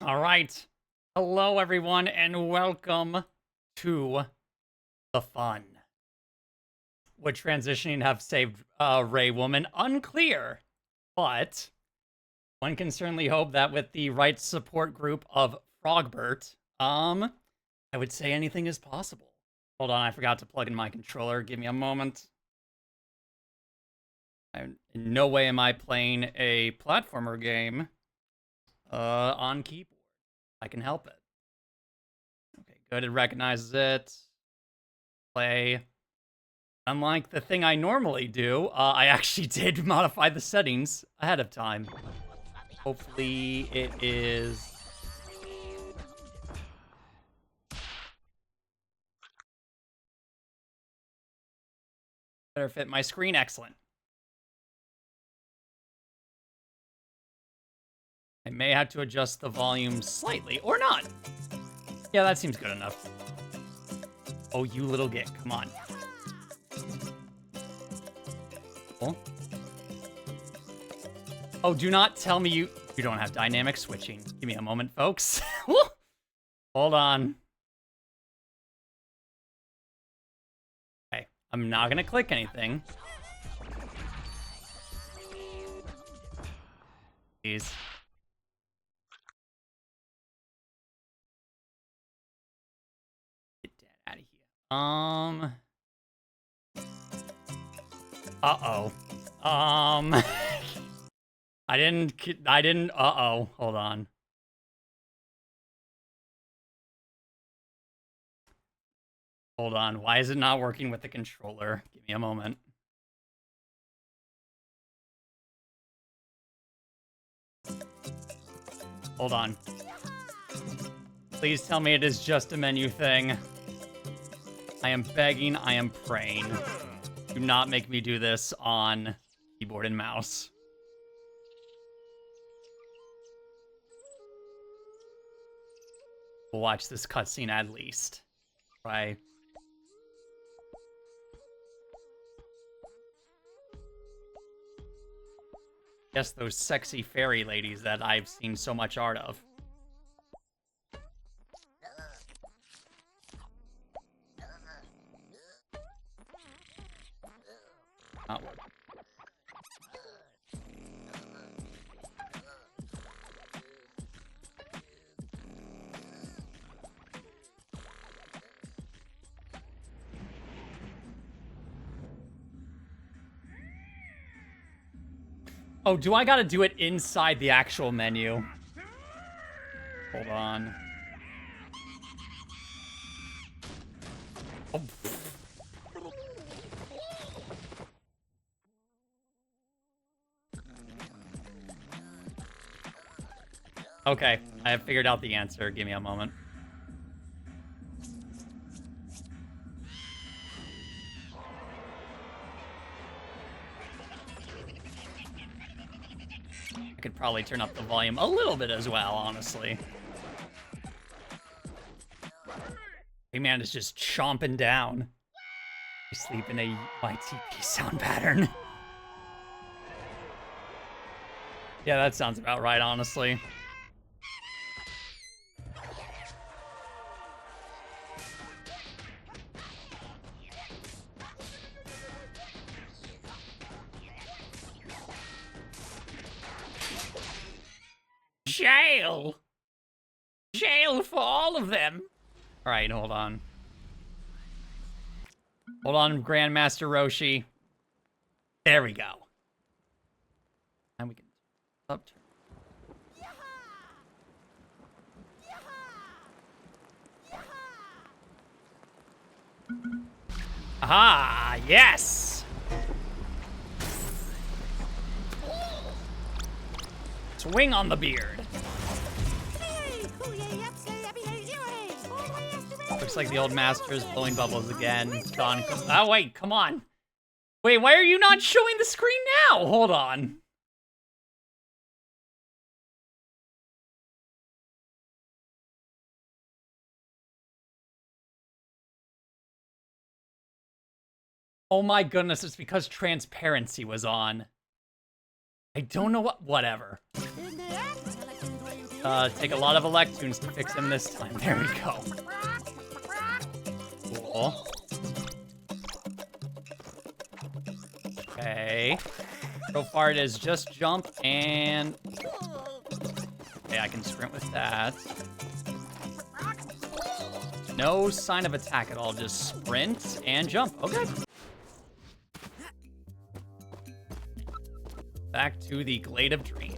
All right. Hello, everyone, and welcome to the fun. Would transitioning have saved Ray Woman? Unclear, but one can certainly hope that with the right support group of Frogbert, I would say anything is possible. Hold on, I forgot to plug in my controller. Give me a moment. In no way am I playing a platformer game on keyboard. I can help it. Okay, good. It recognizes it. Play. Unlike the thing I normally do, I actually did modify the settings ahead of time. Hopefully it is... better fit my screen. Excellent. I may have to adjust the volume slightly, or not. Yeah, that seems good enough. Oh, you little git. Come on. Oh, do not tell me you don't have dynamic switching. Give me a moment, folks. Hold on. Okay, I'm not gonna click anything. Please. Get that out of here. Uh-oh. I didn't, uh-oh. Hold on. Hold on. Why is it not working with the controller? Give me a moment. Hold on. Please tell me it is just a menu thing. I am begging, I am praying. Do not make me do this on keyboard and mouse. We'll watch this cutscene at least. Right. Yes, those sexy fairy ladies that I've seen so much art of. Not working. Oh, do I gotta do it inside the actual menu? Hold on. Oh. Okay, I have figured out the answer. Give me a moment. I could probably turn up the volume a little bit as well, honestly. Rayman is just chomping down. You sleep in a YTP sound pattern. Yeah, that sounds about right, honestly. Jail! Jail for all of them! Alright, hold on. Hold on, Grandmaster Roshi. There we go. And we can up. Aha! Yes! Swing on the beard. Looks like the old master is blowing bubbles again. Gone. Oh, wait, come on. Wait, why are you not showing the screen now? Hold on. Oh my goodness, it's because transparency was on. I don't know what. Whatever. take a lot of Electoons to fix him this time. There we go. Cool. Okay. So far it is just jump and... Okay, I can sprint with that. No sign of attack at all, just sprint and jump. Okay. Back to the Glade of Dream.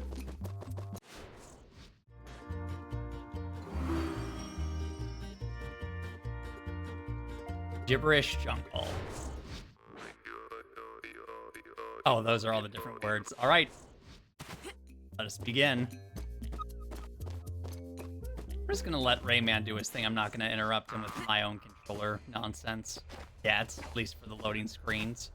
Gibberish jungle. Oh, those are all the different words. All right. Let us begin. I'm just gonna let Rayman do his thing. I'm not gonna interrupt him with my own controller nonsense yet, at least for the loading screens.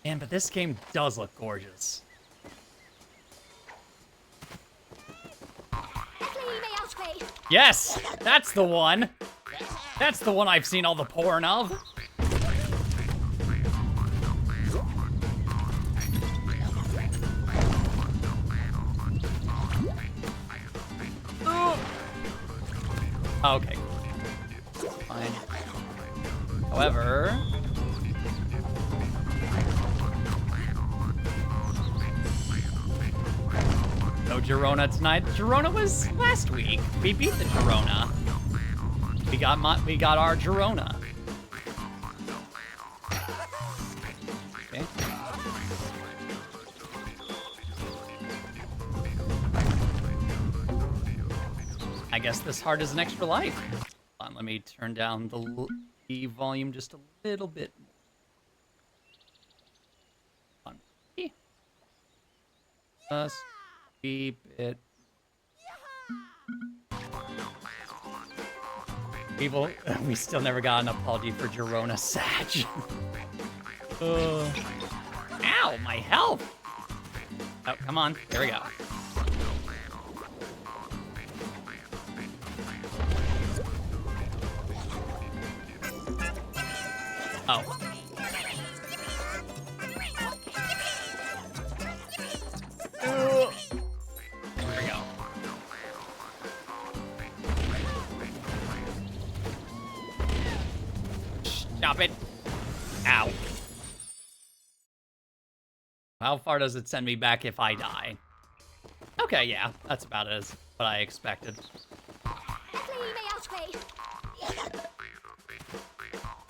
Man, but this game does look gorgeous. Yes, that's the one. That's the one I've seen all the porn of. Okay. Fine. However... No Girona tonight. Girona was last week. We beat the Girona. We got our Girona. Okay. I guess this heart is an extra life. Hold on, let me turn down the volume just a little bit more. Just keep it. People, we still never got an apology for Girona Sag. Ow, my health! Oh, come on. There we go. Oh. There we go. Stop it. Ow. How far does it send me back if I die? Okay, yeah. That's about as what I expected.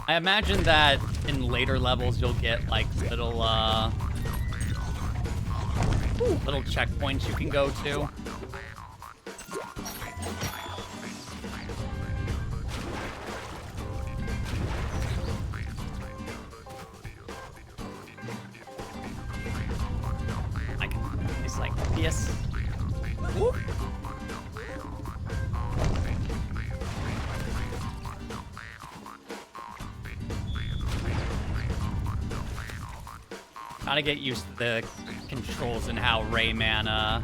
I imagine that in later levels you'll get like little little checkpoints you can go to. I can it's like this. Whoop. Gotta get used to the controls and how Rayman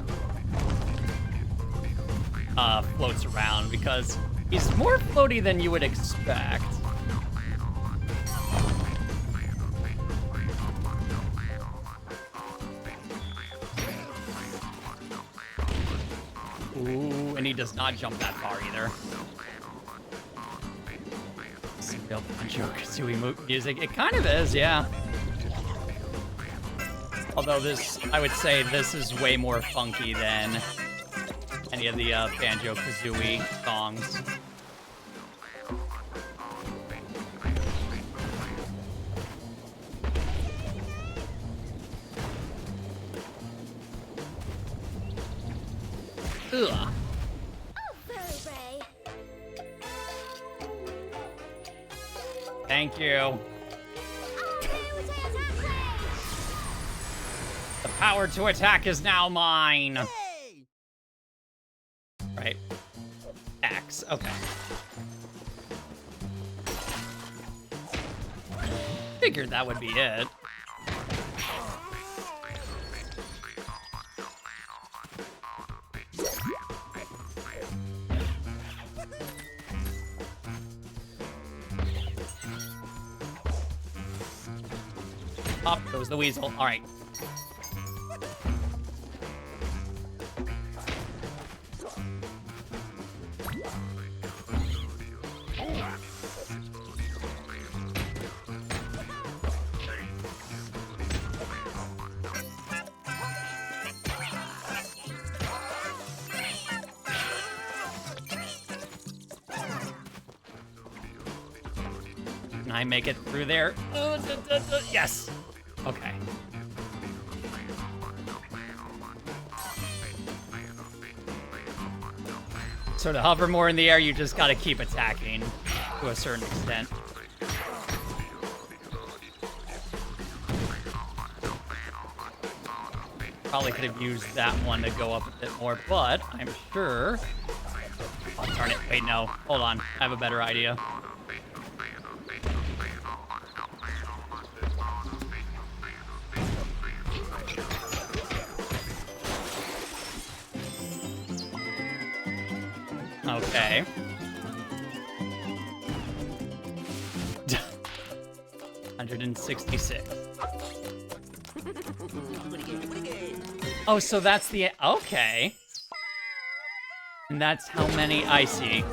floats around, because he's more floaty than you would expect. Ooh, and he does not jump that far either. Some real Banjo-Kazooie music. It kind of is, yeah. Although this, I would say this is way more funky than any of the Banjo-Kazooie songs. Ugh. Thank you. The power to attack is now mine. Hey! Right. X. Okay. Figured that would be it. Up goes the weasel. All right. I make it through there? Yes! Okay. So to hover more in the air, you just gotta keep attacking to a certain extent. Probably could have used that one to go up a bit more, but I'm sure... Oh, darn it. Wait, no. Hold on. I have a better idea. Okay. $166. Oh, so that's the... Okay. And that's how many I see.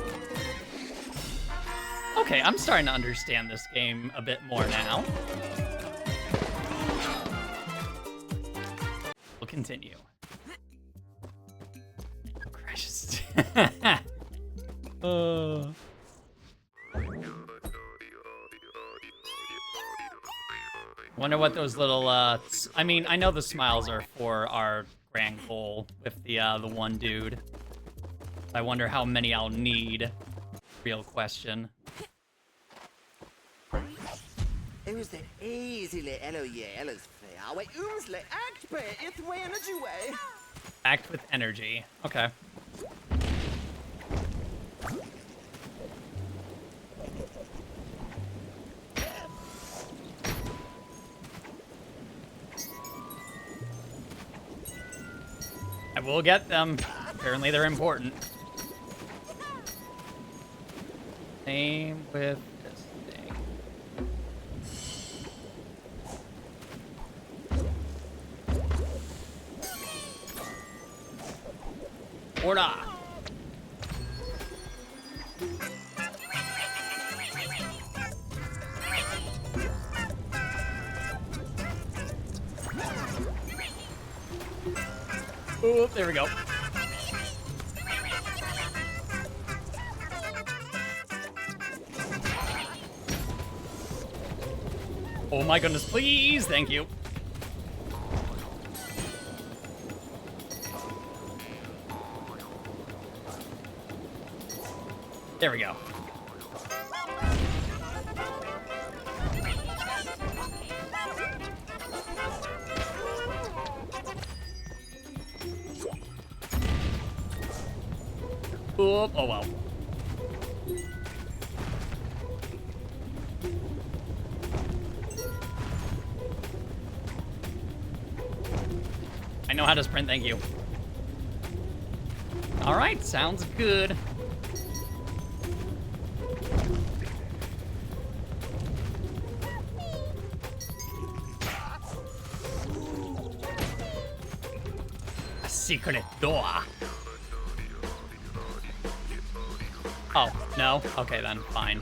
Okay, I'm starting to understand this game a bit more now. We'll continue. Oh, gracious. Wonder what those little, I mean, I know the smiles are for our grand goal with the one dude. I wonder how many I'll need. Real question. Act with energy. Okay. I will get them. Apparently they're important. Same with this thing. Orda! Oh, there we go. Oh my goodness, please, thank you. There we go. Oh, oh well. I know how to sprint, thank you. All right, sounds good. A secret door. Oh, no? Okay then, fine.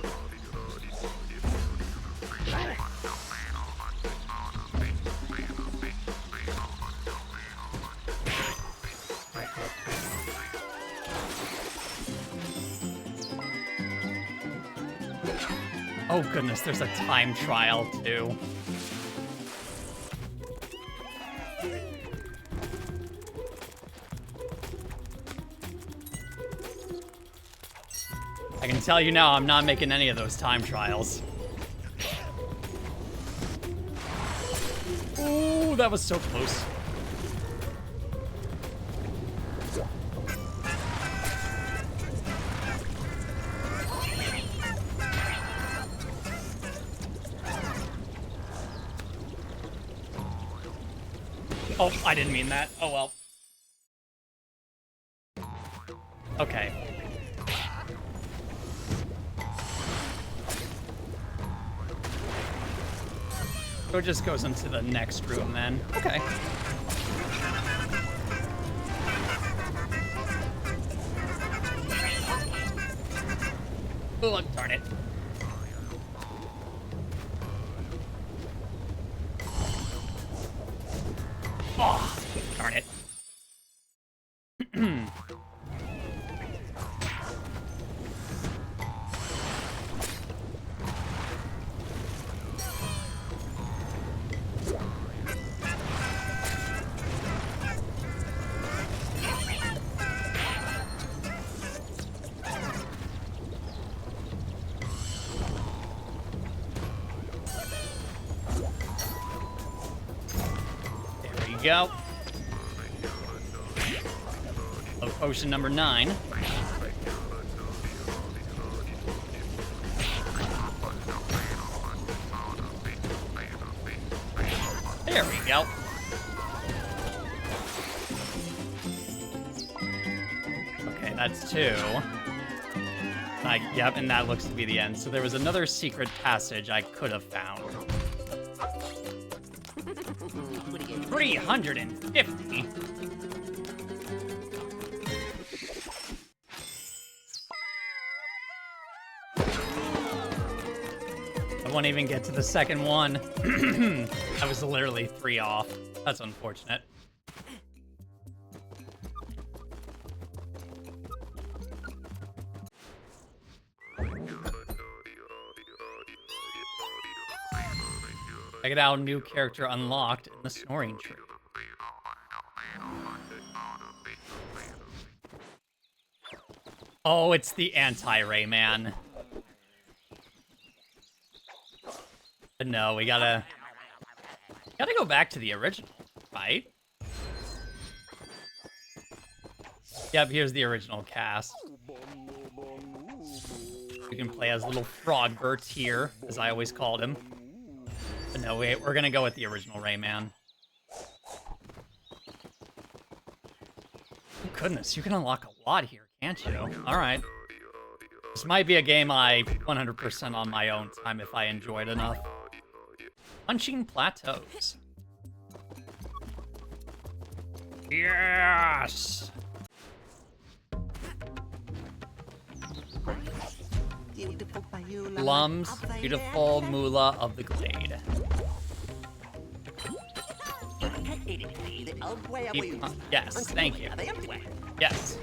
Oh goodness, there's a time trial too. I can tell you now, I'm not making any of those time trials. Ooh, that was so close. Oh, I didn't mean that. Oh well. Okay. So it just goes into the next room then. Okay. Oh, darn it. Oh, darn it. go. Of potion number 9. There we go. Okay, that's 2. Yep, and that looks to be the end. So there was another secret passage I could have found. 350. I won't even get to the second one. I was literally 3 off. That's unfortunate. Check it out, new character unlocked in the snoring tree. Oh, it's the anti-Rayman. But no, we gotta go back to the original, right? Yep, here's the original cast. We can play as little Frogbert here, as I always called him. But no, wait, we're gonna go with the original Rayman. Oh, goodness, you can unlock a lot here, can't you? Alright. This might be a game I 100% on my own time if I enjoy it enough. Punching plateaus. Yes! Plums, beautiful Moolah of the Glade. Yes, thank you. Yes.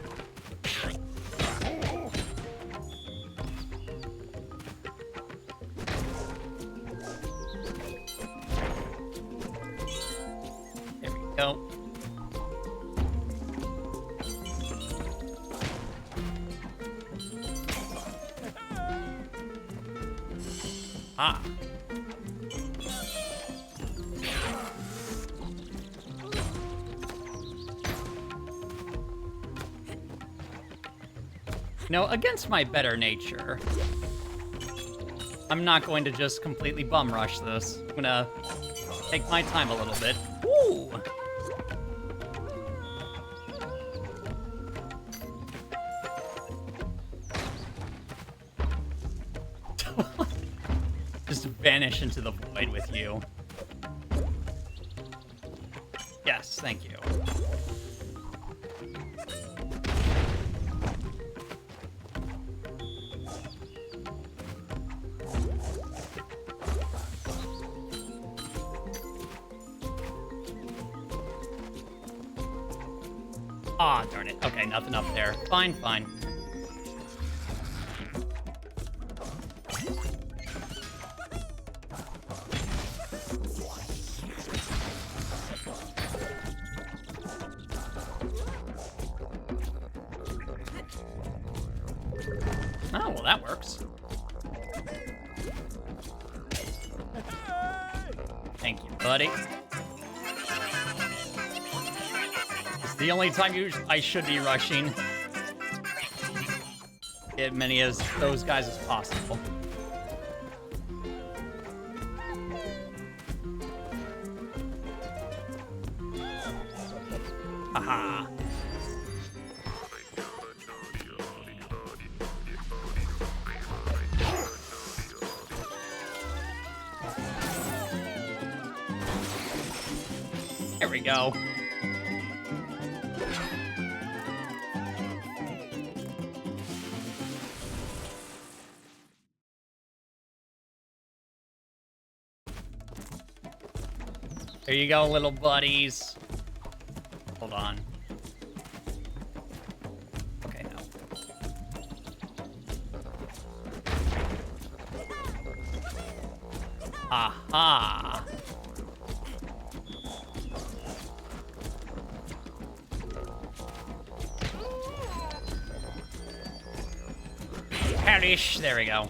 There we go. Ah. No, against my better nature, I'm not going to just completely bum rush this. I'm gonna take my time a little bit. Ooh! Just vanish into the void with you. Yes, thank you. Ah, darn it. Okay, nothing up there. Fine, fine. Oh, well, that works. Thank you, buddy. It's the only time I should be rushing. Get many as those guys as possible. Haha. There we go. There you go, little buddies. Hold on. Okay, no. Aha! Perish! There we go.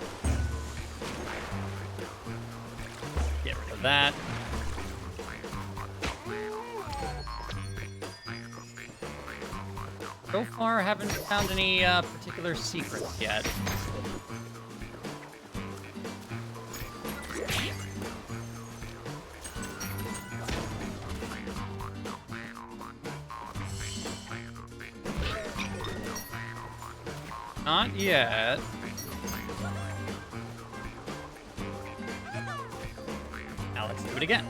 that. So far, I haven't found any particular secrets yet. Not yet. Now let's do it again.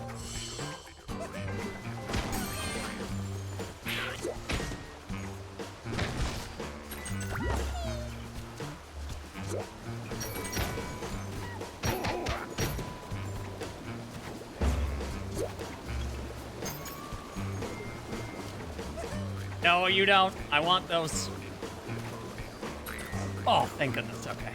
No, you don't. I want those. Oh, thank goodness. Okay.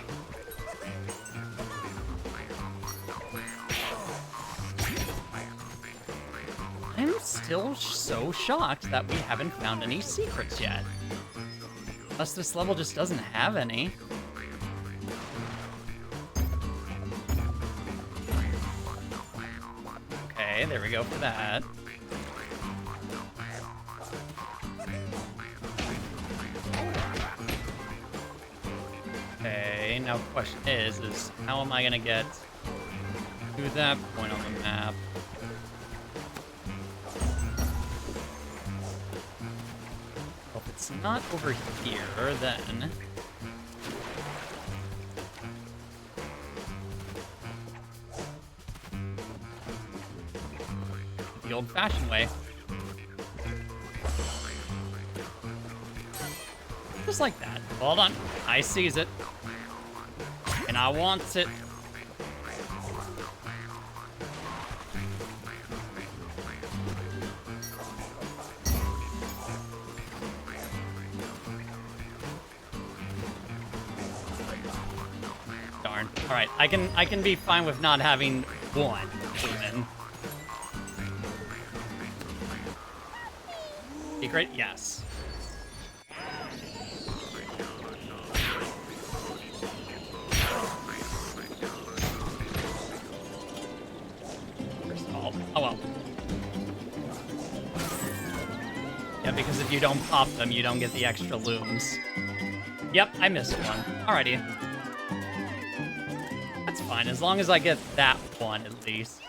I'm still so shocked that we haven't found any secrets yet. Unless this level just doesn't have any. Okay, there we go for that. Okay, now the question is how am I gonna get to that point on the map? Well, if it's not over here, then... the old-fashioned way. Just like that. Hold on. I sees it. And I wants it. Darn. Alright, I can be fine with not having one human. Secret? Yes. Oh well. Yeah, because if you don't pop them, you don't get the extra looms. Yep, I missed one. Alrighty. That's fine, as long as I get that one at least.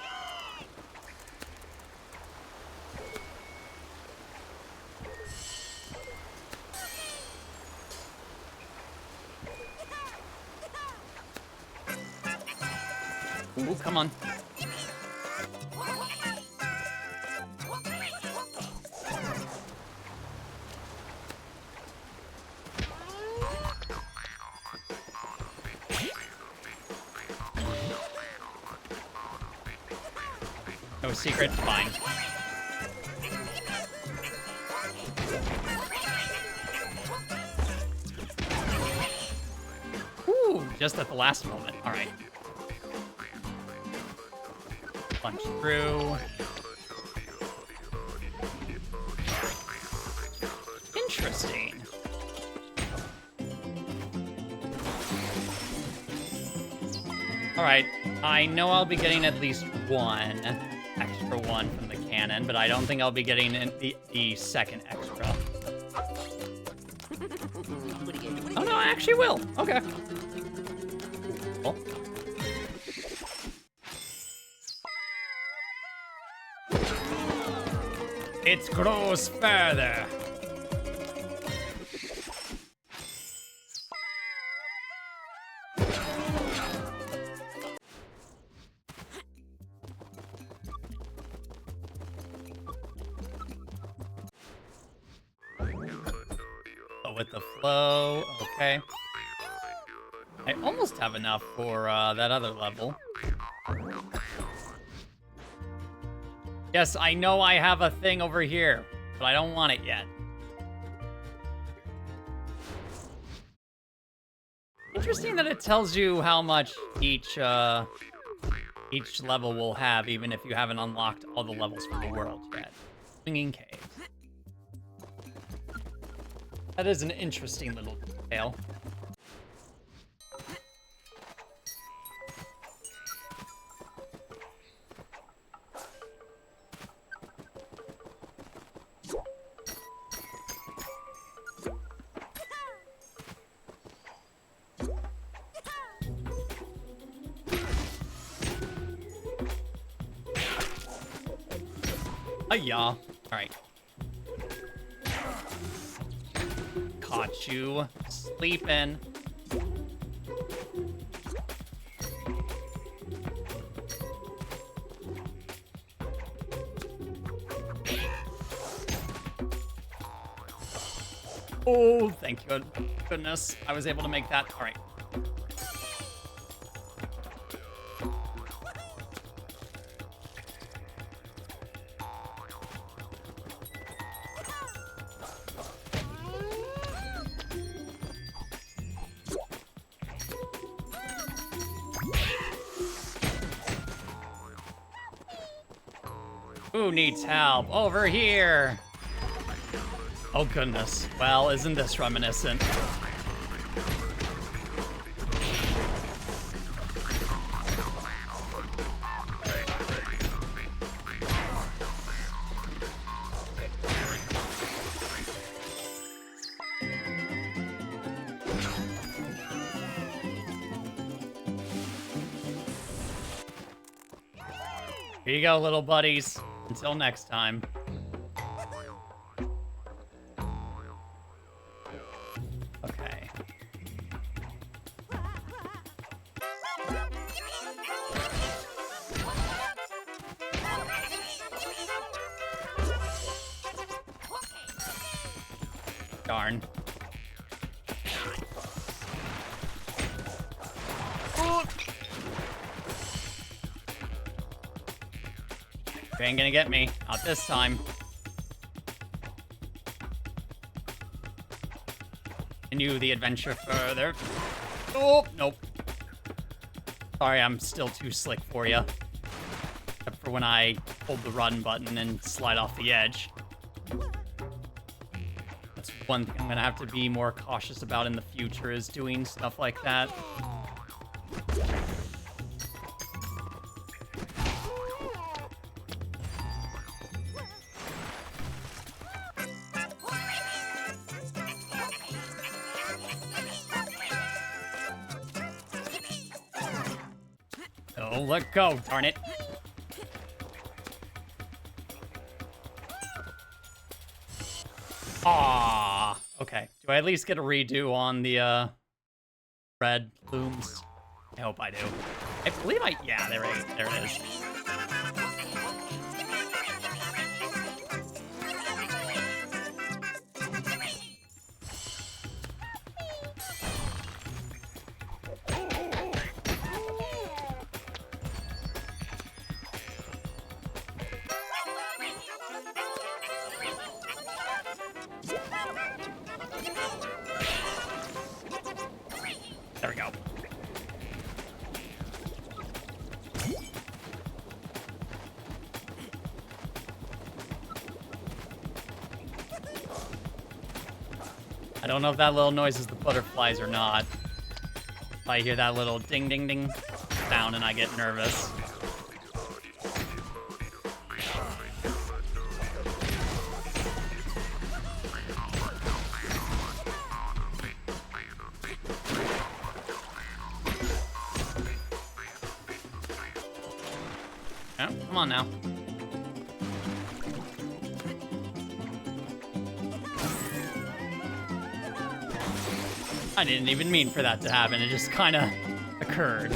Ooh, come on. No secret? Fine. Ooh, just at the last moment. Alright. Punch through. Interesting. Alright, I know I'll be getting at least one extra one from the cannon, but I don't think I'll be getting the second extra. Oh no, I actually will. Okay. Cool. It grows further. Oh, with the flow, okay. I almost have enough for that other level. Yes, I know I have a thing over here, but I don't want it yet. Interesting that it tells you how much each level will have, even if you haven't unlocked all the levels for the world yet. Swinging Cave. That is an interesting little detail. Hi-ya. Alright. Caught you sleeping. Oh, thank you. Goodness. I was able to make that. All right. Who needs help? Over here. Oh, goodness. Well, isn't this reminiscent? Here you go, little buddies. Until next time. Okay. Darn. You ain't gonna get me. Not this time. Continue the adventure further. Oh, nope. Sorry, I'm still too slick for you. Except for when I hold the run button and slide off the edge. That's one thing I'm gonna have to be more cautious about in the future, is doing stuff like that. Oh, let go, darn it. Ah, okay. Do I at least get a redo on the red blooms? I hope I do. I believe yeah, there it is. There we go. I don't know if that little noise is the butterflies or not. If I hear that little ding ding ding sound and I get nervous. Oh, come on now. I didn't even mean for that to happen. It just kind of occurred.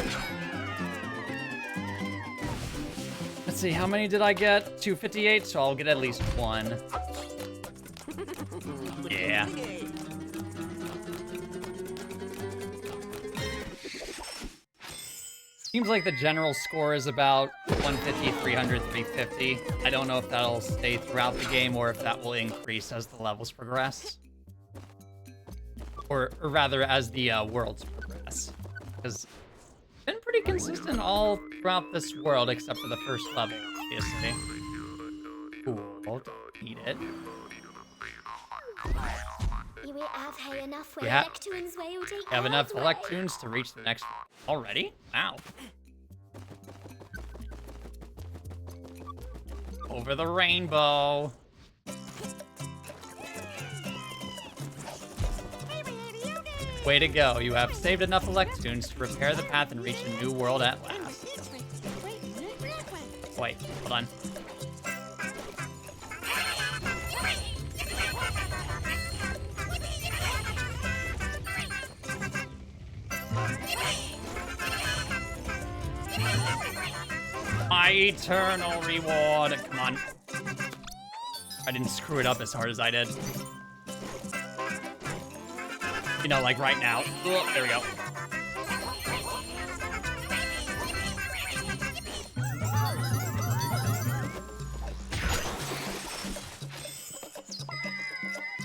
Let's see, how many did I get? 258, so I'll get at least one. Yeah. Seems like the general score is about 150, 300, 350. I don't know if that'll stay throughout the game or if that will increase as the levels progress. Or rather, as the worlds progress. Because it's been pretty consistent all throughout this world, except for the first level, obviously. Cool, don't eat it. You have enough Electoons to reach the next one. Already? Wow. Over the rainbow. Way to go. You have saved enough Electoons to repair the path and reach a new world at last. Wait, hold on. My eternal reward. Come on. I didn't screw it up as hard as I did. You know, like right now. Oh, there we go.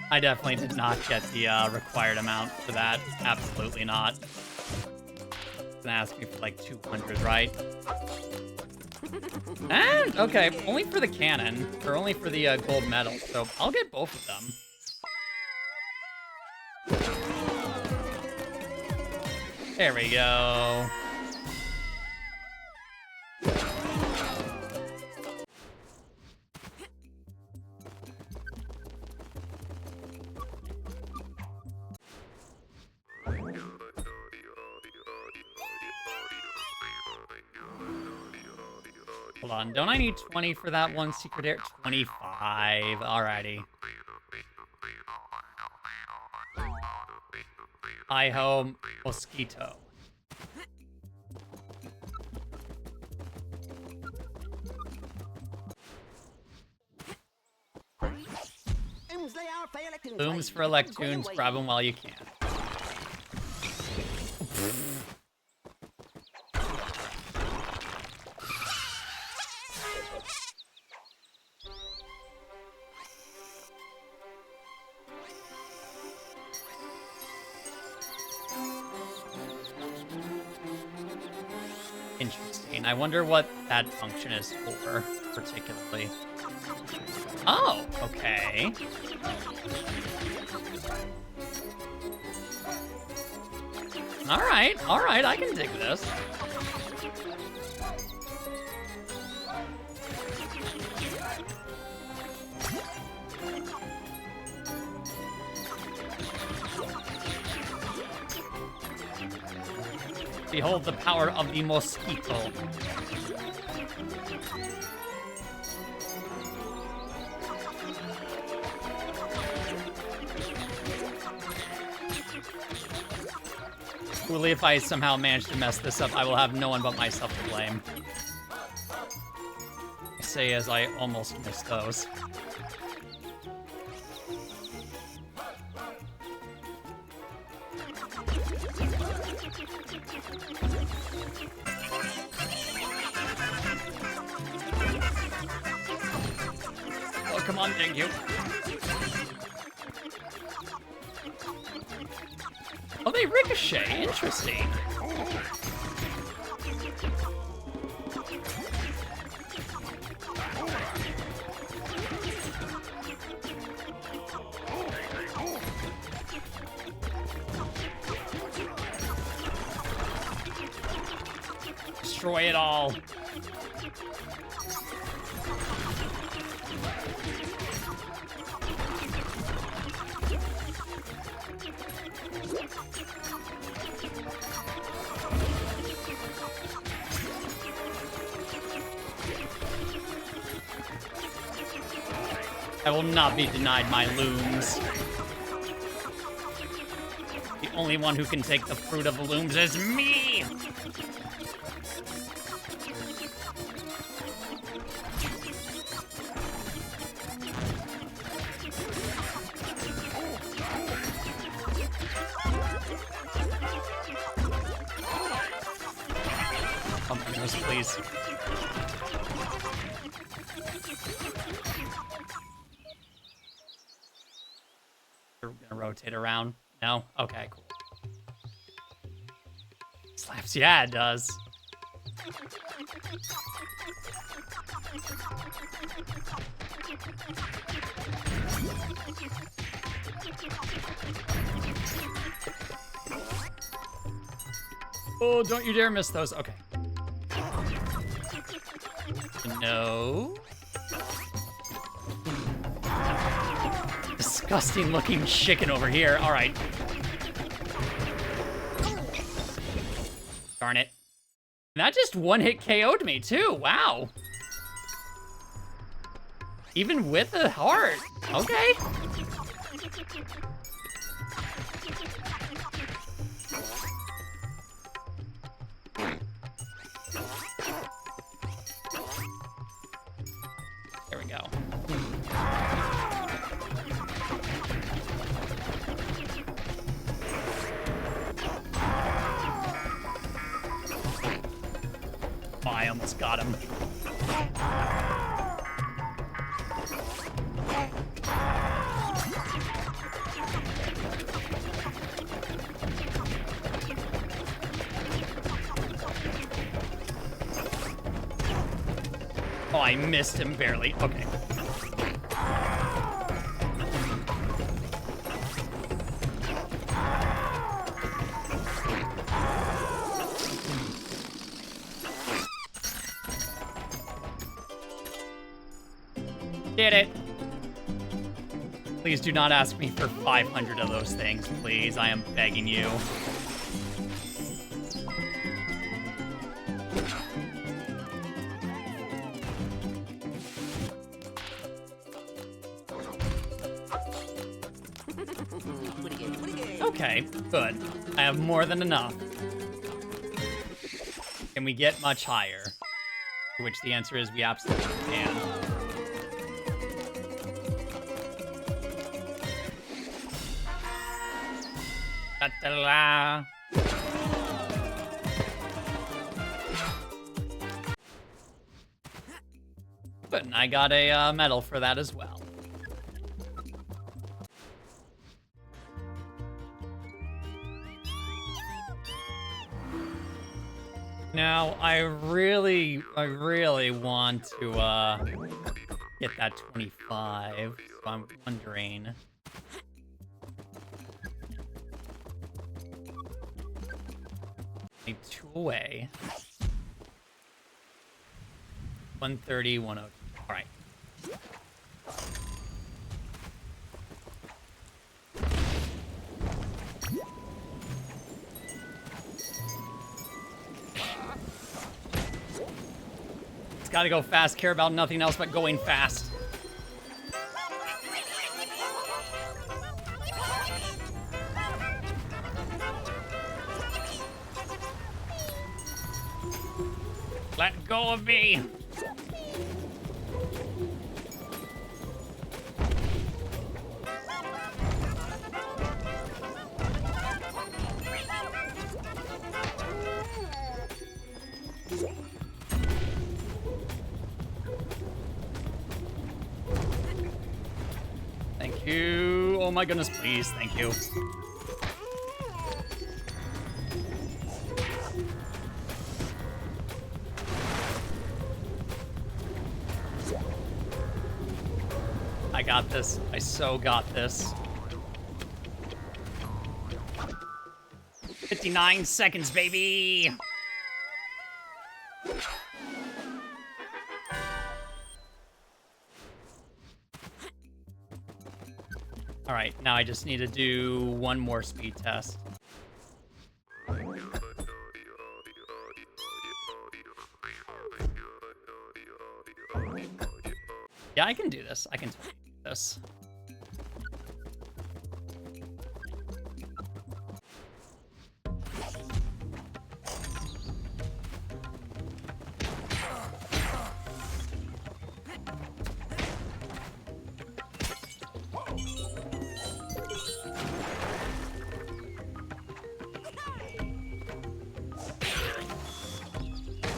I definitely did not get the required amount for that. Absolutely not. It's gonna ask me for like 200, right? And, okay, only for the cannon, or only for the gold medal, so I'll get both of them. There we go. Hold on, don't I need 20 for that one secret area? 25, alrighty. Hi-ho, mosquito. Looms for Electoons, grab them while you can. Interesting. I wonder what that function is for, particularly. Oh, okay. Alright, I can dig this. Behold the power of the mosquito. Truly, if I somehow manage to mess this up, I will have no one but myself to blame. I say as I almost missed those. Oh, come on, thank you. Oh, they ricochet. Interesting. Destroy it all. I will not be denied my looms. The only one who can take the fruit of the looms is me! Oh my goodness, please. We're gonna rotate around. No? Okay, cool. Slaps. Yeah, it does. Oh, don't you dare miss those. Okay. No. Disgusting looking chicken over here. All right. Darn it. And that just one-hit KO'd me, too. Wow. Even with a heart. Okay. Oh, I almost got him. Oh, I missed him barely. Okay. Did it. Please do not ask me for 500 of those things, please. I am begging you. Okay, good. I have more than enough. Can we get much higher? To which the answer is we absolutely can. Da-da-da. Good, and I got a medal for that as well. Now, I really want to get that 25, so I'm wondering. Need 2 away. 130, 102. All right. It's gotta go fast. Care about nothing else but going fast. Let go of me! Thank you. Oh my goodness, please. Thank you. I got this. I so got this. 59 seconds, baby! Alright, now I just need to do one more speed test. Yeah, I can do this. I can totally do this.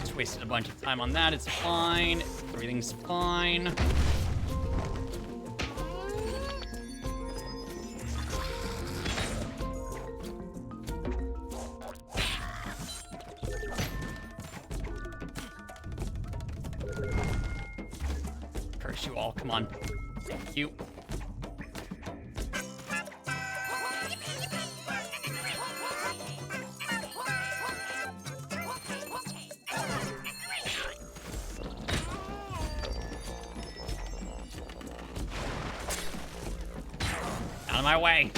Just wasted a bunch of time on that. It's fine. Everything's fine. Curse you all. Come on. Thank you. Out of my way.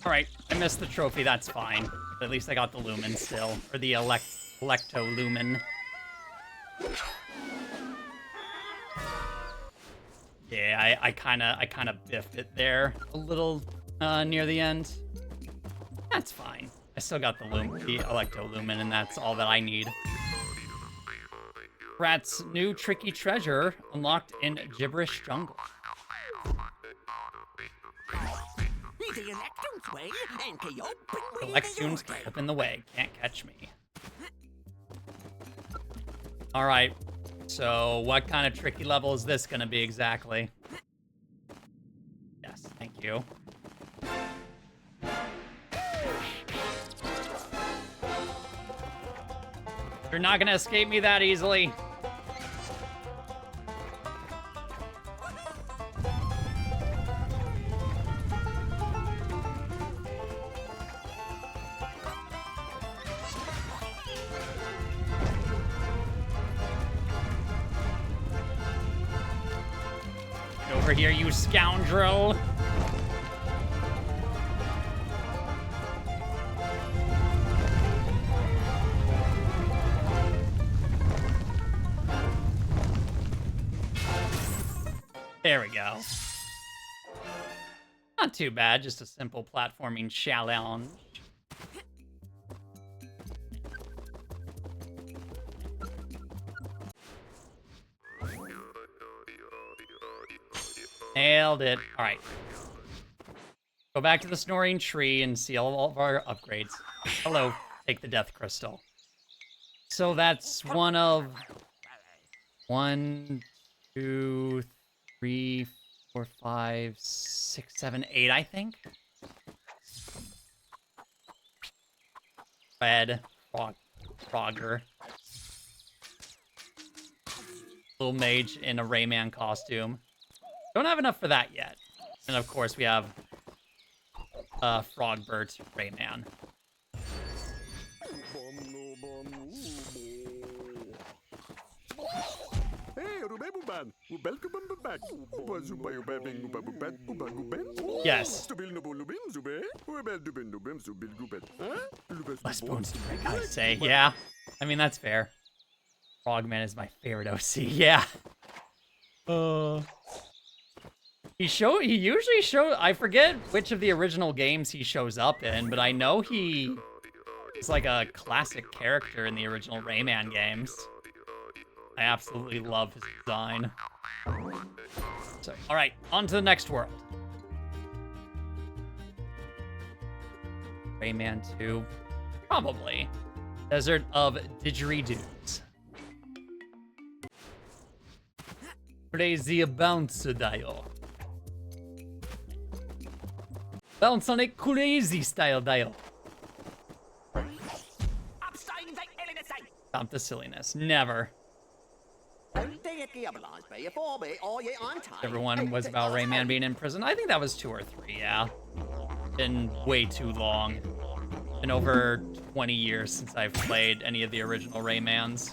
All right, I missed the trophy. That's fine. But at least I got the Lumen still. Or the Electo-Lumen. Yeah, I kind of biffed it there a little near the end. That's fine. I still got the Electo-Lumen, and that's all that I need. Rat's new tricky treasure unlocked in Gibberish Jungle. Electunes open the way. Can't catch me. Alright. So, what kind of tricky level is this gonna be exactly? Yes, thank you. You're not gonna escape me that easily. Get over here, you scoundrel. There we go. Not too bad, just a simple platforming challenge. Nailed it. Alright. Go back to the Snoring Tree and see all of our upgrades. Hello, take the Death Crystal. So that's one of... 1, 2, 3, 4, 5, 6, 7, 8, I think. Red, Frogger. Little mage in a Rayman costume. Don't have enough for that yet. And of course we have Frogbert Rayman. Yes. Less bones to break, I say. Yeah. I mean, that's fair. Frogman is my favorite OC. Yeah. He usually shows... I forget which of the original games he shows up in, but I know he is like a classic character in the original Rayman games. I absolutely love his design. So, alright, on to the next world. Rayman 2. Probably. Desert of Didgeridoos. Crazy bounce dial. Bounce on a crazy style dial. Stop the silliness. Never. Everyone was about Rayman being in prison. I think that was 2 or 3, yeah. Been way too long. Been over 20 years since I've played any of the original Raymans.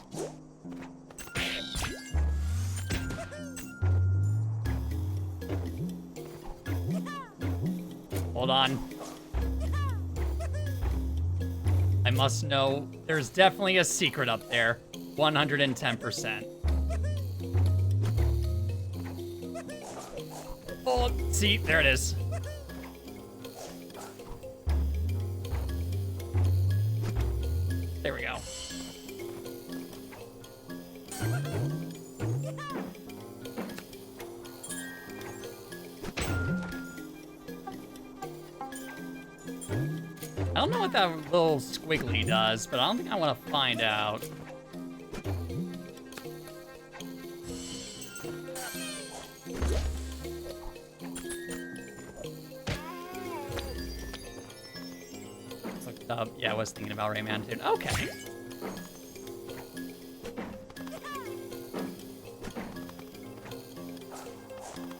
Hold on. I must know. There's definitely a secret up there. 110%. Oh, see, there it is. There we go. I don't know what that little squiggly does, but I don't think I want to find out. Yeah, I was thinking about Rayman 2. Okay.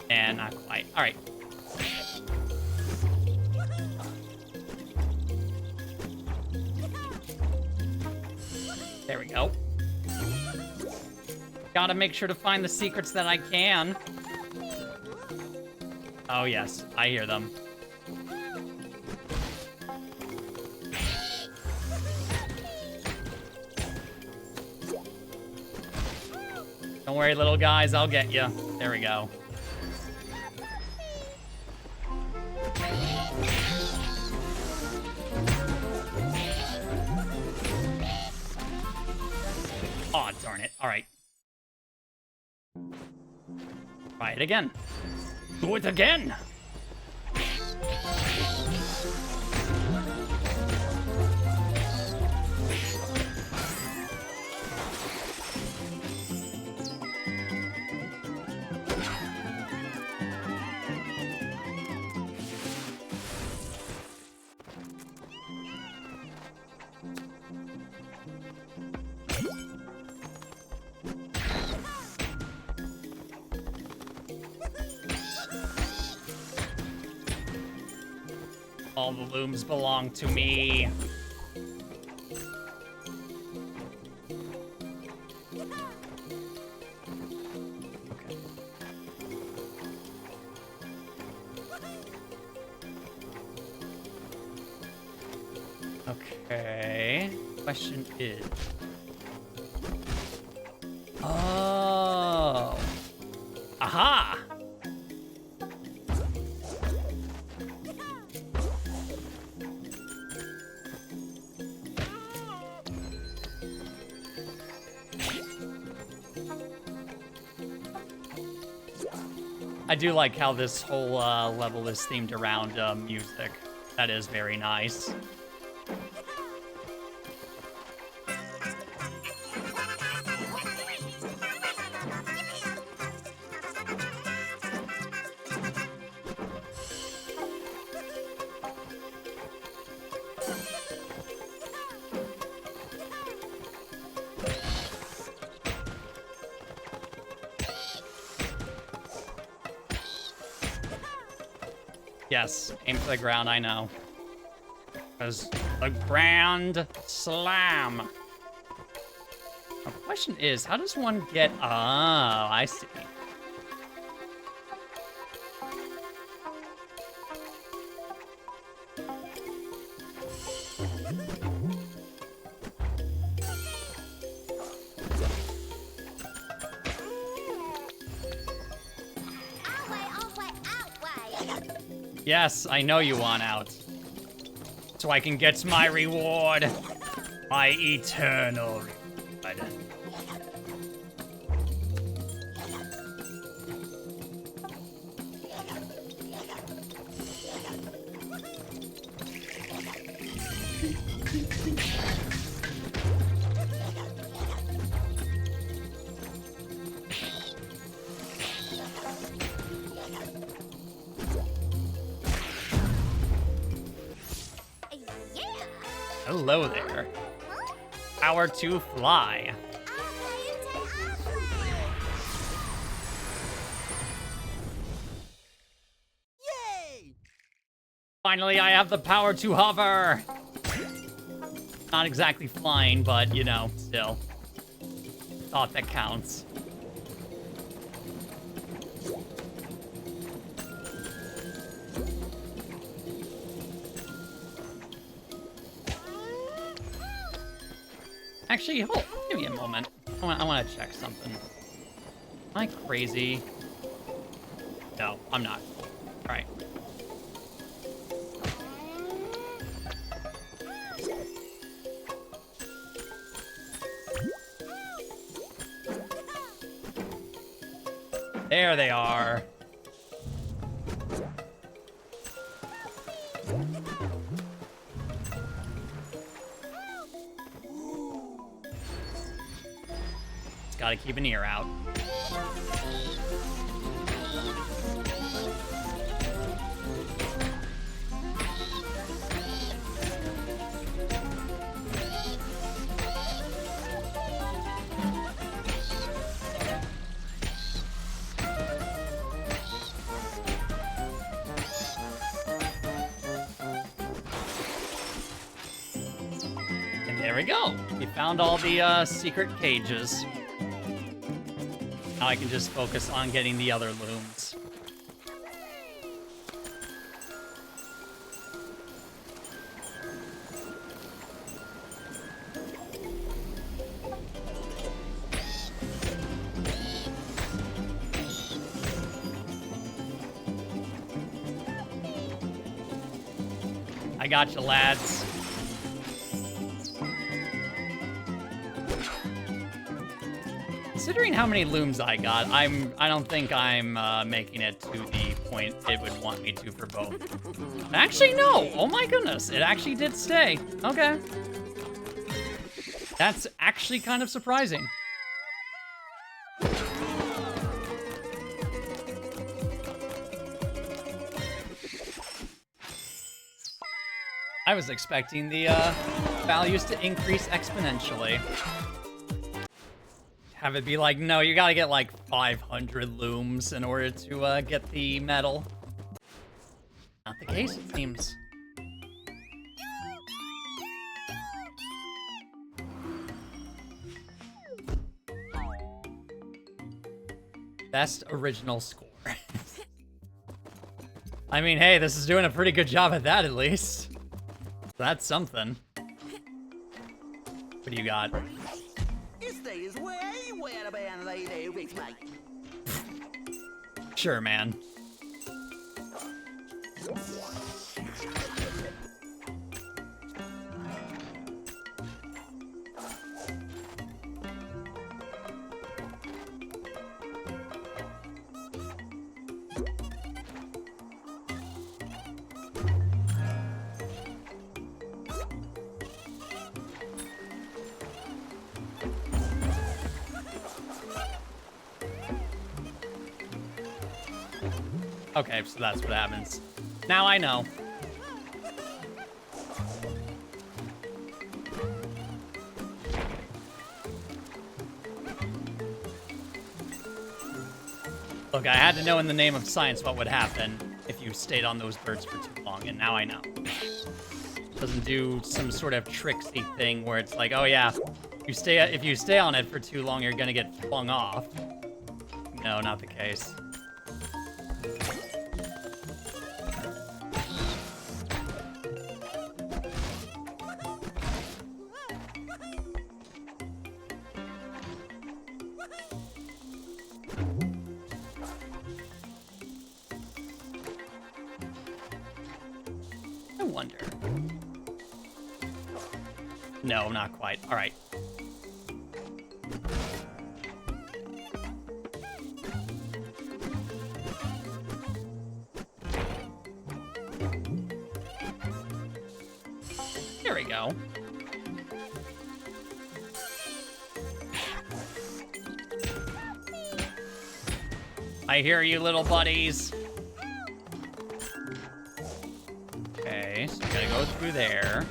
And not quite. Alright. There we go. Gotta make sure to find the secrets that I can. Oh yes, I hear them. Don't worry, little guys, I'll get you. There we go. Aw, oh, darn it. All right. Try it again. Do it again! All the looms belong to me. Okay. Question is... Oh. Aha! I do like how this whole level is themed around music. That is very nice. Yes, aim for the ground, I know. Because the Grand Slam. The question is, how does one get... Oh, I see. Yes, I know you want out. So I can get my reward. My eternal reward. Hello there. Power to fly. Yay! Finally, I have the power to hover. Not exactly flying, but, you know, still. Thought that counts. Actually, hold. Give me a moment. I want to check something. Am I crazy? No, I'm not. All right. There they are. Gotta keep an ear out. And there we go. We found all the secret cages. Now I can just focus on getting the other looms. I got you, lads. Considering how many looms I got, I don't think I'm making it to the point it would want me to for both. Actually, no. Oh my goodness, it actually did stay. Okay. That's actually kind of surprising. I was expecting the values to increase exponentially. Have it be like, no, you gotta get like 500 looms in order to get the medal. Not the case, it seems. Best original score. I mean, hey, this is doing a pretty good job at that, at least. That's something. What do you got? Sure, man. Okay, so that's what happens. Now I know. Look, I had to know in the name of science what would happen if you stayed on those birds for too long, and now I know. Doesn't do some sort of tricksy thing where it's like, oh yeah, if you stay on it for too long, you're gonna get flung off. No, not the case. I wonder. No, not quite. All right. There we go. I hear you, little buddies. Okay, so we gotta go through there.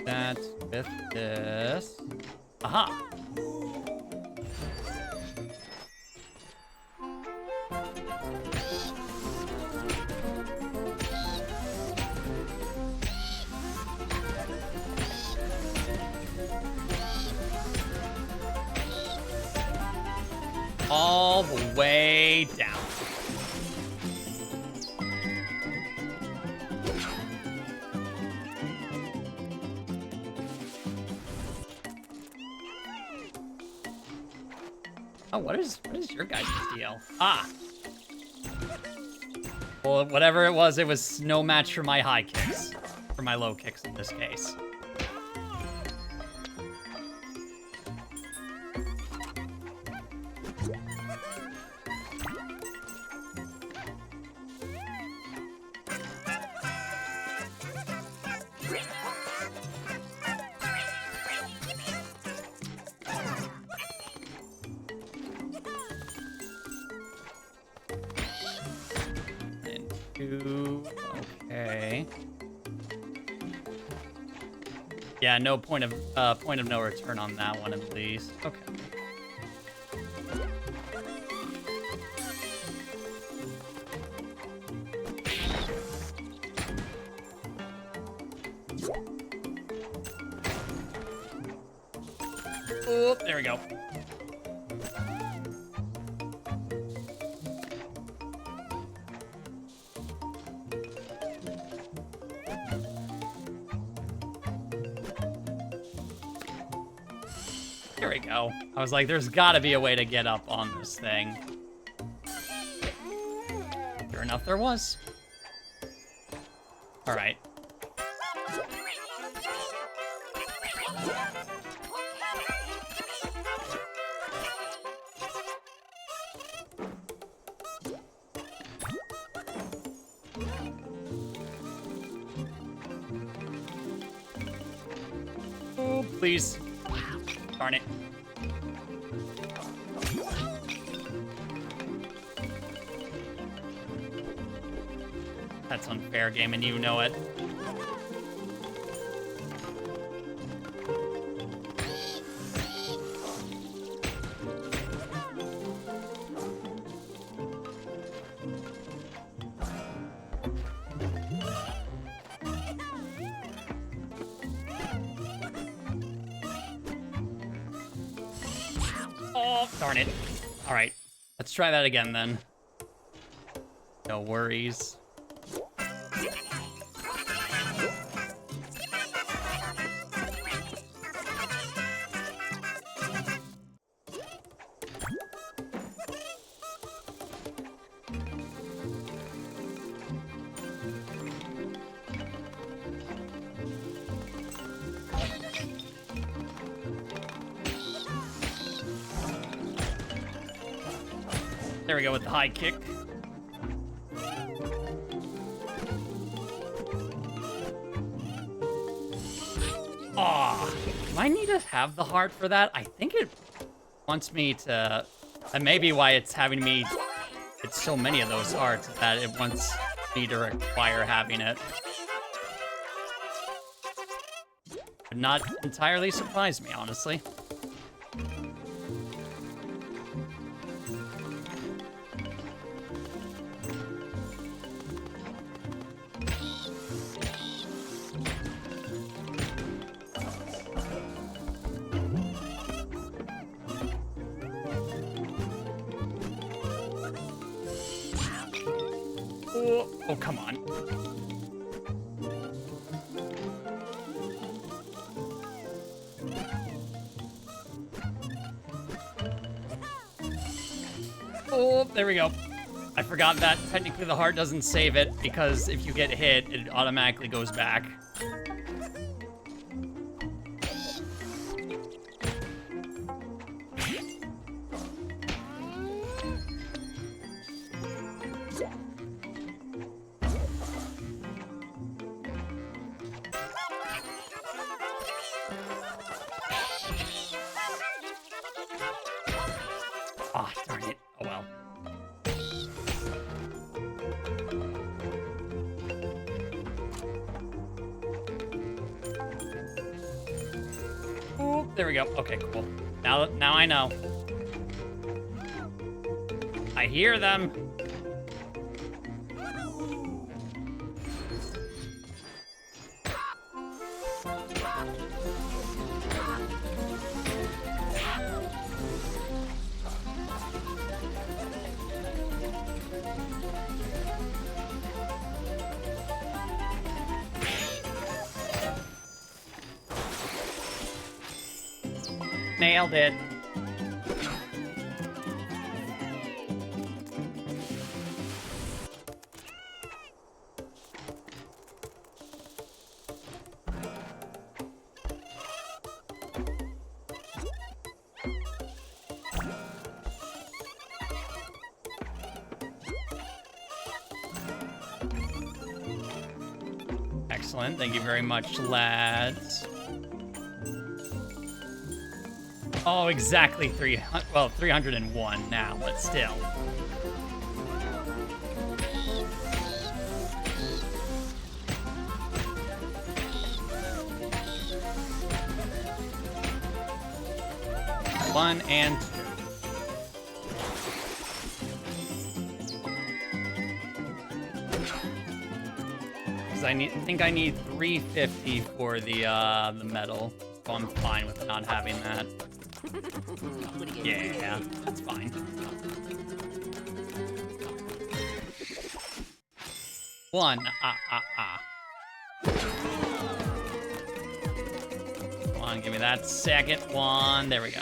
That with this. Aha! All the way down. Oh, what is your guys' deal? Ah. Well, whatever it was no match for my high kicks. For my low kicks in this case. Okay. Yeah, no point of no return on that one at least. Okay. Oh, there we go. There we go. I was like, there's gotta be a way to get up on this thing. Sure enough, there was. All right. Oh, please. Darn it. That's unfair, game, and you know it. Oh, darn it. All right. Let's try that again, then. No worries. There we go with the high kick. Aw, do I need to have the heart for that? I think it wants me to... That may be why it's having me... It's so many of those hearts that it wants me to require having it. Would not entirely surprise me, honestly. Oh, come on. Oh, there we go. I forgot that technically the heart doesn't save it because if you get hit, it automatically goes back. Ah, darn it. Oh well. Oh, there we go. Okay, cool. Now I know. I hear them. Nailed it. Excellent. Thank you very much, lads. Oh, exactly 301 now, but still. One and two. Because I think I need 350 for the medal, so I'm fine with not having that. Yeah, that's fine. One, Come on, give me that second one. There we go.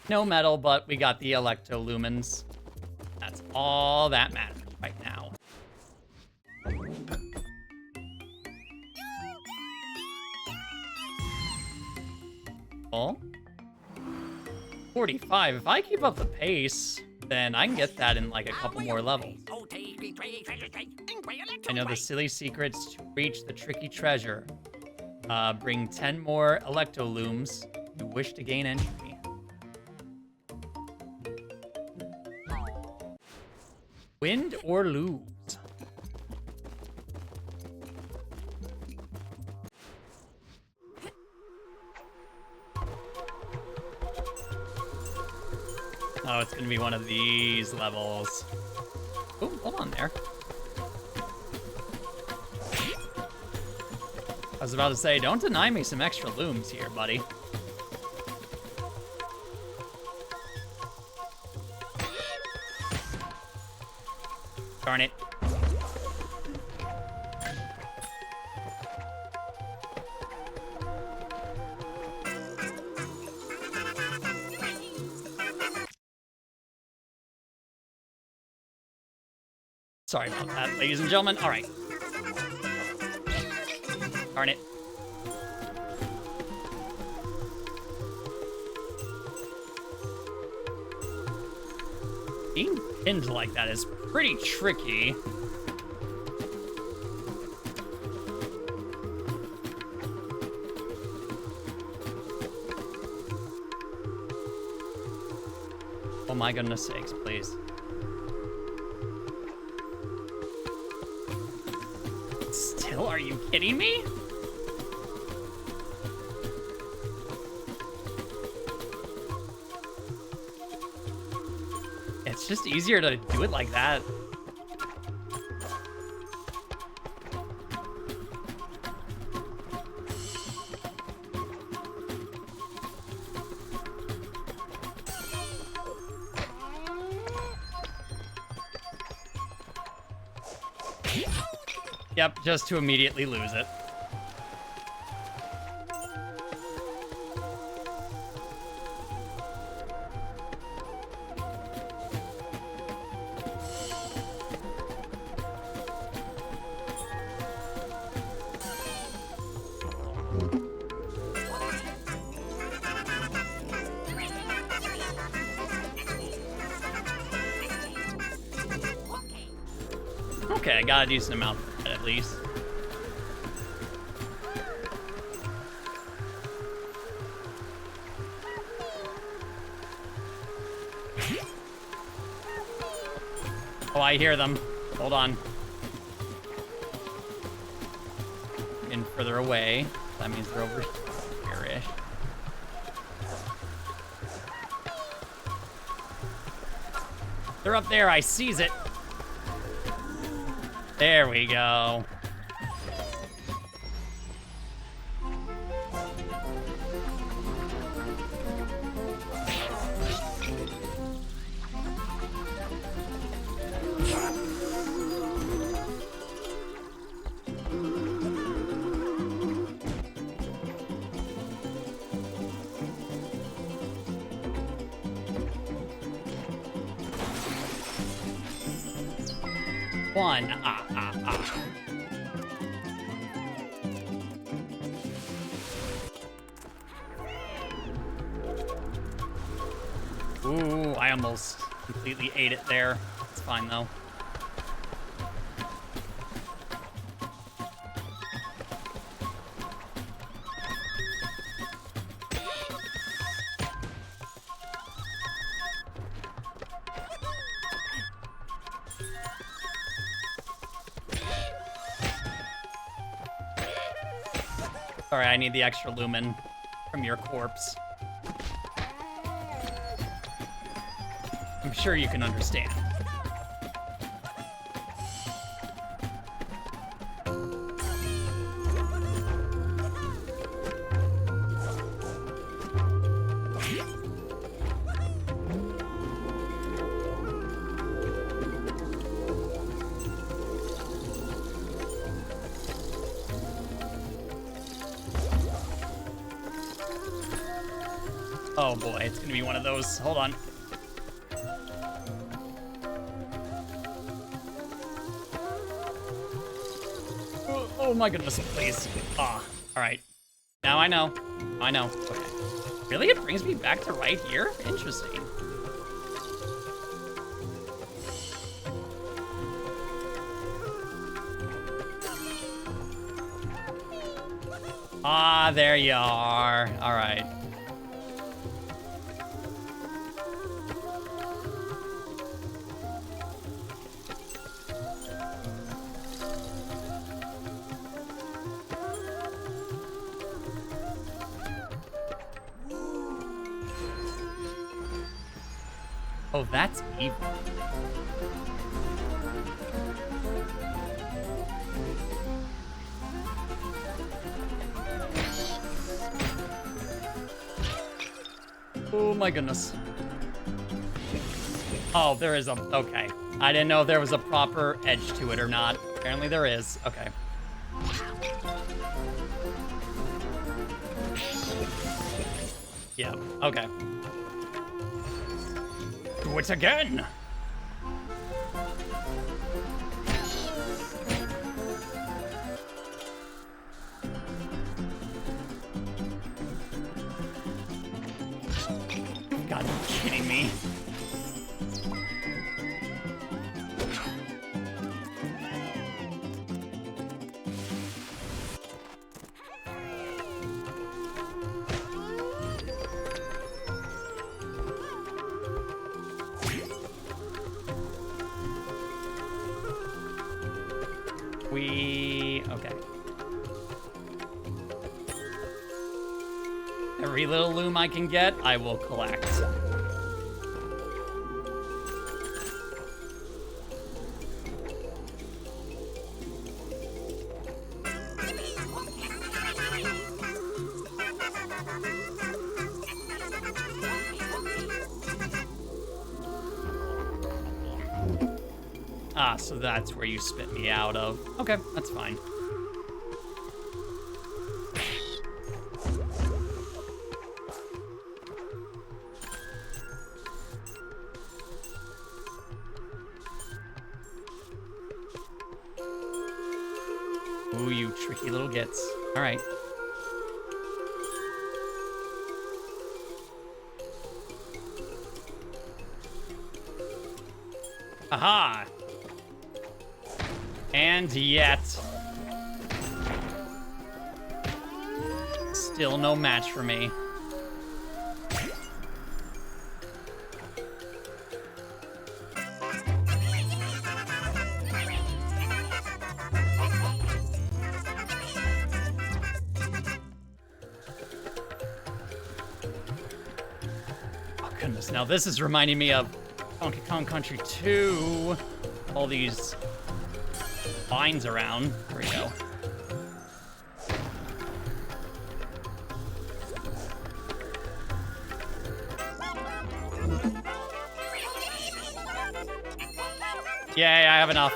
No metal, but we got the electrolumens. That's all that matters right now. Oh. 45. If I keep up the pace, then I can get that in like a couple more levels. I know the silly secrets to reach the tricky treasure. Bring 10 more electrolooms. You wish to gain entry. Win or lose. Oh, it's gonna be one of these levels. Oh, hold on there. I was about to say, don't deny me some extra looms here, buddy. Darn it. Sorry about that, ladies and gentlemen. All right. Darn it. Being pinned like that is pretty tricky. Oh my goodness sakes, please. Still, are you kidding me? It's just easier to do it like that. Yep, just to immediately lose it. Okay, I got a decent amount for that at least. Oh, I hear them. Hold on. In further away. That means they're over here-ish. They're up there. I seize it. There we go. One. Ooh, I almost completely ate it there. It's fine, though. Sorry, I need the extra lumen from your corpse. I'm sure you can understand. Oh boy, it's gonna be one of those. Hold on. Oh my goodness, please. Ah, alright. Now I know. I know. Okay. Really? It brings me back to right here? Interesting. Ah, there you are. Alright. Oh, that's evil. Oh my goodness. Oh, there is a... Okay. I didn't know if there was a proper edge to it or not. Apparently there is. Okay. Yeah, okay. Do it again! You've got to be kidding me. Okay. Every little loom I can get, I will collect. Ah, so that's where you spit me out of. Okay, that's fine. Ooh, you tricky little gits. All right. Aha! And yet... still no match for me. Oh goodness, now this is reminding me of Donkey Kong Country 2. All these vines around. There we go. Yay, I have enough.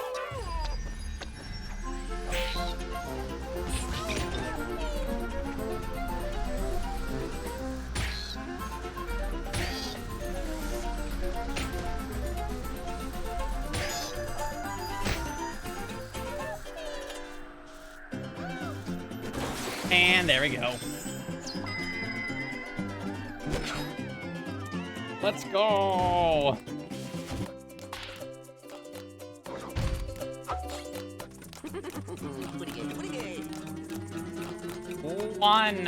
And there we go. Let's go. One,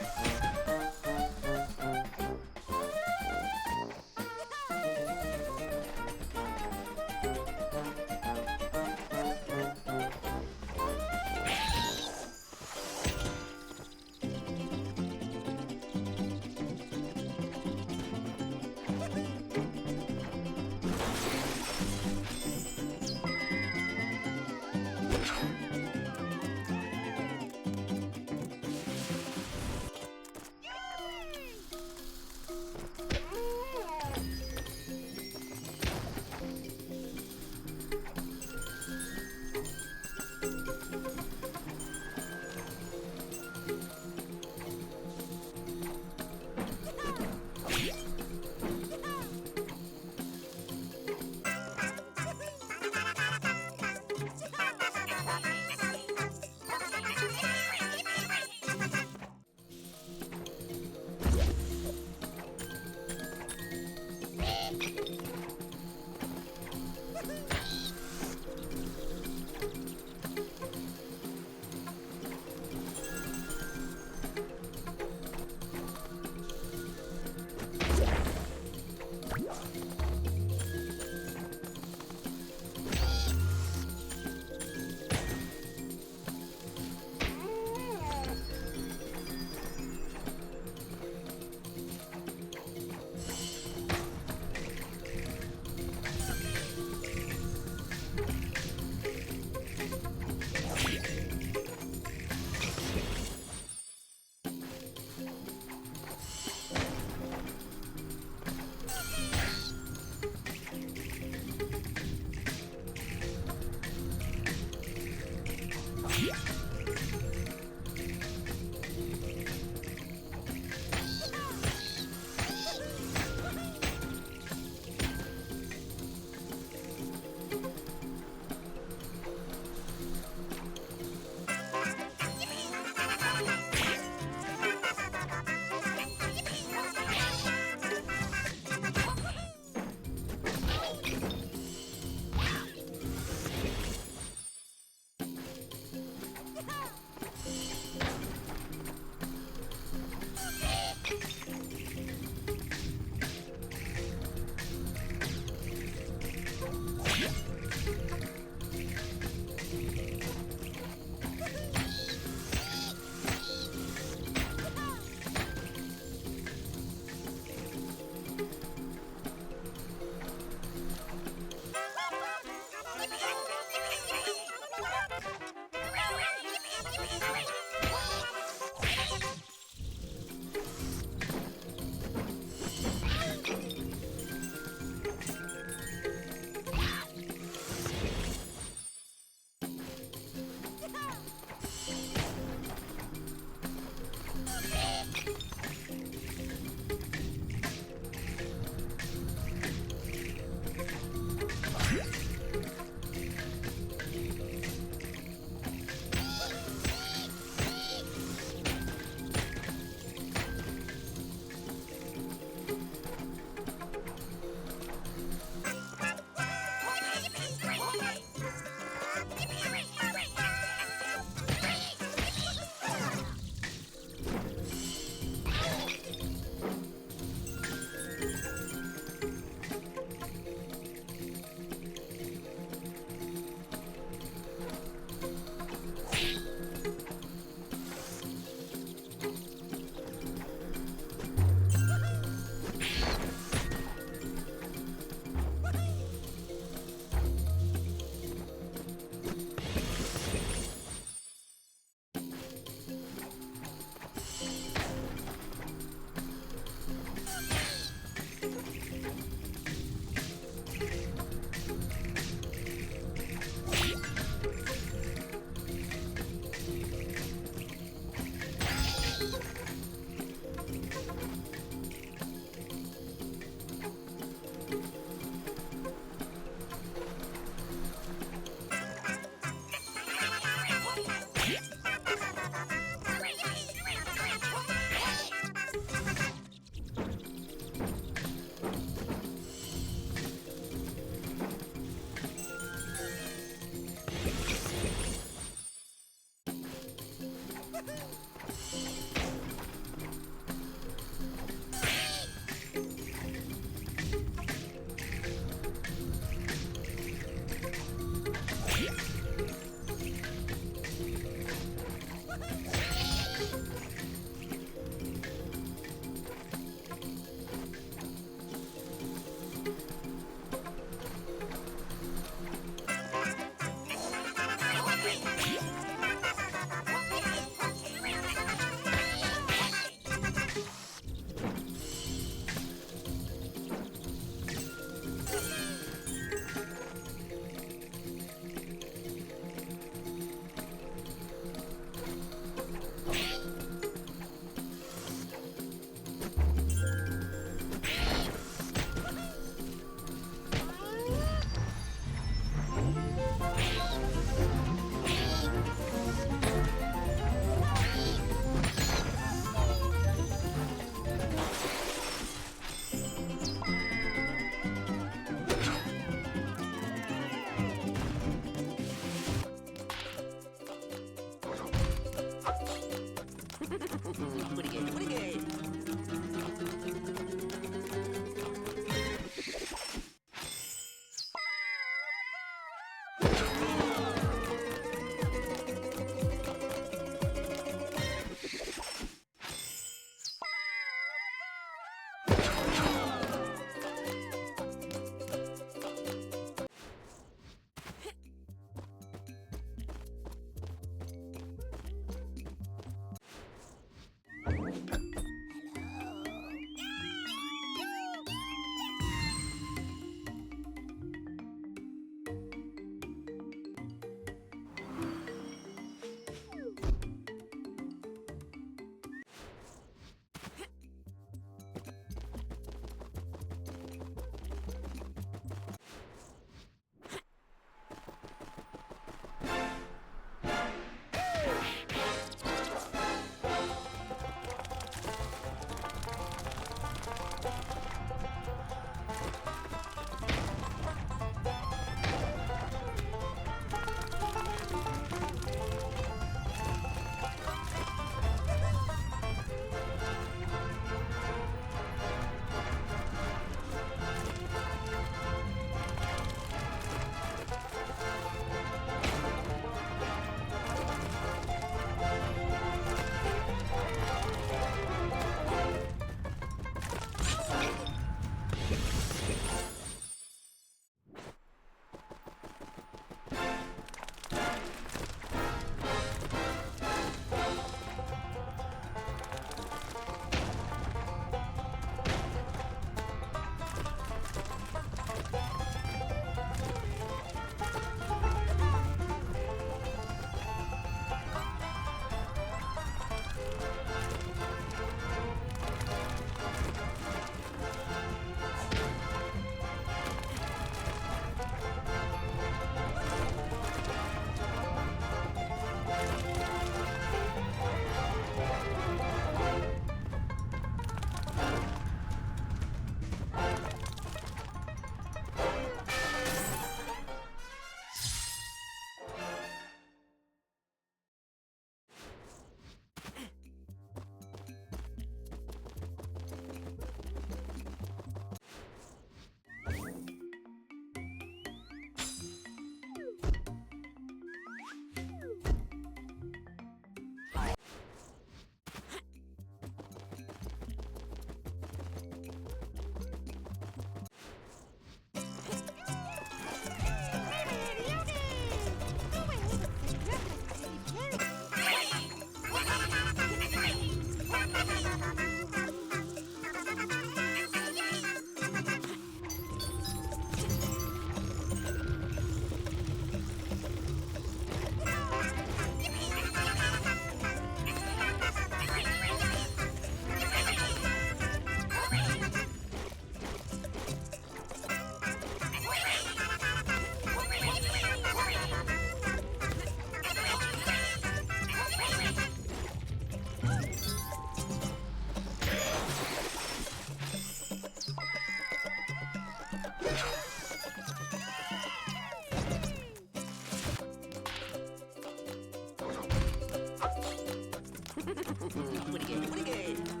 Pretty good, pretty good.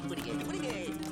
Pretty good, pretty good.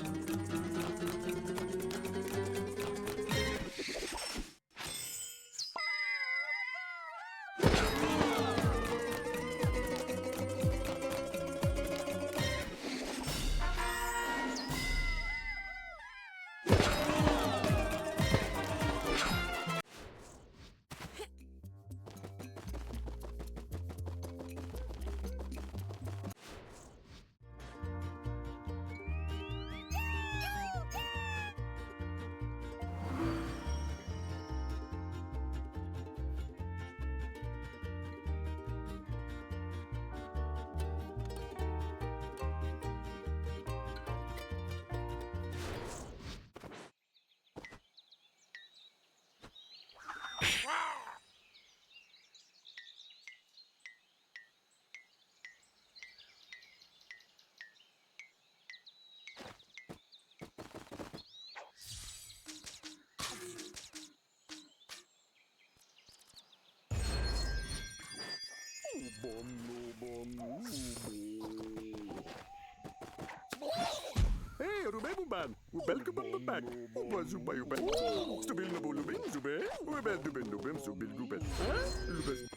Hey, Ruben, welcome back. Wazubayuben. Stubil Nabulubin, Zube, Webel Dubin Dubim, Subil Gubin. Lubes.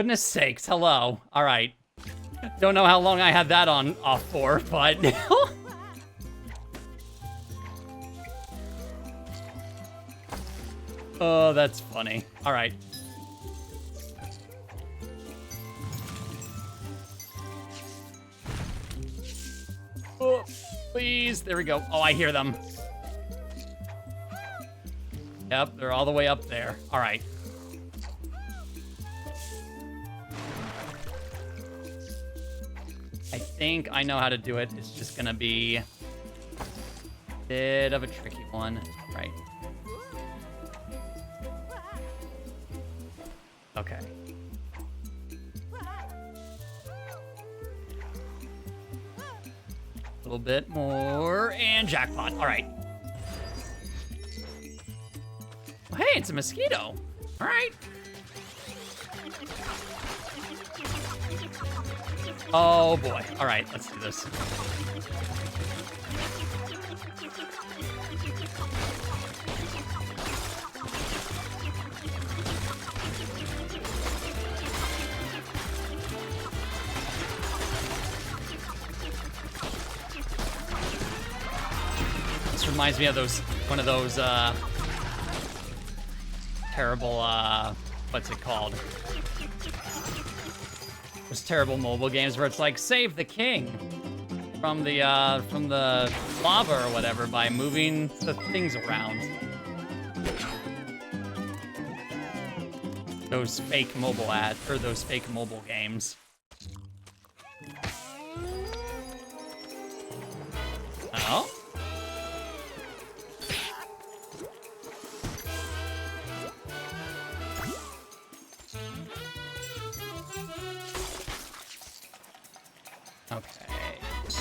Goodness sakes, hello. All right. Don't know how long I had that on off for, but... Oh, that's funny. All right. Oh, please. There we go. Oh, I hear them. Yep, they're all the way up there. All right. I think I know how to do it. It's just gonna be a bit of a tricky one. Right. Okay. A little bit more, and jackpot. All right. Oh, hey, it's a mosquito. All right. Oh, boy. All right, let's do this. This reminds me of one of those, terrible, what's it called? Those terrible mobile games where it's like, save the king from the lava or whatever by moving the things around. Those fake mobile those fake mobile games. Oh? Okay, so...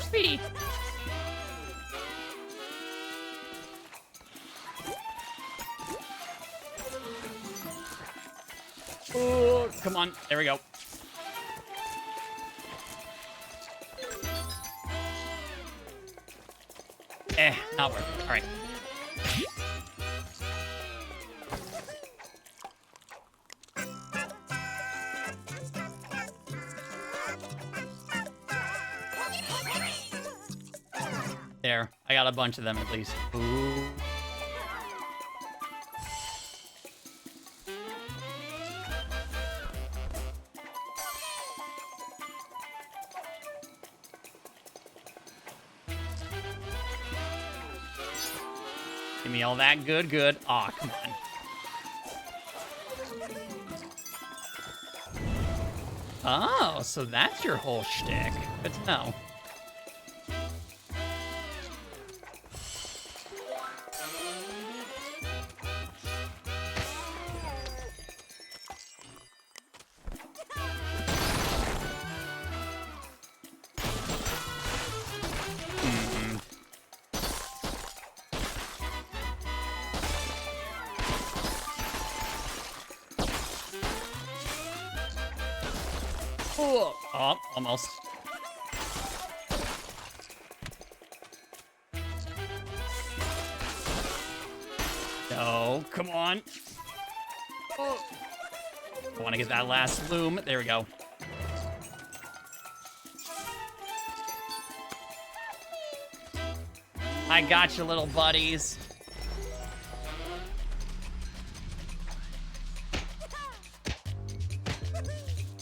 Sweet! Oh, come on, there we go. Not working. All right. There. I got a bunch of them at least. Ooh. Give me all that good. Aw, come on. Oh, so that's your whole shtick. Good to know. Oh, almost. No, come on. Oh. I want to get that last loom. There we go. I got you, little buddies.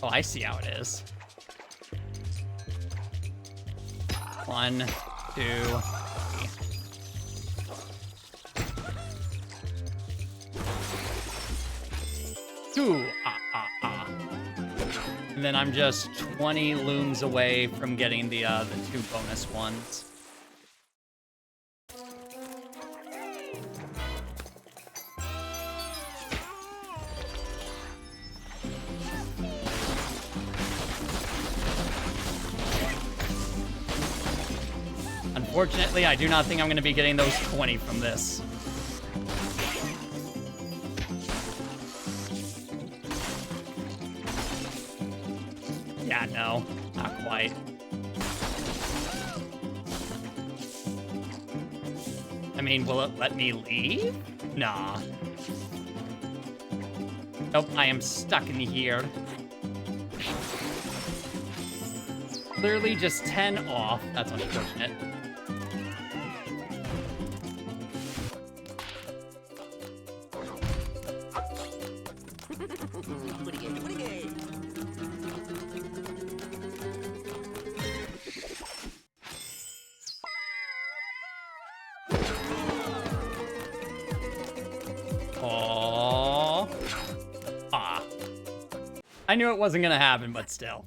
Oh, I see how it is. 1, 2, 3. 2. And then I'm just 20 looms away from getting the 2 bonus ones. Unfortunately, I do not think I'm going to be getting those 20 from this. Yeah, no. Not quite. I mean, will it let me leave? Nah. Nope, I am stuck in here. Clearly just 10 off. That's unfortunate. Aww. Ah. I knew it wasn't gonna happen, but still.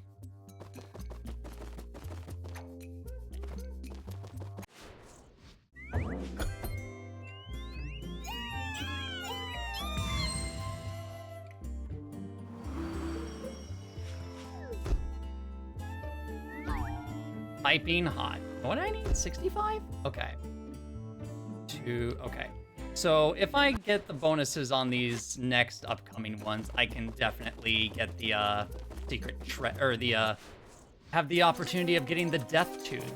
Piping hot. What do I need? 65? Okay. Okay. So if I get the bonuses on these next upcoming ones, I can definitely get the secret or the have the opportunity of getting the death tooth.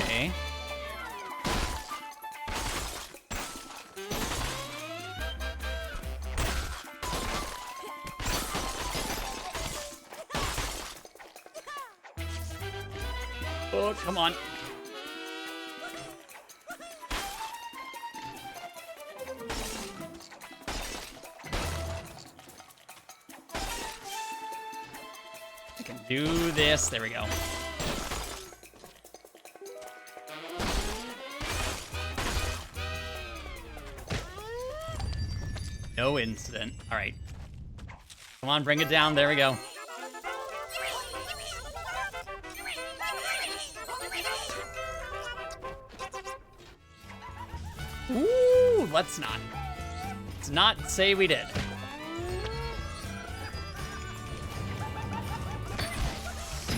Okay. Oh, come on. I can do this. There we go. No incident. All right. Come on, bring it down. There we go. Ooh, let's not say we did.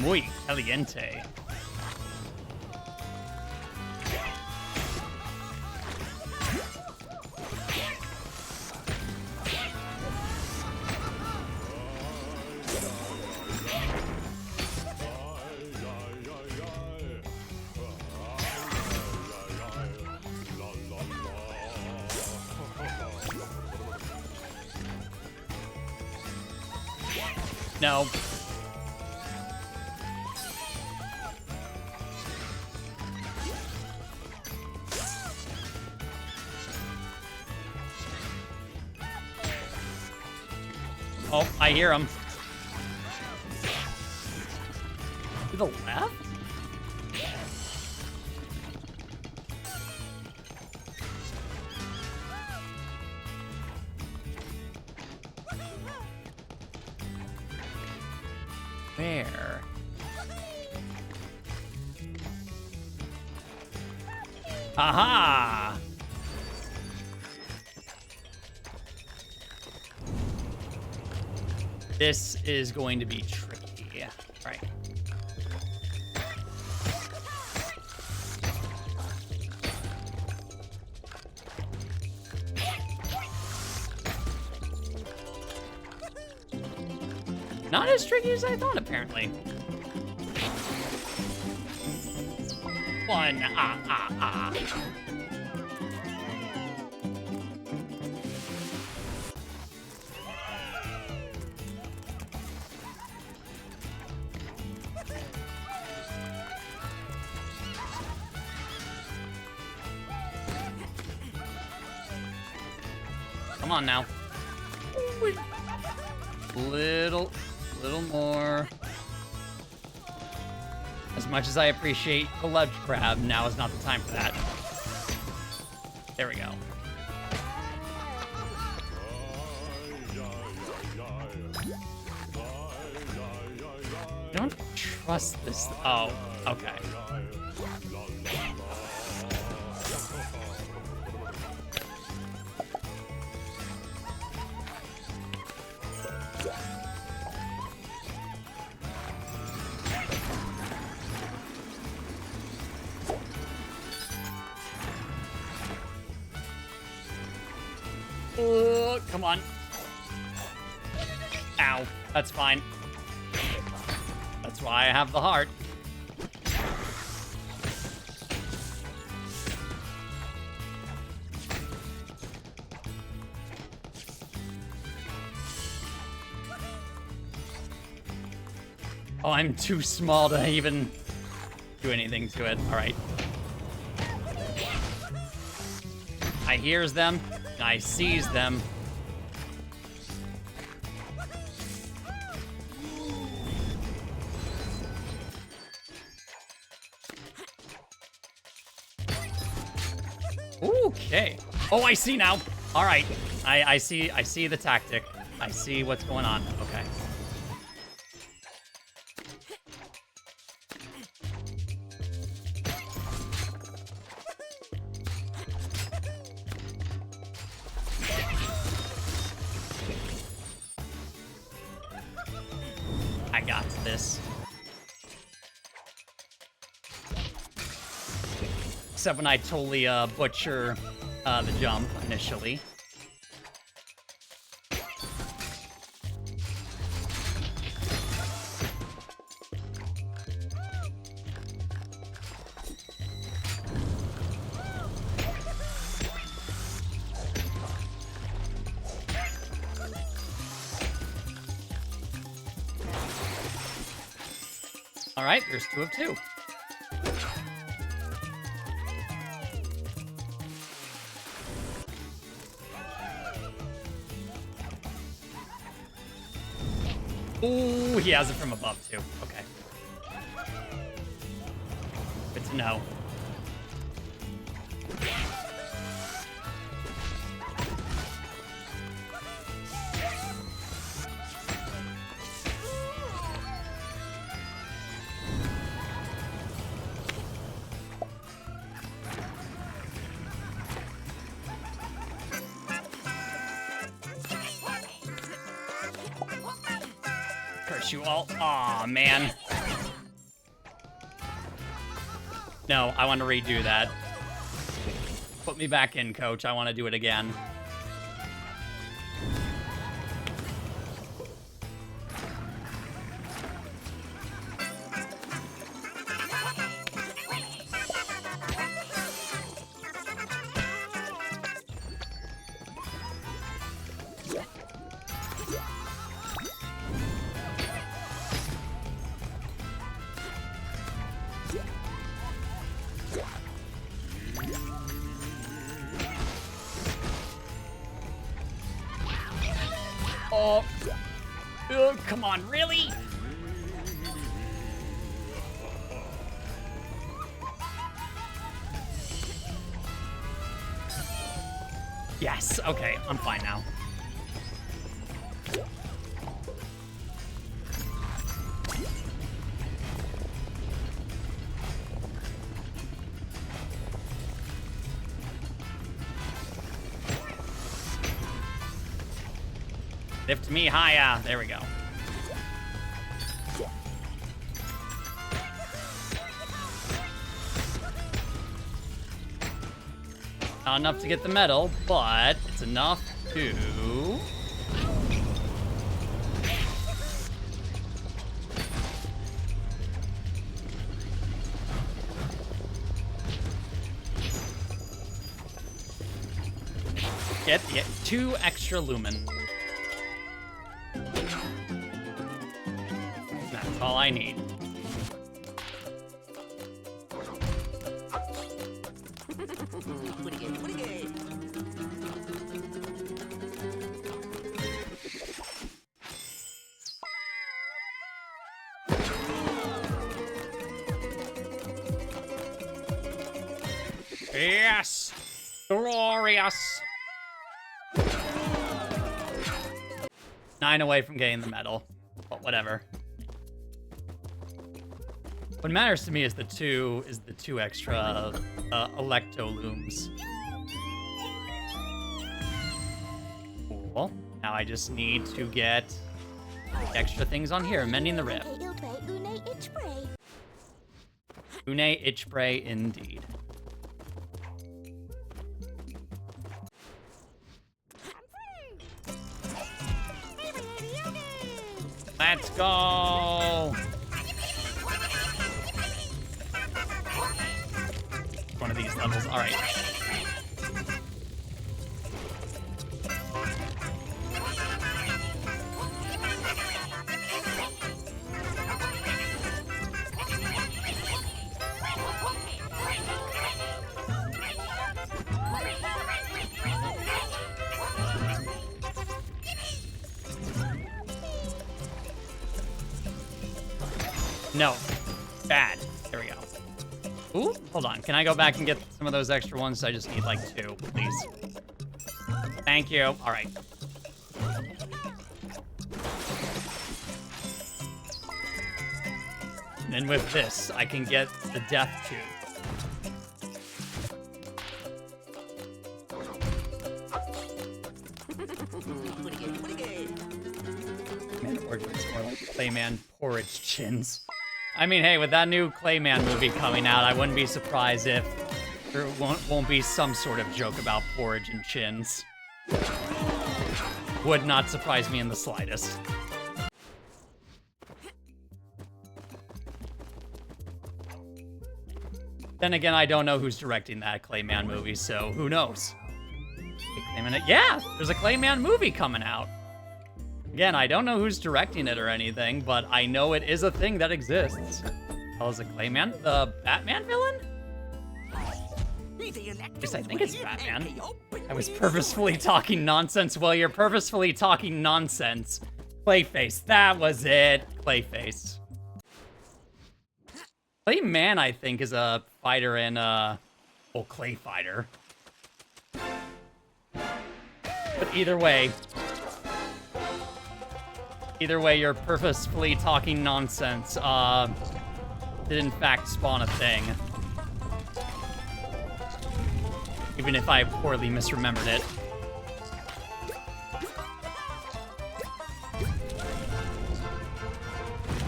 Muy caliente. No. Oh, I hear him. To the left? Where? Aha! This is going to be tricky. All right. Not as tricky as I thought, apparently. One. Come on now. Little more. As much as I appreciate the ledge grab, now is not the time for that. There we go. I don't trust this. Oh, okay. Come on. Ow. That's fine. That's why I have the heart. Oh, I'm too small to even do anything to it. All right. I hears them, and I sees them. Okay. Oh, I see now. All right. I see the tactic. I see what's going on. Okay. I got this. Except when I totally butcher the jump initially. All right, there's 2 of 2. Ooh, he has it from above, too. Okay. Good to know. Curse you all. Aw, man. No, I want to redo that. Put me back in, coach. I want to do it again. Oh. Oh, come on, really? Yes, okay, I'm fine now. Lift me higher. There we go. Not enough to get the medal, but it's enough to... get 2 extra lumen. That's all I need. Yes! Glorious! 9 away from getting the medal. But whatever. What matters to me is the two extra Electo looms. Cool. Now I just need to get extra things on here. Mending the rib. Une Itchbray indeed. Let's go. One of these levels. All right. No. Bad. There we go. Ooh, hold on. Can I go back and get some of those extra ones? I just need like 2, please. Thank you. All right. And then with this, I can get the death tube. Rayman Origins, more like Clayman Porridge Chins. I mean, hey, with that new Clayman movie coming out, I wouldn't be surprised if there won't be some sort of joke about porridge and chins. Would not surprise me in the slightest. Then again, I don't know who's directing that Clayman movie, so who knows? Yeah, there's a Clayman movie coming out. Again, I don't know who's directing it or anything, but I know it is a thing that exists. Oh, is it Clayman the Batman villain? At least I think it's Batman. I was purposefully talking nonsense. Well, you're purposefully talking nonsense. Clayface, that was it. Clayface. Clayman, I think, is a fighter in, well, Clay Fighter. But either way, you're purposefully talking nonsense. Did in fact spawn a thing. Even if I poorly misremembered it.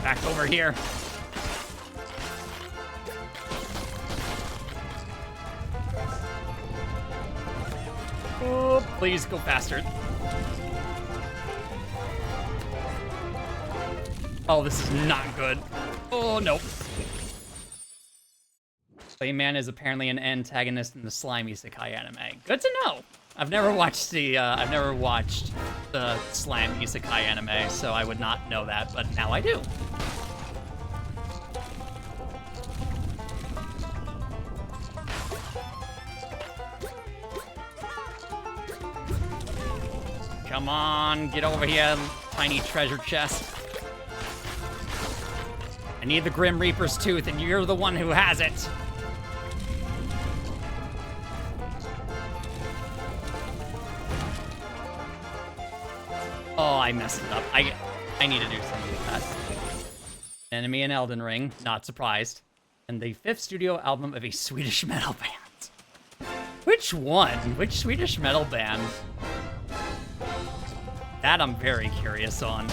Back over here. Oh, please go faster. Oh, this is not good. Oh, no. Clayman is apparently an antagonist in the Slime Isekai anime. Good to know. I've never watched the Slime Isekai anime, so I would not know that, but now I do. Come on, get over here, tiny treasure chest. I need the Grim Reaper's tooth, and you're the one who has it. Oh, I messed it up. I need to do something with that. Enemy in Elden Ring, not surprised. And the 5th studio album of a Swedish metal band. Which one? Which Swedish metal band? That I'm very curious on.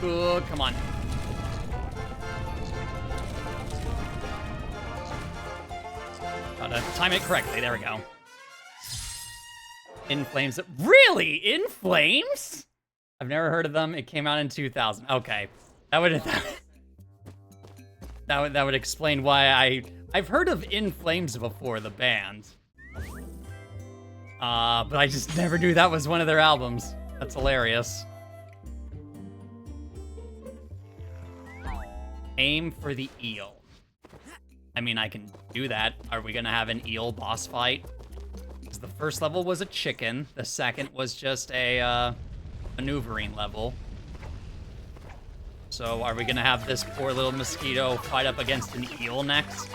Oh, come on. Gotta time it correctly. There we go. In Flames. Really? In Flames? I've never heard of them. It came out in 2000. Okay. That would explain why I've heard of In Flames before, the band. But I just never knew that was one of their albums. That's hilarious. Aim for the eel. I mean, I can do that. Are we gonna have an eel boss fight? Because the first level was a chicken. The second was just a maneuvering level. So are we gonna have this poor little mosquito fight up against an eel next?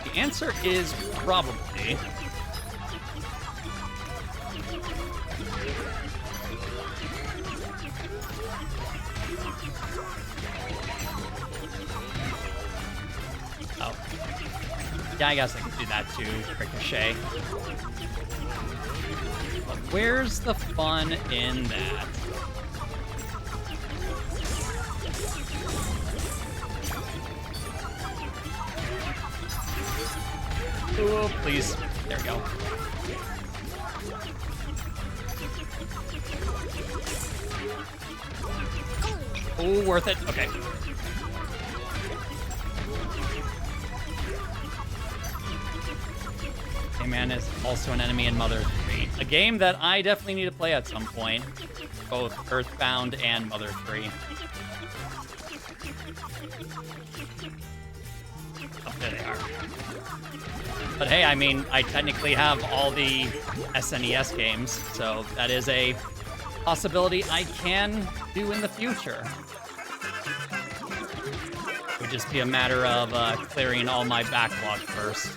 The answer is probably. Oh. Yeah, I guess I could do that too, Ricochet. But where's the fun in that? Oh, please. There we go. Oh, worth it. Okay. Rayman is also an enemy in Mother 3. A game that I definitely need to play at some point. Both Earthbound and Mother 3. Oh, there they are. But hey, I mean, I technically have all the SNES games, so that is a possibility I can do in the future. It would just be a matter of clearing all my backlog first.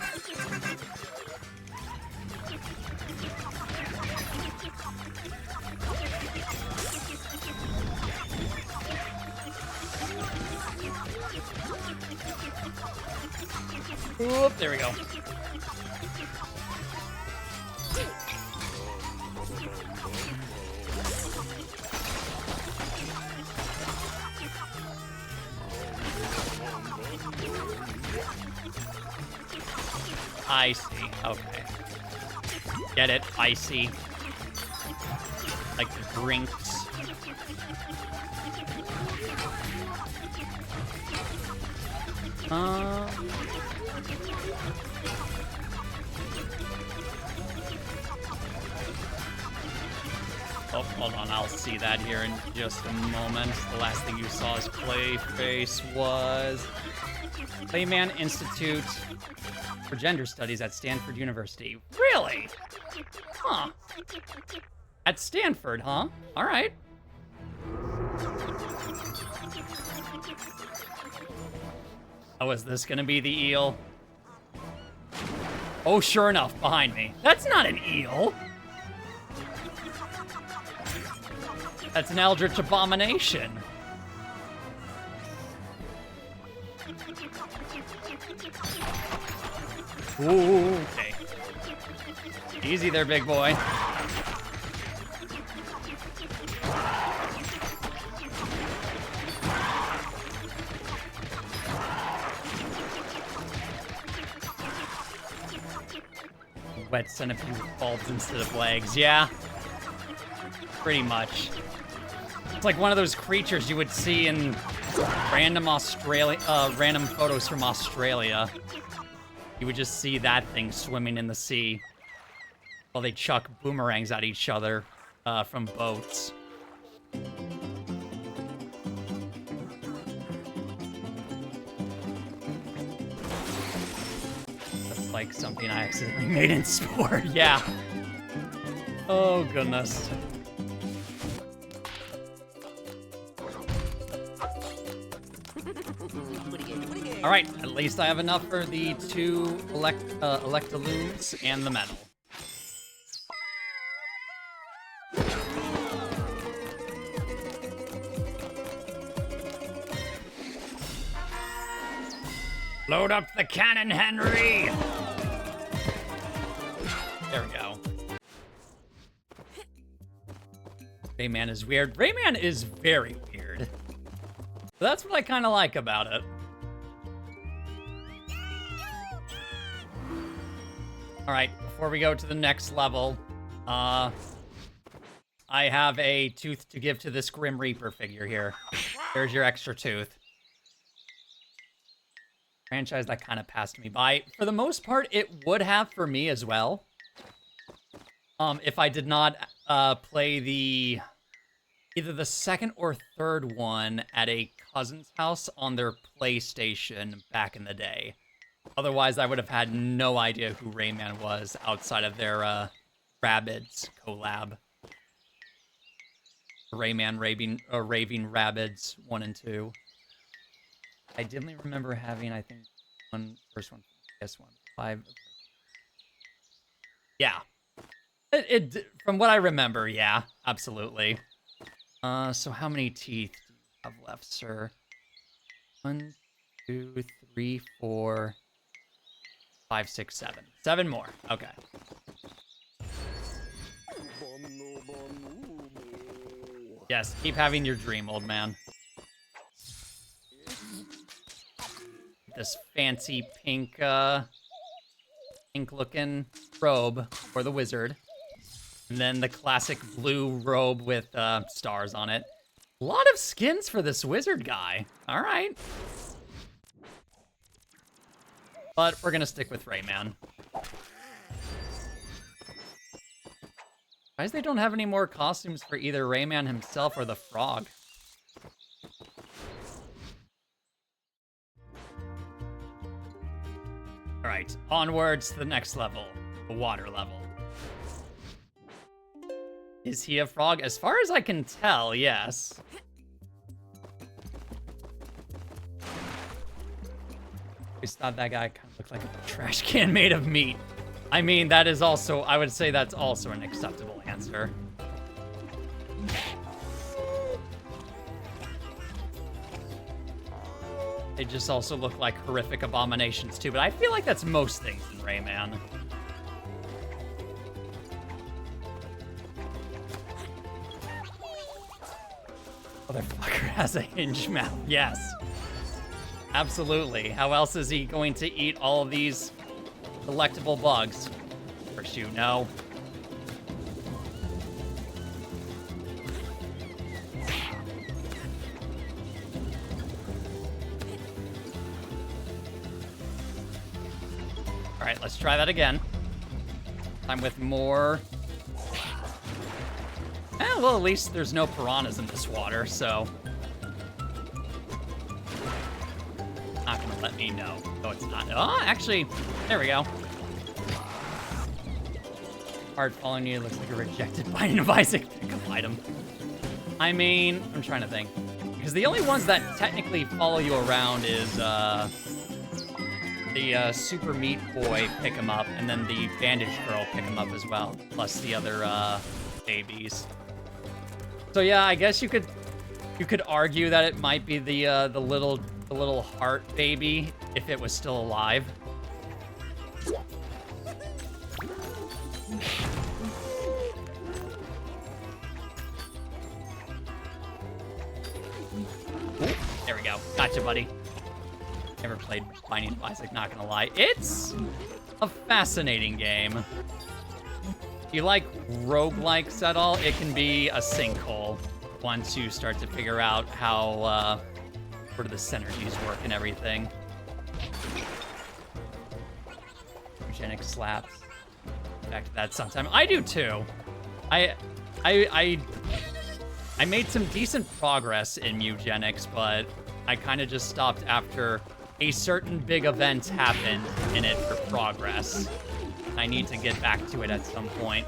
Oop, there we go. I see. Okay. Get it? Icy. Like drinks. Oh, hold on. I'll see that here in just a moment. The last thing you saw as Playface was Rayman Institute for Gender Studies at Stanford University. Really? Huh. At Stanford, huh? All right. Oh, is this gonna be the eel? Oh, sure enough, behind me. That's not an eel. That's an eldritch abomination. Ooh, okay. Easy there, big boy. Wet centipede bulbs instead of legs. Yeah. Pretty much. It's like one of those creatures you would see in random photos from Australia. You would just see that thing swimming in the sea while they chuck boomerangs at each other from boats. That's like something I accidentally made in Spore. Yeah. Oh, goodness. All right, at least I have enough for the two Electaloons and the medal. Load up the cannon, Henry! There we go. Rayman is weird. Rayman is very weird. But that's what I kind of like about it. All right, before we go to the next level, I have a tooth to give to this Grim Reaper figure here. There's your extra tooth. Franchise that kind of passed me by. For the most part, it would have for me as well. If I did not play either the second or third one at a cousin's house on their PlayStation back in the day. Otherwise, I would have had no idea who Rayman was outside of their Rabbids collab. Rayman Raving Rabbids 1 and 2. I definitely remember having, I think, first one, PS1, 5. Yeah. From what I remember, yeah, absolutely. So how many teeth do you have left, sir? 1, 2, 3, 4, 5, 6, 7. 7 more. Okay. Yes, keep having your dream, old man. This fancy pink looking robe for the wizard. And then the classic blue robe with stars on it. A lot of skins for this wizard guy. All right. But we're gonna stick with Rayman. Why they don't have any more costumes for either Rayman himself or the frog? All right, onwards to the next level, the water level. Is he a frog? As far as I can tell, yes. I always thought that guy kind of looked like a trash can made of meat. I mean, that is also, I would say that's also an acceptable answer. They just also look like horrific abominations too, but I feel like that's most things in Rayman. Motherfucker has a hinge mouth, yes. Absolutely. How else is he going to eat all of these delectable bugs? First you know. All right, let's try that again. Time with more. Well, at least there's no piranhas in this water, so. Not gonna let me know. No, it's not. Oh, actually, there we go. Heart following you looks like a rejected Binding of Isaac pickup item. I mean, I'm trying to think. Because the only ones that technically follow you around is, the Super Meat Boy pick him up, and then the Bandage Girl pick him up as well, plus the other, babies. So yeah, I guess you could argue that it might be the little heart baby if it was still alive. Ooh, there we go. Gotcha, buddy. Never played Binding of Isaac, not gonna lie. It's a fascinating game. If you like roguelikes at all, it can be a sinkhole once you start to figure out how sort of the synergies work and everything. Eugenics slaps. Back to that sometime. I do too. I made some decent progress in eugenics, but I kind of just stopped after a certain big event happened in it for progress. I need to get back to it at some point,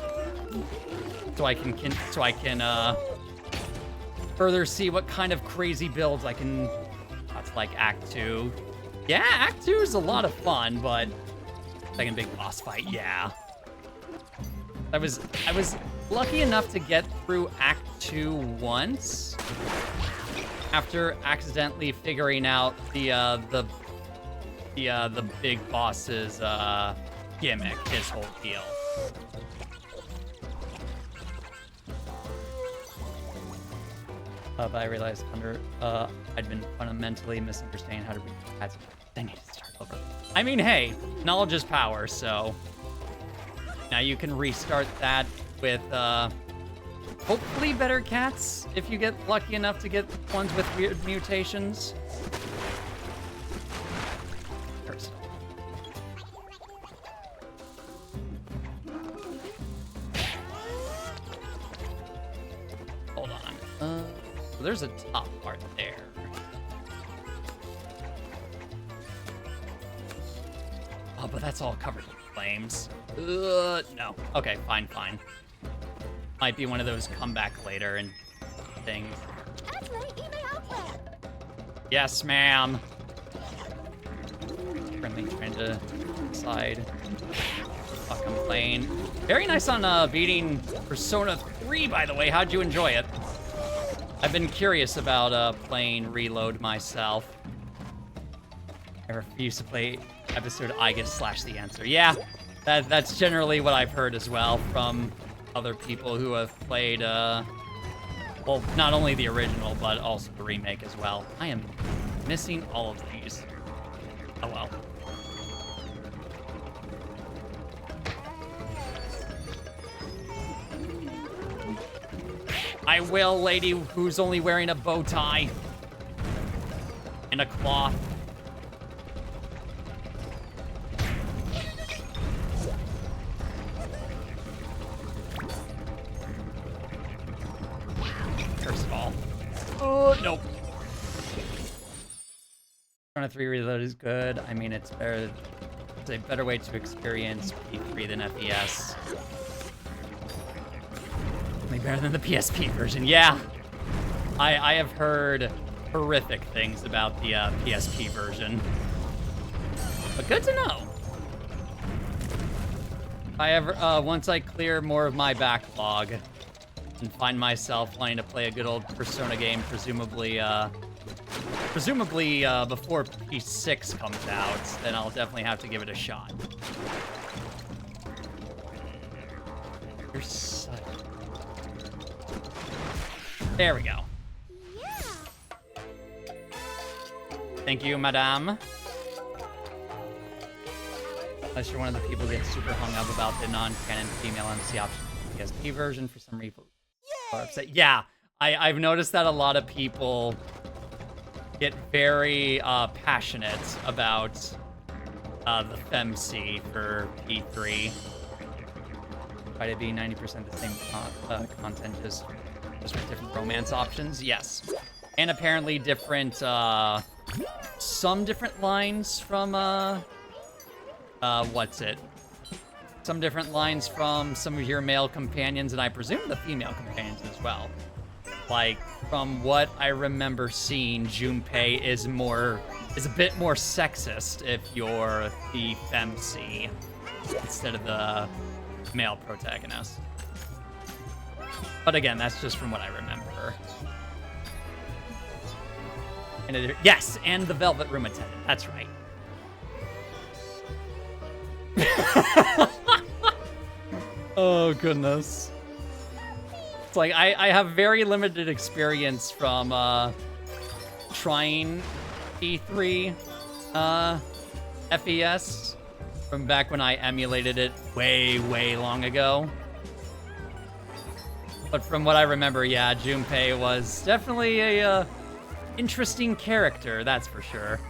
so I can further see what kind of crazy builds I can. That's like Act 2. Yeah, Act 2 is a lot of fun, but second big boss fight, yeah. I was lucky enough to get through Act 2 once after accidentally figuring out the big boss's gimmick, his whole deal. But I realized I'd been fundamentally misunderstanding how to read ads. I need to start over. I mean, hey, knowledge is power, so now you can restart that with hopefully better cats if you get lucky enough to get ones with weird mutations. Hold on. So there's a top part there. Oh, but that's all covered in flames. No. Okay, fine. Might be one of those come back later and things. Yes, ma'am. Friendly trying to decide. Fuck, I'm playing. Very nice on beating Persona 3, by the way. How'd you enjoy it? I've been curious about playing Reload myself. I refuse to play episode I get / the answer. Yeah, that's generally what I've heard as well from other people who have played, well, not only the original, but also the remake as well. I am missing all of these. Oh well. I will, lady who's only wearing a bow tie and a cloth. First of all. Oh, nope. Persona 3 Reload is good. I mean, it's better. It's a better way to experience P3 than FES. Way better than the PSP version. Yeah, I have heard horrific things about the PSP version, but good to know. If I ever once I clear more of my backlog and find myself wanting to play a good old Persona game, presumably before P6 comes out, then I'll definitely have to give it a shot. You're such... There we go. Thank you, madame. Unless you're one of the people who get super hung up about the non-canon female MC option for the PSP version for some reason. Are upset. Yeah, I've noticed that a lot of people get very passionate about the FemC for P3. Try to be 90% the same content, just with different romance options. Yes, and apparently different, some different lines from what's it? Some different lines from some of your male companions, and I presume the female companions as well. Like, from what I remember seeing, Junpei is a bit more sexist if you're the FemC instead of the male protagonist. But again, that's just from what I remember. And yes, and the Velvet Room attendant. That's right. Oh, goodness. It's like, I have very limited experience from trying E3 FES from back when I emulated it way, way long ago. But from what I remember, yeah, Junpei was definitely a interesting character, that's for sure.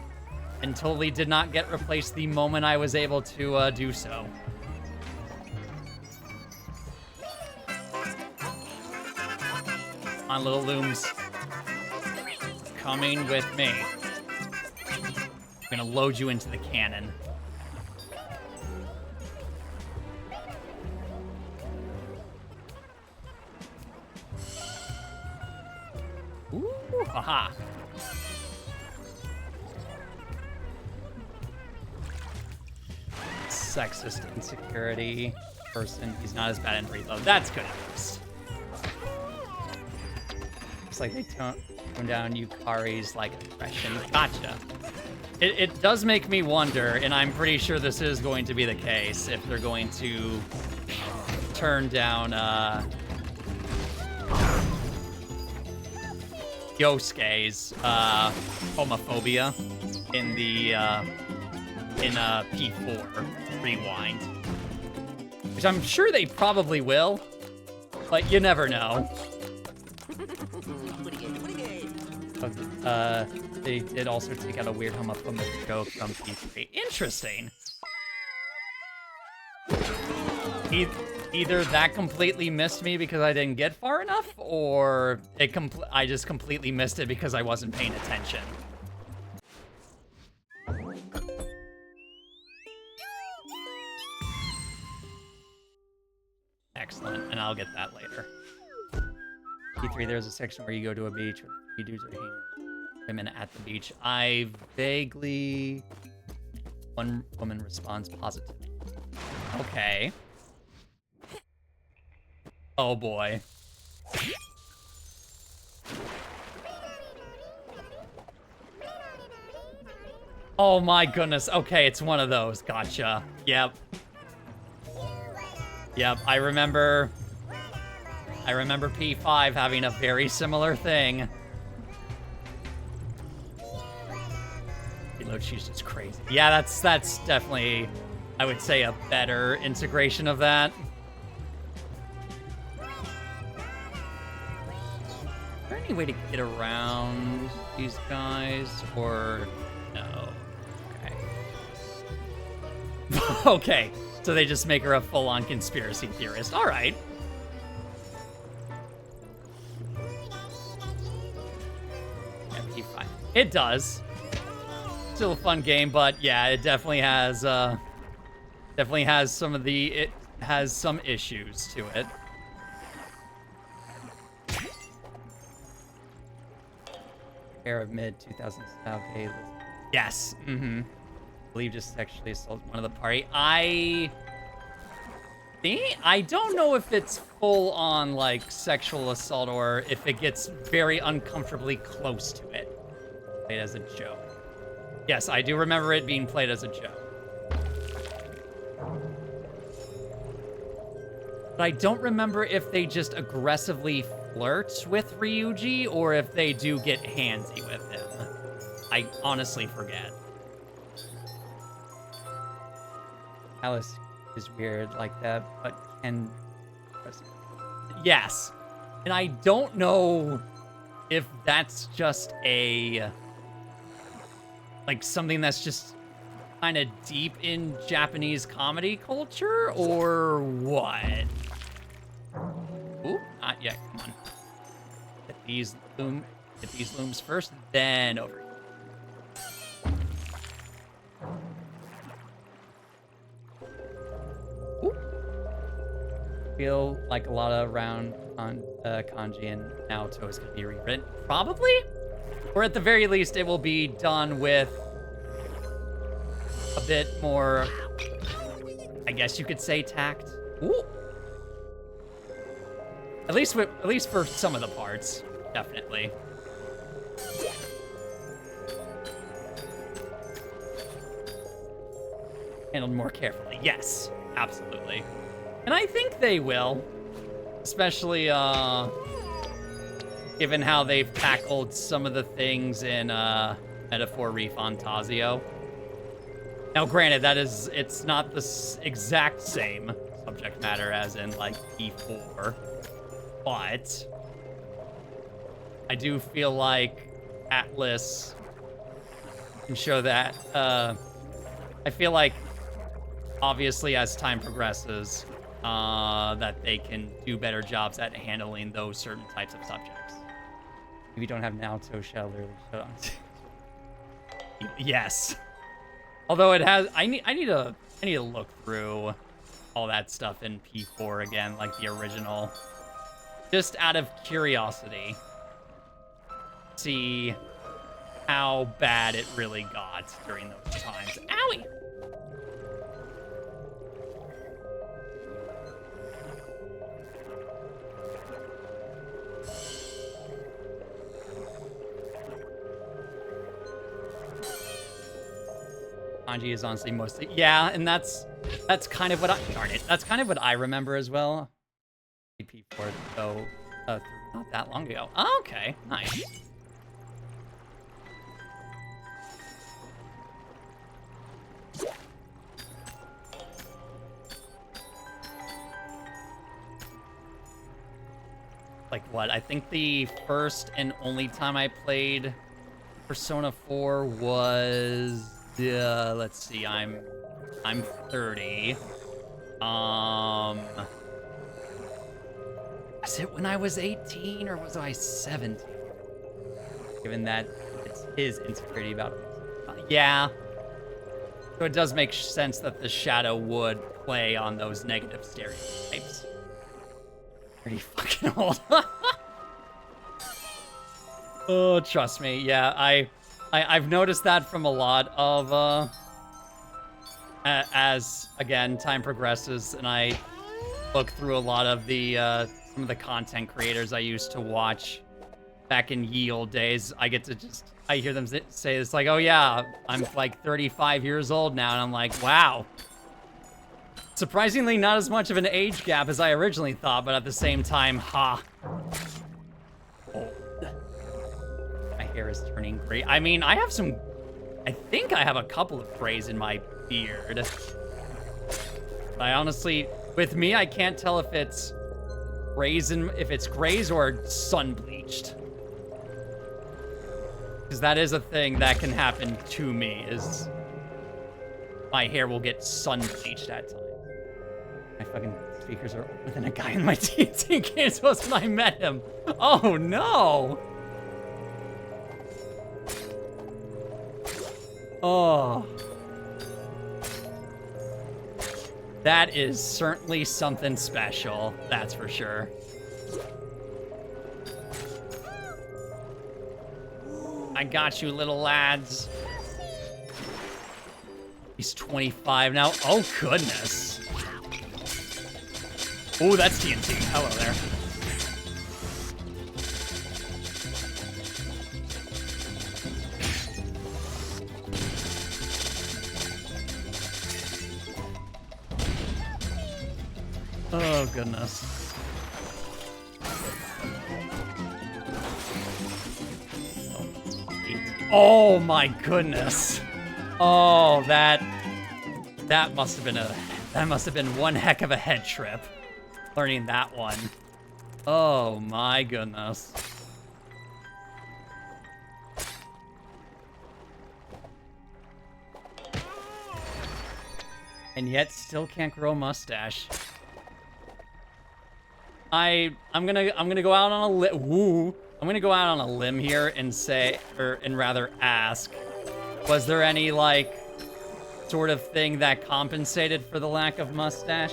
And totally did not get replaced the moment I was able to do so. On little looms. Coming with me. I'm gonna load you into the cannon. Ooh, haha. Sexist insecurity person. He's not as bad in Reload. That's good at least. Looks like they tone down Yukari's like aggression. Gotcha. It does make me wonder, and I'm pretty sure this is going to be the case, if they're going to turn down Yosuke's homophobia in the in P4 Rewind, which I'm sure they probably will, but you never know. They did also take out a weird homophobic joke from P3. Interesting. Either that completely missed me because I didn't get far enough, or I just completely missed it because I wasn't paying attention. Excellent, and I'll get that later. P3, there's a section where you go to a beach with 3 dudes or women at the beach. I vaguely... One woman responds positively. Okay. Oh boy. Oh my goodness. Okay, it's one of those. Gotcha. Yep. Yep, I remember P5 having a very similar thing. Reload she's just crazy. Yeah, that's definitely, I would say, a better integration of that. Is there any way to get around these guys, or no? Okay. Okay, so they just make her a full-on conspiracy theorist. All right. Yeah, P5. It does. Still a fun game, but yeah, it definitely has some of the, it has some issues to it. Era of mid 2000s. Okay. Yes. Mm-hmm. I believe just sexually assaulted one of the party. I don't know if it's full on like sexual assault or if it gets very uncomfortably close to it. Played as a joke. Yes, I do remember it being played as a joke. But I don't remember if they just aggressively flirt with Ryuji or if they do get handsy with him. I honestly forget. Alice is weird like that, but can... Yes. And I don't know if that's just a... like something that's just kind of deep in Japanese comedy culture or what? Ooh, not yet. Come on. Get these looms first, then over. Ooh. Feel like a lot of around on kanji and Naoto is gonna be rewritten. Probably, or at the very least, it will be done with a bit more, I guess you could say, tact. Ooh. At least for some of the parts, definitely. Handled more carefully. Yes, absolutely. And I think they will, especially given how they've tackled some of the things in Metaphor Refantasio. Now, granted, it's not the exact same subject matter as in, like, E4, but I do feel like Atlas can show that. I feel like, obviously, as time progresses, that they can do better jobs at handling those certain types of subjects. If you don't have Naoto shell, literally shut on. Yes. Although it has, I need to look through all that stuff in P4 again, like the original, just out of curiosity. See how bad it really got during those times. Owie! Kanji is honestly mostly, yeah, and that's kind of what that's kind of what I remember as well. P4 though, not that long ago. Oh, okay, nice. Like what? I think the first and only time I played Persona 4 was, let's see, I'm 30. Was it when I was 18 or was I 17? Given that it's his insecurity about it. Yeah. So it does make sense that the shadow would play on those negative stereotypes. Pretty fucking old. Oh, trust me. Yeah, I've noticed that from a lot of, as, again, time progresses, and I look through a lot of the, some of the content creators I used to watch back in ye old days, I get to just, I hear them say it's like, oh yeah, I'm like 35 years old now, and I'm like, wow. Surprisingly, not as much of an age gap as I originally thought, but at the same time, ha. Old. My hair is turning gray. I mean, I think I have a couple of grays in my beard. I honestly, with me, I can't tell if it's grays or sun bleached. Because that is a thing that can happen to me, is my hair will get sun bleached at times. My fucking speakers are within a guy in my TNT case was when I met him. Oh no! Oh. That is certainly something special, that's for sure. I got you, little lads. He's 25 now. Oh, goodness. Oh, that's TNT. Hello there. Oh, goodness. Oh, my goodness. Oh, that must have been one heck of a head trip. Learning that one. Oh, my goodness. And yet still can't grow a mustache. I'm gonna go out on a limb. I'm gonna go out on a limb here and say, and rather ask, was there any like sort of thing that compensated for the lack of mustache?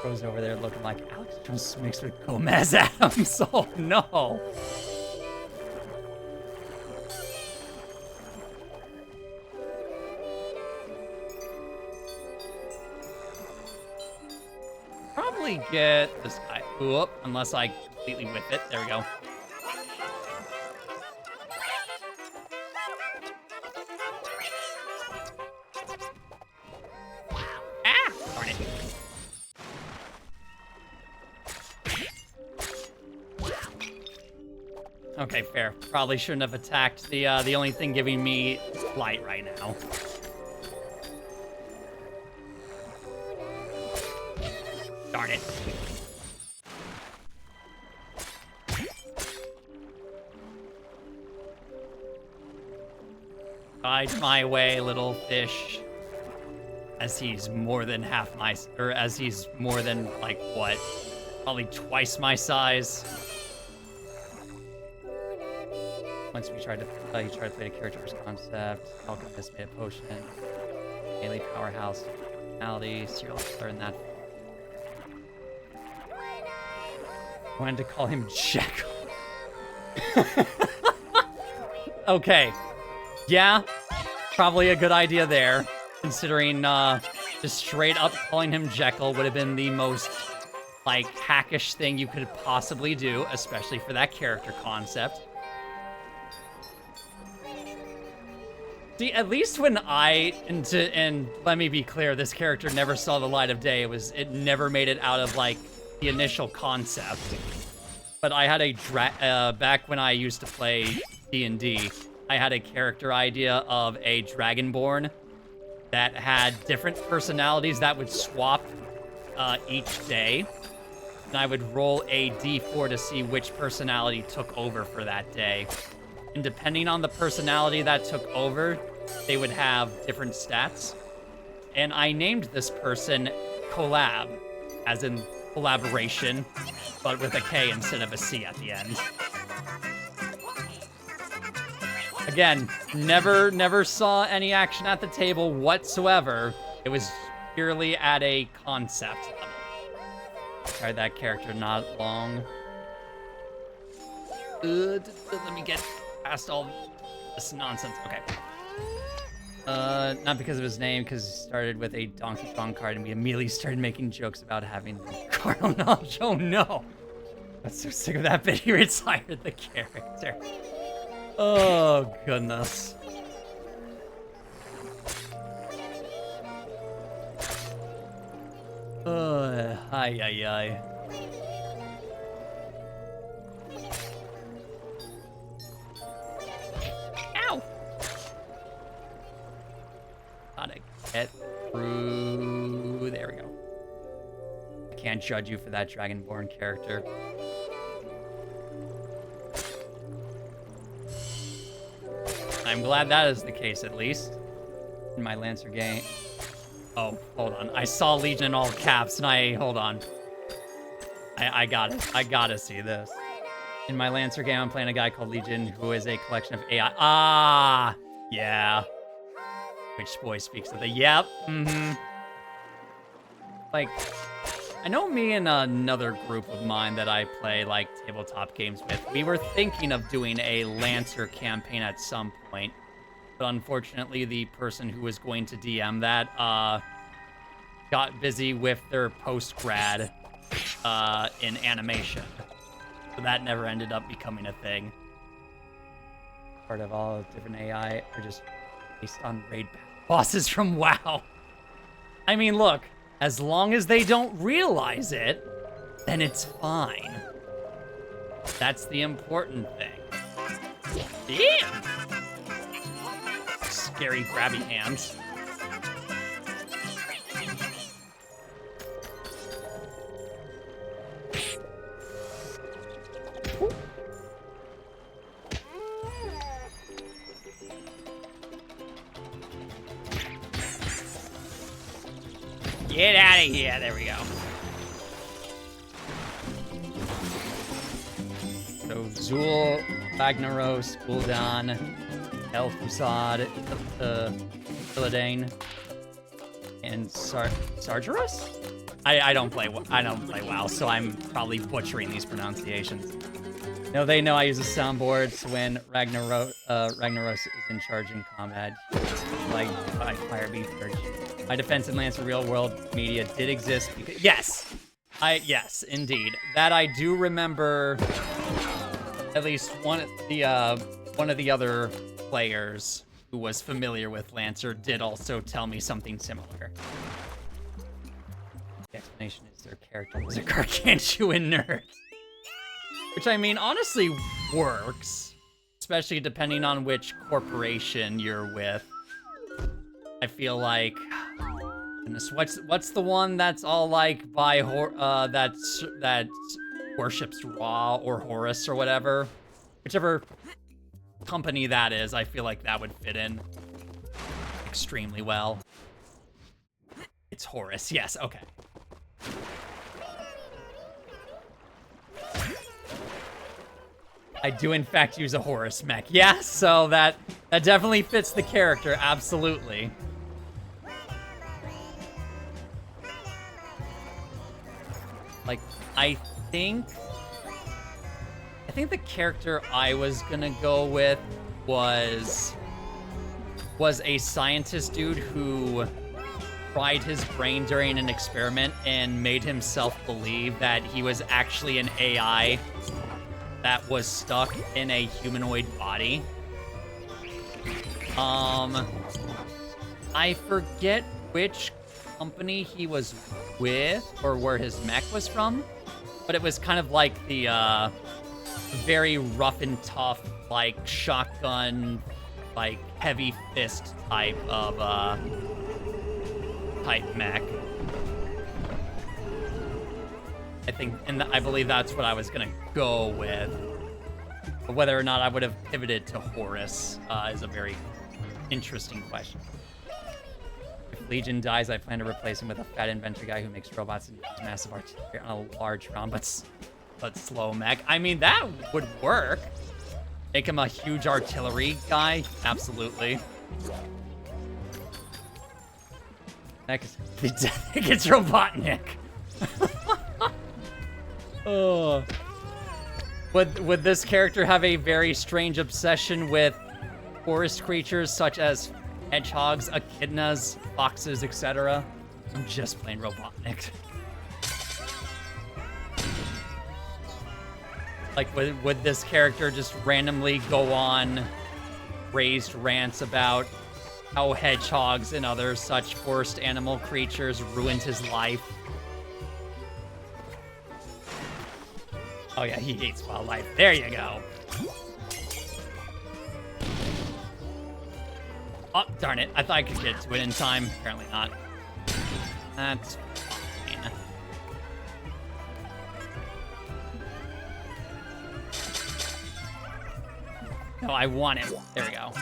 Goes over there looking like Alex Jones mixed with Gomez Adams. Oh no. Probably get this guy. Oop, unless I completely whip it. There we go. Ah! Darn it. Okay, fair. Probably shouldn't have attacked the only thing giving me light right now. Darn it. Guide my way, little fish. As he's more than half my, or as he's more than, like, what? Probably twice my size. Once we tried to, he tried to play the character's concept. Alchemist made a potion. Daily powerhouse. Personality. Serial killer in that. I wanted to call him Jekyll. Okay. Yeah, probably a good idea there, considering just straight up calling him Jekyll would have been the most, like, hackish thing you could possibly do, especially for that character concept. See, at least when and let me be clear, this character never saw the light of day. It never made it out of, like, the initial concept. But I had back when I used to play D&D, I had a character idea of a Dragonborn that had different personalities that would swap each day. And I would roll a d4 to see which personality took over for that day. And depending on the personality that took over, they would have different stats. And I named this person Collab, as in collaboration, but with a K instead of a C at the end. Again, never saw any action at the table whatsoever. It was purely at a concept level. Tried that character not long. Let me get past all this nonsense. Okay. Not because of his name, because he started with a Donkey Kong card and we immediately started making jokes about having carnal knowledge. Oh no. I'm so sick of that bit. He retired the character. Oh, goodness. Ay, ay, ay. Ow! Gotta get through. There we go. I can't judge you for that Dragonborn character. I'm glad that is the case, at least. In my Lancer game. Oh, hold on. I saw Legion in all caps, and hold on. I got it. I gotta see this. In my Lancer game, I'm playing a guy called Legion, who is a collection of AI. Ah! Yeah. Which boy speaks of the... Yep. Mm-hmm. Like, I know me and another group of mine that I play, like, tabletop games with, we were thinking of doing a Lancer campaign at some point. But unfortunately, the person who was going to DM that got busy with their post-grad in animation. So that never ended up becoming a thing. Part of all different AI are just based on raid bosses from WoW. I mean, look, as long as they don't realize it, then it's fine. That's the important thing. Yeah! Scary grabby hands. Get out of here. There we go. So Zul, Ragnaros, Gul'dan, El'Thuzad, Illidan, and Sargeras? I don't play WoW, so I'm probably butchering these pronunciations. No, they know I use a soundboard, so when Ragnaros is in charge in combat, like fire being purged. My defense in Lancer real world media did exist because yes, indeed. That I do remember. At least one of the other players who was familiar with Lancer did also tell me something similar. The explanation is their character was a gargantuan nerd. Which, I mean, honestly works. Especially depending on which corporation you're with. I feel like... Goodness, what's the one that's all like by that worships Ra or Horus or whatever? Whichever company that is, I feel like that would fit in extremely well. It's Horus, yes, okay. I do in fact use a Horus mech. Yeah, so that definitely fits the character, absolutely. Like, I think the character I was gonna go with was a scientist dude who fried his brain during an experiment and made himself believe that he was actually an AI that was stuck in a humanoid body. I forget which company he was with or where his mech was from, but it was kind of like the very rough and tough, like shotgun, like heavy fist type of mech. I believe that's what I was gonna go with. But whether or not I would have pivoted to Horus is a very interesting question. If Legion dies, I plan to replace him with a fat inventor guy who makes robots and uses massive artillery on a large round but slow mech. I mean, that would work. Make him a huge artillery guy, absolutely. Mech is it's Robotnik. Oh. Would this character have a very strange obsession with forest creatures such as hedgehogs, echidnas, foxes, etc.? I'm just plain Robotnik. Like, would this character just randomly go on raised rants about how hedgehogs and other such forced animal creatures ruined his life? Oh yeah, he hates wildlife. There you go. Oh, darn it. I thought I could get to it in time. Apparently not. That's fine. No, I want it. There we go.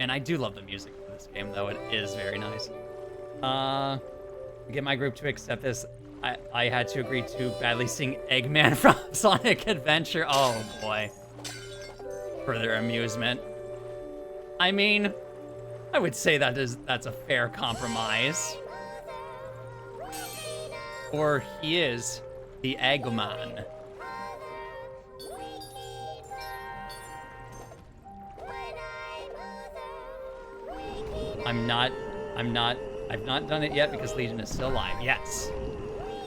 And I do love the music for this game, though. It is very nice. To get my group to accept this, I had to agree to badly sing Eggman from Sonic Adventure. Oh, boy. For their amusement. I mean, I would say that's a fair compromise. Or he is the Eggman. I've not done it yet because Legion is still alive. Yes.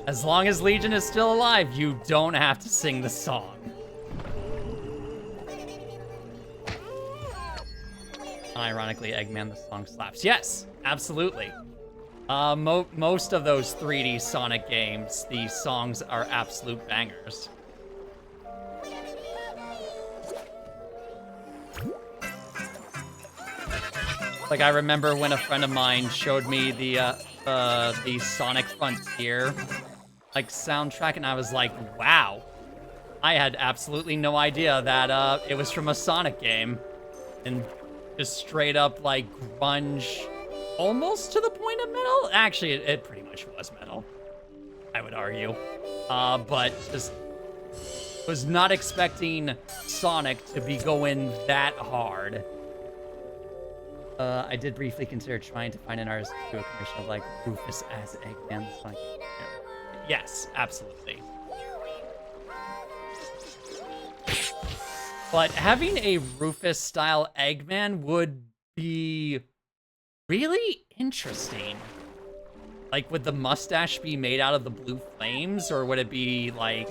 As long as Legion is still alive, you don't have to sing the song. Ironically, Eggman, the song slaps. Yes, absolutely. Most of those 3D Sonic games, the songs are absolute bangers. Like, I remember when a friend of mine showed me the Sonic Frontier, like, soundtrack, and I was like, wow. I had absolutely no idea that, it was from a Sonic game. And just straight up, like, grunge, almost to the point of metal? Actually, it pretty much was metal, I would argue. But just was not expecting Sonic to be going that hard. I did briefly consider trying to find an artist to do a commission of, like, Rufus as Eggman. Like, yes, absolutely. But having a Rufus-style Eggman would be really interesting. Like, would the mustache be made out of the blue flames, or would it be, like,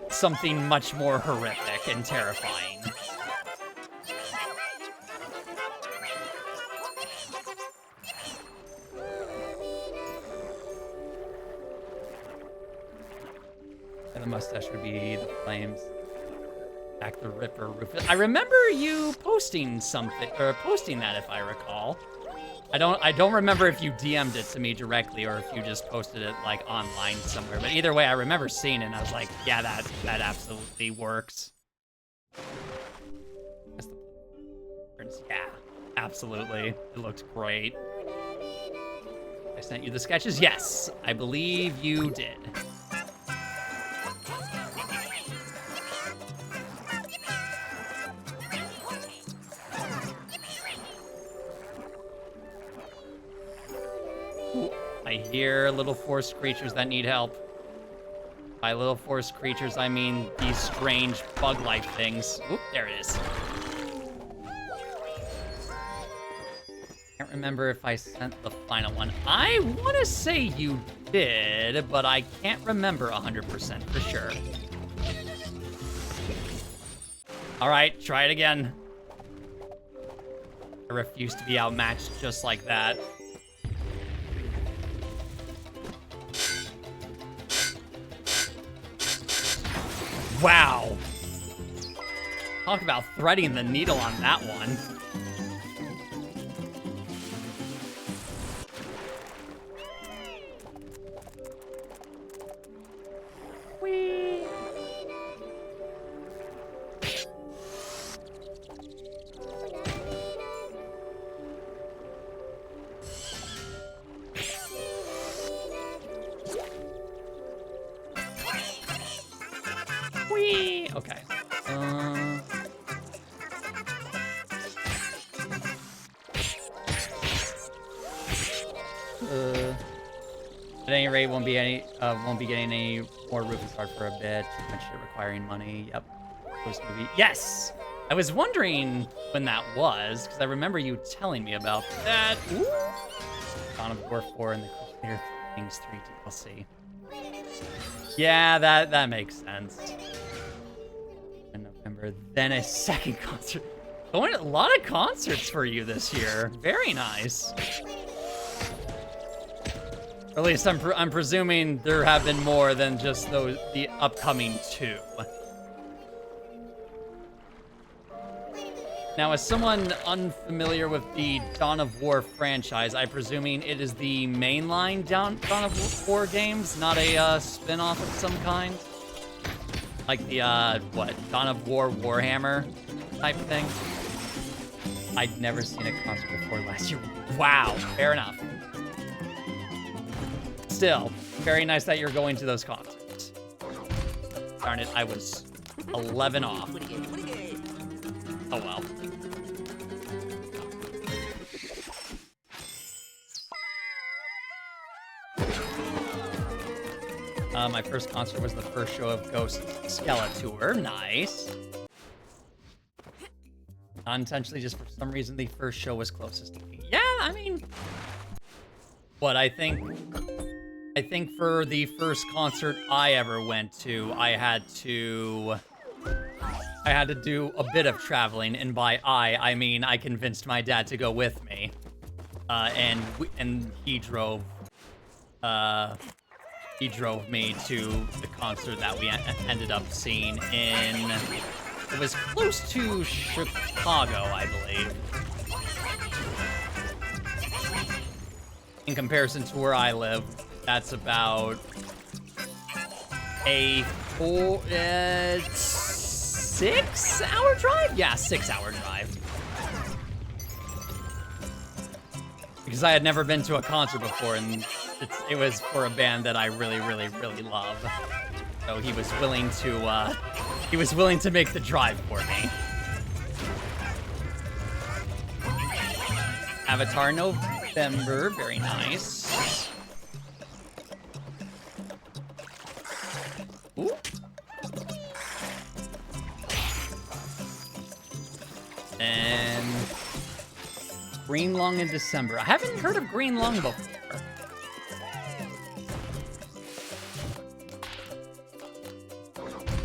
something much more horrific and terrifying? And the mustache would be the flames. Jack the Ripper, Rufus. I remember you posting something, or posting that, if I recall. I don't remember if you DM'd it to me directly or if you just posted it, like, online somewhere. But either way, I remember seeing it, and I was like, yeah, that absolutely works. Yeah, absolutely. It looked great. I sent you the sketches? Yes, I believe you did. I hear little forest creatures that need help. By little forest creatures, I mean these strange bug-like things. Oop, there it is. Can't remember if I sent the final one. I want to say you did, but I can't remember 100% for sure. All right, try it again. I refuse to be outmatched just like that. Wow. Talk about threading the needle on that one. Whee. Whee. Okay. At any rate, won't be getting any more Rufus art for a bit. Too much shit requiring money. Yep. Post movie. Yes! I was wondering when that was, because I remember you telling me about that. Ooh. Dawn of War 4 and the Crusader Things 3 DLC. Yeah, that makes sense. In November, then a second concert. Going a lot of concerts for you this year. Very nice. Or at least I'm presuming there have been more than just the upcoming 2. Now, as someone unfamiliar with the Dawn of War franchise, I'm presuming it is the mainline Dawn of War games, not a spin-off of some kind? Like the, Dawn of War Warhammer type thing? I'd never seen a concert before last year. Wow, fair enough. Still, very nice that you're going to those concerts. Darn it, I was 11 off. Oh well. My first concert was the first show of Ghost Skeletor. Nice. Unintentionally, just for some reason, the first show was closest to me. Yeah, I mean, what I think for the first concert I ever went to, I had to do a bit of traveling, and by I mean I convinced my dad to go with me, and he drove me to the concert that we ended up seeing in. It was close to Chicago, I believe. In comparison to where I live, that's about a 6-hour drive? Yeah, 6-hour drive. Because I had never been to a concert before, and it was for a band that I really, really, really love. So he was willing to make the drive for me. Avatar November, very nice. Ooh. And Green Lung in December. I haven't heard of Green Lung before.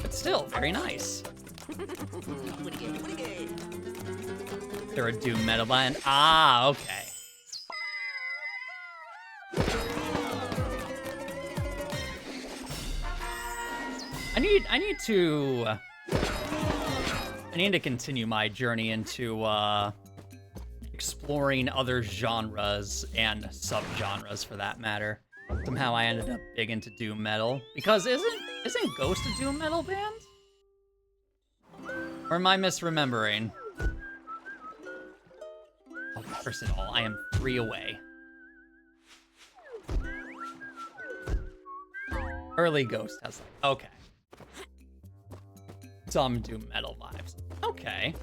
But still, very nice. They're a doom metal band. Ah, okay. I need to continue my journey into exploring other genres and subgenres for that matter. Somehow I ended up big into doom metal because isn't Ghost a doom metal band? Or am I misremembering? Oh, first of all, I am 3 away. Early Ghost has like, okay. Some doom metal vibes. Okay.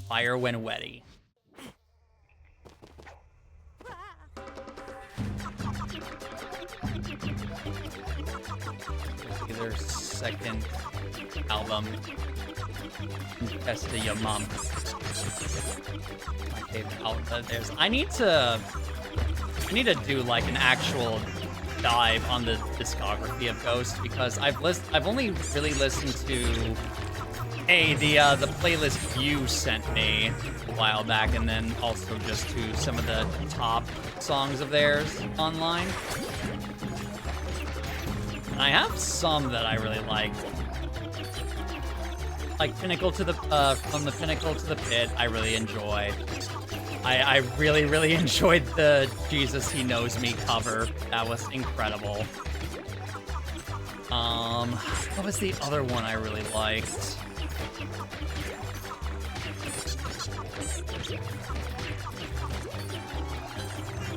Fire When Wetty. Their second album, Test Your Mom. My favorite album. I need to do like an actual dive on the discography of Ghost because I've only really listened to the playlist you sent me a while back, and then also just to some of the top songs of theirs online. And I have some that I really like Pinnacle to the From the Pinnacle to the Pit. I really enjoy. I really, really enjoyed the Jesus He Knows Me cover. That was incredible. What was the other one I really liked?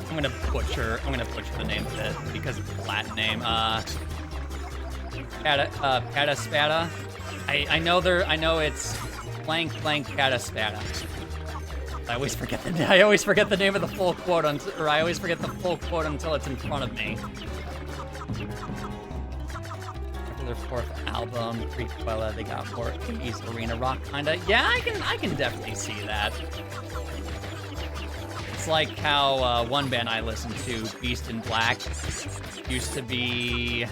I'm gonna butcher the name of it because it's a Latin name. Pata Spada. I know it's blank Pata Spada. I always forget the name of the full quote I always forget the full quote until it's in front of me. 4th album, prequella, they got more 80s arena rock kinda. Yeah, I can definitely see that. It's like how one band I listened to, Beast in Black, used to be,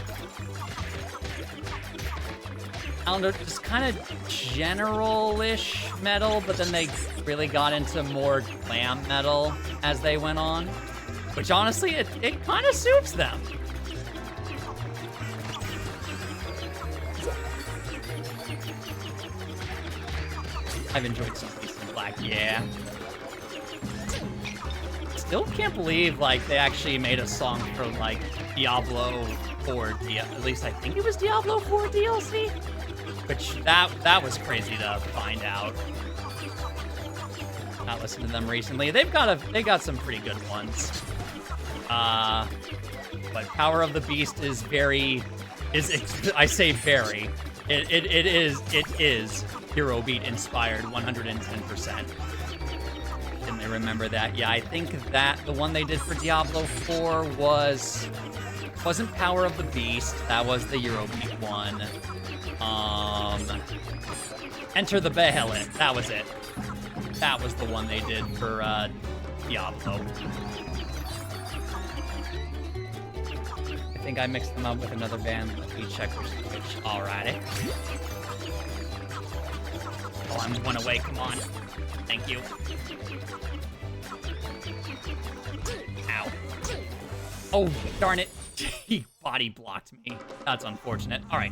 I don't know, just kind of general-ish metal, but then they really got into more glam metal as they went on, which honestly, it kind of suits them. I've enjoyed some Beast in Black, yeah. Still can't believe, like, they actually made a song for, like, Diablo 4 at least I think it was Diablo 4 DLC? Which, that was crazy to find out. Not listened to them recently. They got some pretty good ones. But Power of the Beast is I say very. It is Hero Beat inspired 110%. Didn't they remember that? Yeah, I think that the one they did for Diablo 4 wasn't Power of the Beast. That was the Eurobeat one. Enter the Behelit. That was it. That was the one they did for Diablo. I think I mixed them up with another band. Let me check which. Alrighty. Oh, I'm one away. Come on. Thank you. Ow. Oh, darn it. He body blocked me. That's unfortunate. All right.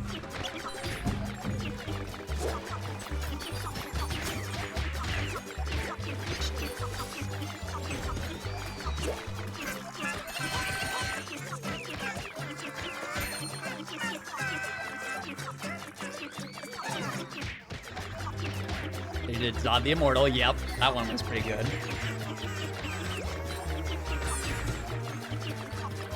They did Zod the Immortal. Yep, that one was pretty good.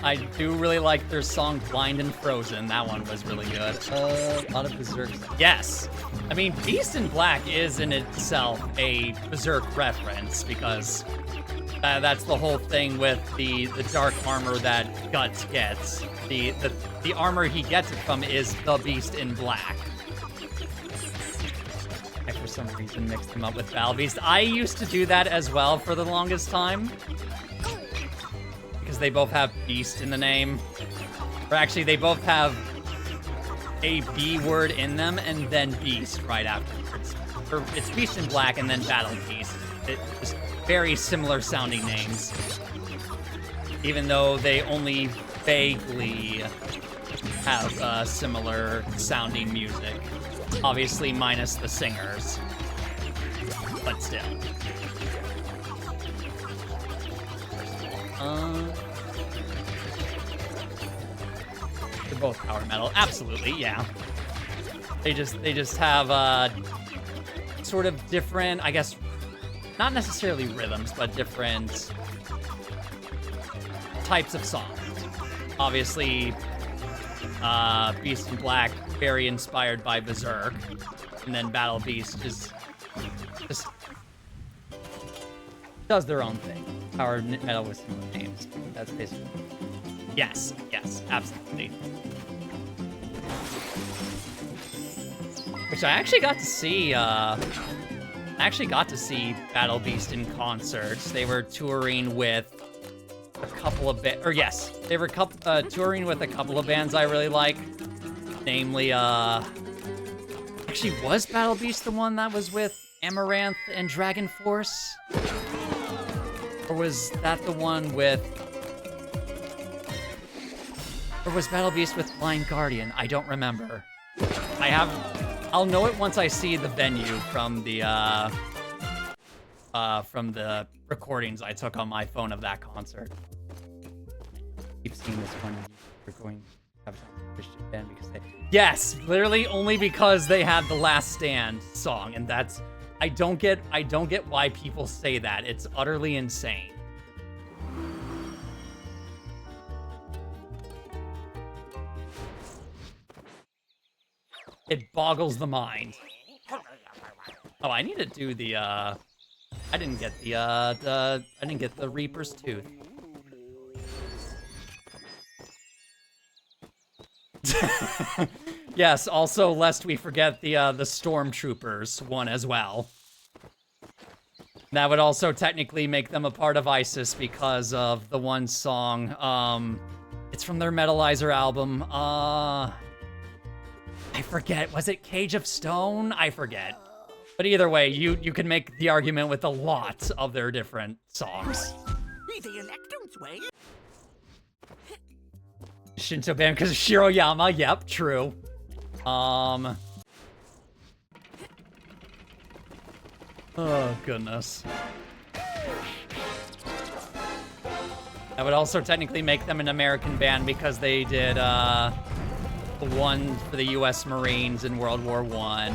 I do really like their song Blind and Frozen. That one was really good. A lot of Berserk. Yes! I mean, Beast in Black is in itself a Berserk reference because that's the whole thing with the dark armor that Guts gets. The armor he gets it from is the Beast in Black. I, for some reason, mixed them up with Battle Beast. I used to do that as well for the longest time. Because they both have Beast in the name. Or actually, they both have a B word in them and then Beast right afterwards. Or it's Beast in Black and then Battle Beast. It's just very similar sounding names. Even though they only vaguely have similar sounding music. Obviously, minus the singers. But still. They're both power metal. Absolutely, yeah. They just have sort of different, I guess, not necessarily rhythms, but different types of songs. Obviously, Beast in Black, very inspired by Berserk, and then Battle Beast is just does their own thing. Power metal with similar names. That's basically. Yes, absolutely. Which I actually got to see. Battle Beast in concerts. They were touring with a couple of they were touring with a couple of bands I really like. Namely, actually, was Battle Beast the one that was with Amaranth and Dragon Force? Or was that the one with... Or was Battle Beast with Blind Guardian? I don't remember. I'll know it once I see the venue from the recordings I took on my phone of that concert. Keep seeing this one. We're going to have a Christian band because they... Yes! Literally only because they had the Last Stand song, and that's... I don't get why people say that. It's utterly insane. It boggles the mind. Oh, I need to do the I didn't get the Reaper's Tooth. Yes, also, lest we forget the Stormtroopers one as well. That would also technically make them a part of ISIS because of the one song. It's from their Metalizer album. I forget. Was it Cage of Stone? I forget. But either way, you can make the argument with a lot of their different songs. Shinto band because of Shiroyama. Yep, true. Oh, goodness. That would also technically make them an American band because they did, the one for the U.S. Marines in World War I.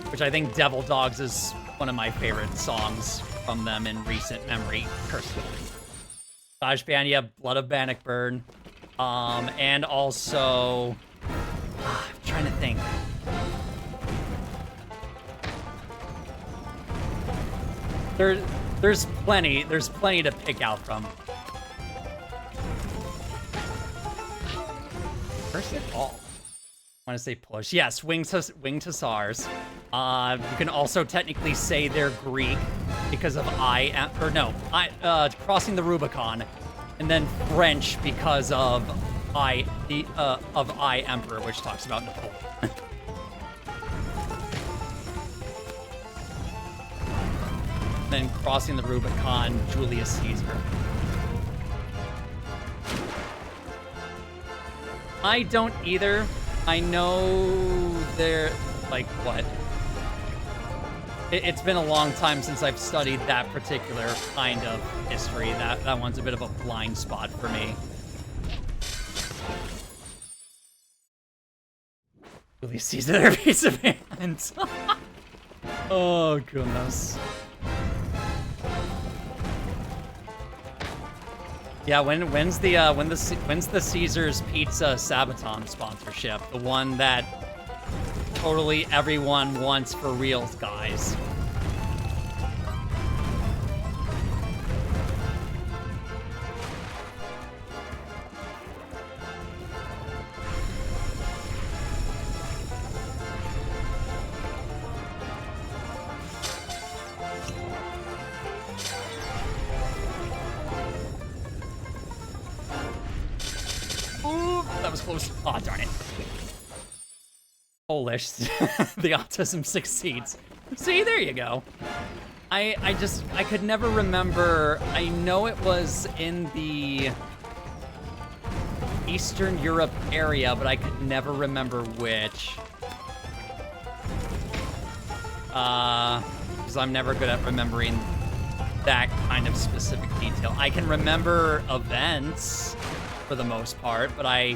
Which I think Devil Dogs is one of my favorite songs from them in recent memory, personally. Dodge Band, yeah, Blood of Bannockburn. And also... I'm trying to think. There's plenty to pick out from. First of all, I want to say push. Yes, winged hussars. You can also technically say they're Greek because of crossing the Rubicon, and then French because of I Emperor, which talks about Napoleon. Then crossing the Rubicon, Julius Caesar. I don't either. I know they're like what? It's been a long time since I've studied that particular kind of history. That one's a bit of a blind spot for me. Julius Caesar, their piece of hand. Oh goodness. Yeah, when's the Caesar's Pizza Sabaton sponsorship? The one that totally everyone wants for reals, guys. That was close. Oh, darn it. Polish. The autism succeeds. See, there you go. I could never remember. I know it was in the Eastern Europe area, but I could never remember which. Because I'm never good at remembering that kind of specific detail. I can remember events for the most part, but I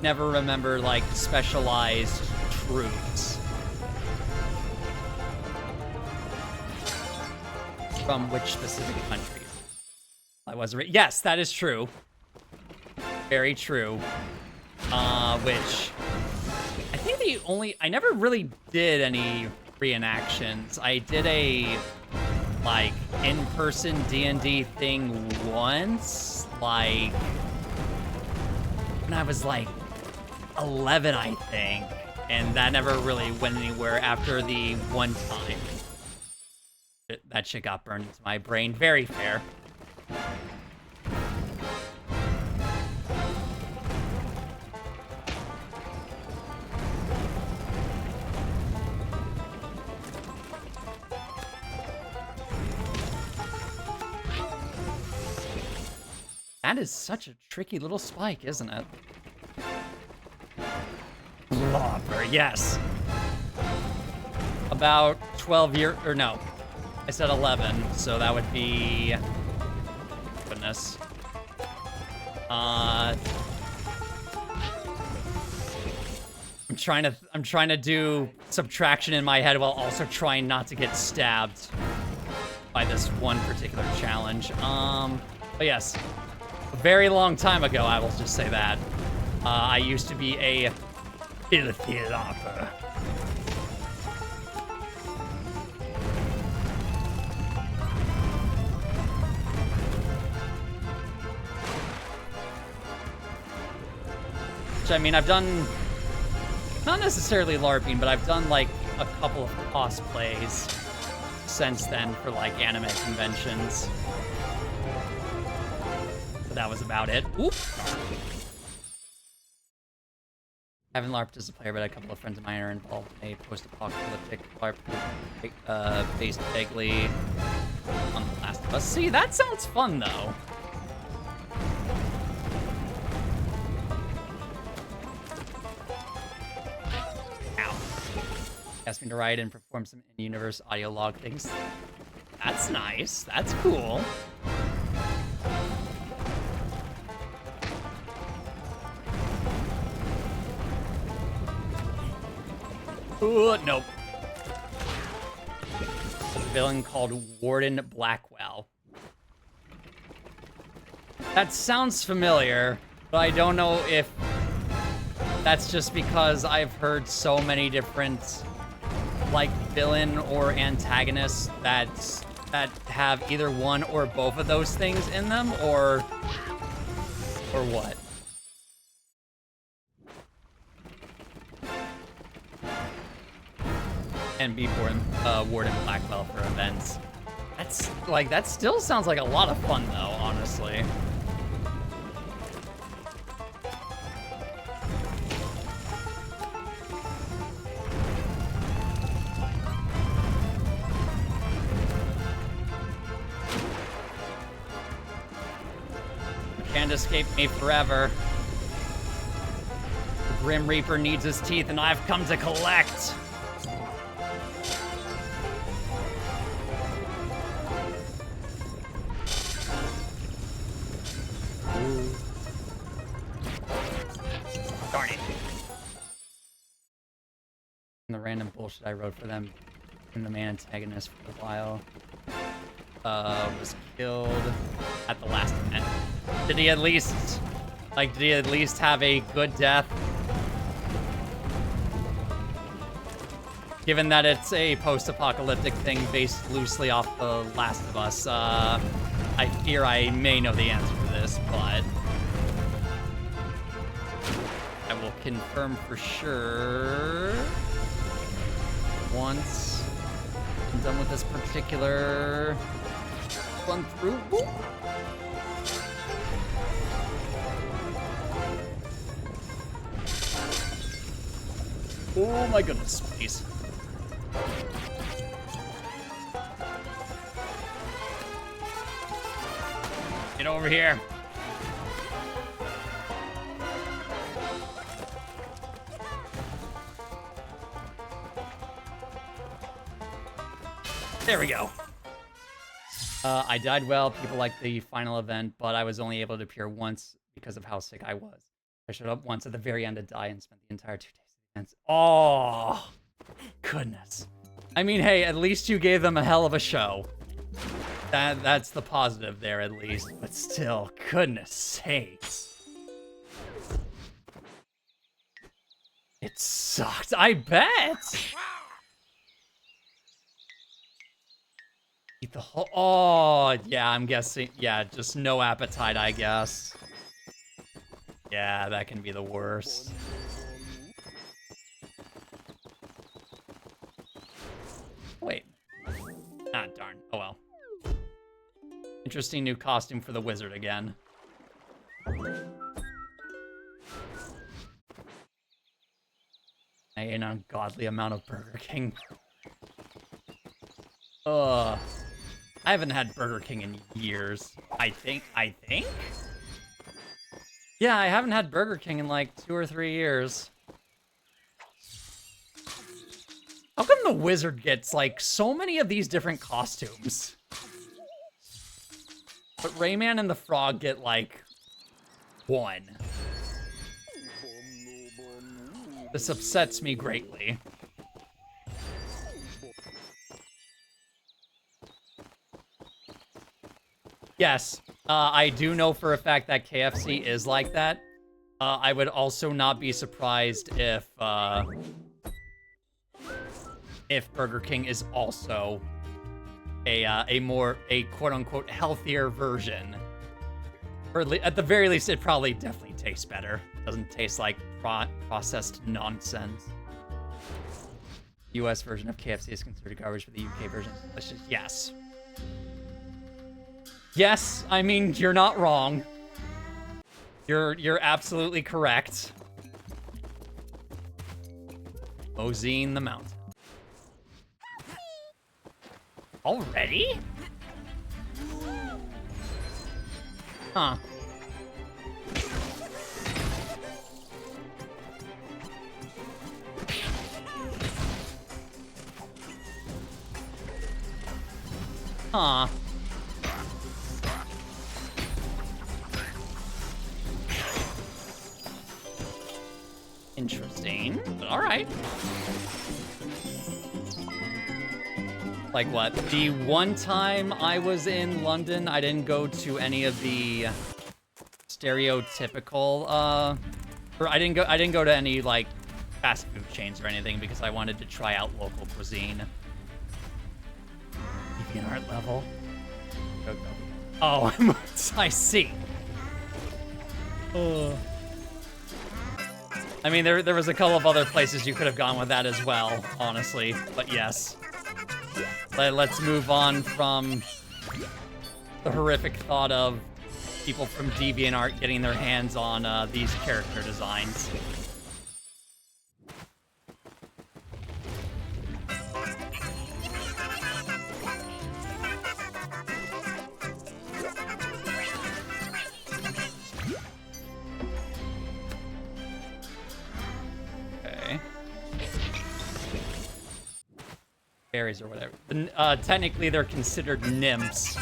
never remember, like, specialized troops. From which specific countries? I wasn't. Yes, that is true. Very true. Which I think I never really did any reenactions. I did a like in-person D&D thing once, like when I was like 11, I think, and that never really went anywhere after the one time. That shit got burned into my brain. Very fair. That is such a tricky little spike, isn't it? Lopper, yes. About 12 years, or no, I said 11, so that would be, goodness. I'm trying to do subtraction in my head while also trying not to get stabbed by this one particular challenge. But yes, a very long time ago, I will just say that. I used to be a filthy lopper. Which, I mean, I've done, not necessarily LARPing, but I've done, like, a couple of cosplays since then for, like, anime conventions. But that was about it. Oop! I haven't LARPed as a player, but a couple of friends of mine are involved in a post-apocalyptic LARP based vaguely on The Last of Us. See, that sounds fun, though. Ow. Asked me to write and perform some in-universe audio log things. That's nice. That's cool. Ooh, nope. A villain called Warden Blackwell. That sounds familiar, but I don't know if that's just because I've heard so many different, like, villain or antagonists that have either one or both of those things in them, or what. And be Warden Blackwell for events. That's, like, that still sounds like a lot of fun, though, honestly. You can't escape me forever. The Grim Reaper needs his teeth, and I've come to collect. Darn it. And the random bullshit I wrote for them, and the main antagonist for a while, was killed at the last event. Did he at least have a good death? Given that it's a post-apocalyptic thing based loosely off The Last of Us, I fear I may know the answer to this, but I will confirm for sure once I'm done with this particular run through. Woo. Oh my goodness, please. Get over here. There we go. I died well. People liked the final event, but I was only able to appear once because of how sick I was. I showed up once at the very end to die and spent the entire 2 days of events. Oh, goodness. I mean, hey, at least you gave them a hell of a show. That's the positive there, at least. But still, goodness sakes. It sucked, I bet! Eat the whole... Oh, yeah, I'm guessing... Yeah, just no appetite, I guess. Yeah, that can be the worst. Wait. Ah, darn. Oh, well. Interesting new costume for the wizard again. An ungodly amount of Burger King. Ugh. I haven't had Burger King in years. I think? Yeah, I haven't had Burger King in like 2 or 3 years. How come the wizard gets like so many of these different costumes? But Rayman and the Frog get like 1. This upsets me greatly. Yes, I do know for a fact that KFC is like that. I would also not be surprised if Burger King is also a quote-unquote healthier version. Or at the very least, it probably definitely tastes better. Doesn't taste like processed nonsense. US version of KFC is considered garbage, but the UK version is delicious. Yes. Yes, I mean, you're not wrong. You're absolutely correct. Moseying the mountain. Already? Huh. Huh. Interesting, but alright. Like what? The one time I was in London, I didn't go to any of the stereotypical, or I didn't go to any, like, fast food chains or anything because I wanted to try out local cuisine. DeviantArt level? Go, go. Oh, I see. I mean, there was a couple of other places you could have gone with that as well, honestly, but yes. Let's move on from the horrific thought of people from DeviantArt getting their hands on these character designs. Fairies or whatever. Technically, they're considered nymphs,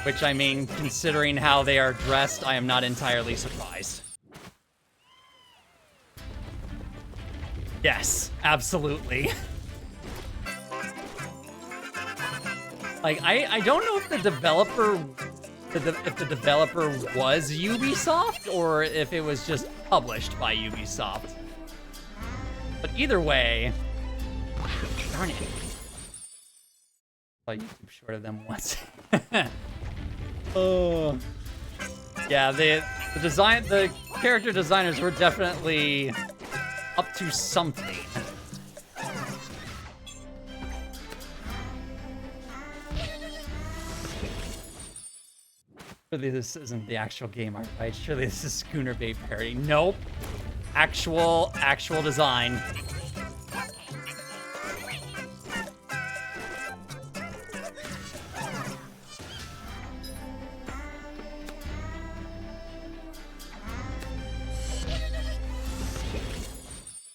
which, I mean, considering how they are dressed, I am not entirely surprised. Yes, absolutely. Like, I don't know if the developer, if the developer was Ubisoft or if it was just published by Ubisoft. But either way, darn it. YouTube short of them once. Oh, yeah. The character designers were definitely up to something. Surely this isn't the actual game art, right? Surely this is Schooner Bait parody. Nope. Actual design.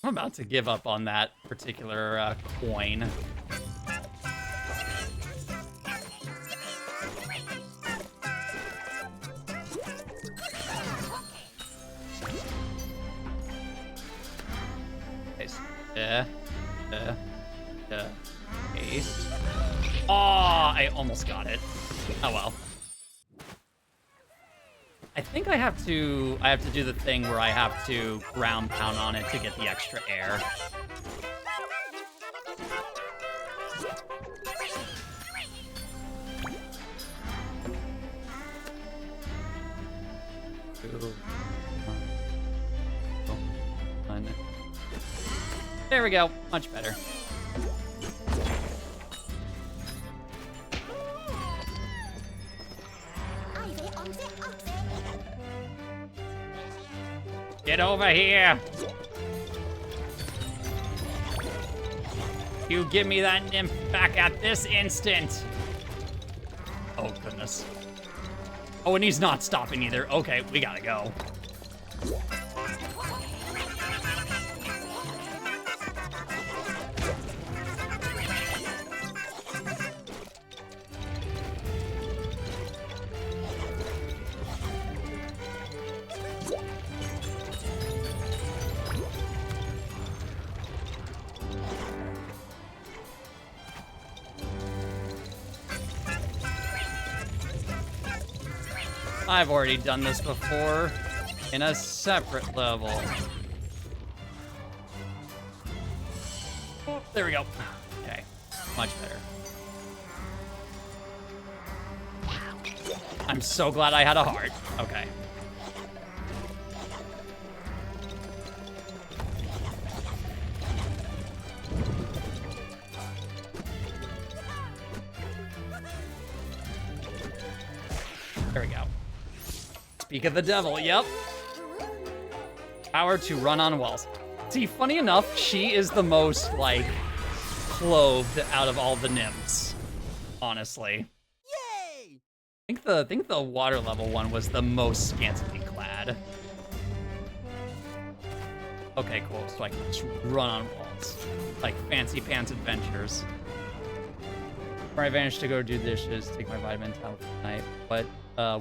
I'm about to give up on that particular coin. Paste. Paste. Oh, I almost got it. Oh well. I think I have to do the thing where I have to ground pound on it to get the extra air. There we go. Much better. Get over here! You give me that nymph back at this instant! Oh, goodness. Oh, and he's not stopping either. Okay, we gotta go. I've already done this before in a separate level. Oh, there we go. Okay, much better. I'm so glad I had a heart. Okay. There we go. Speak of the devil, yep. Power to run on walls. See, funny enough, she is the most, like, clothed out of all the nymphs, honestly. Yay! I think the water level one was the most scantily clad. Okay, cool. So I can just run on walls. Like fancy pants adventures. Where I managed to go do dishes, take my vitamin tablet tonight.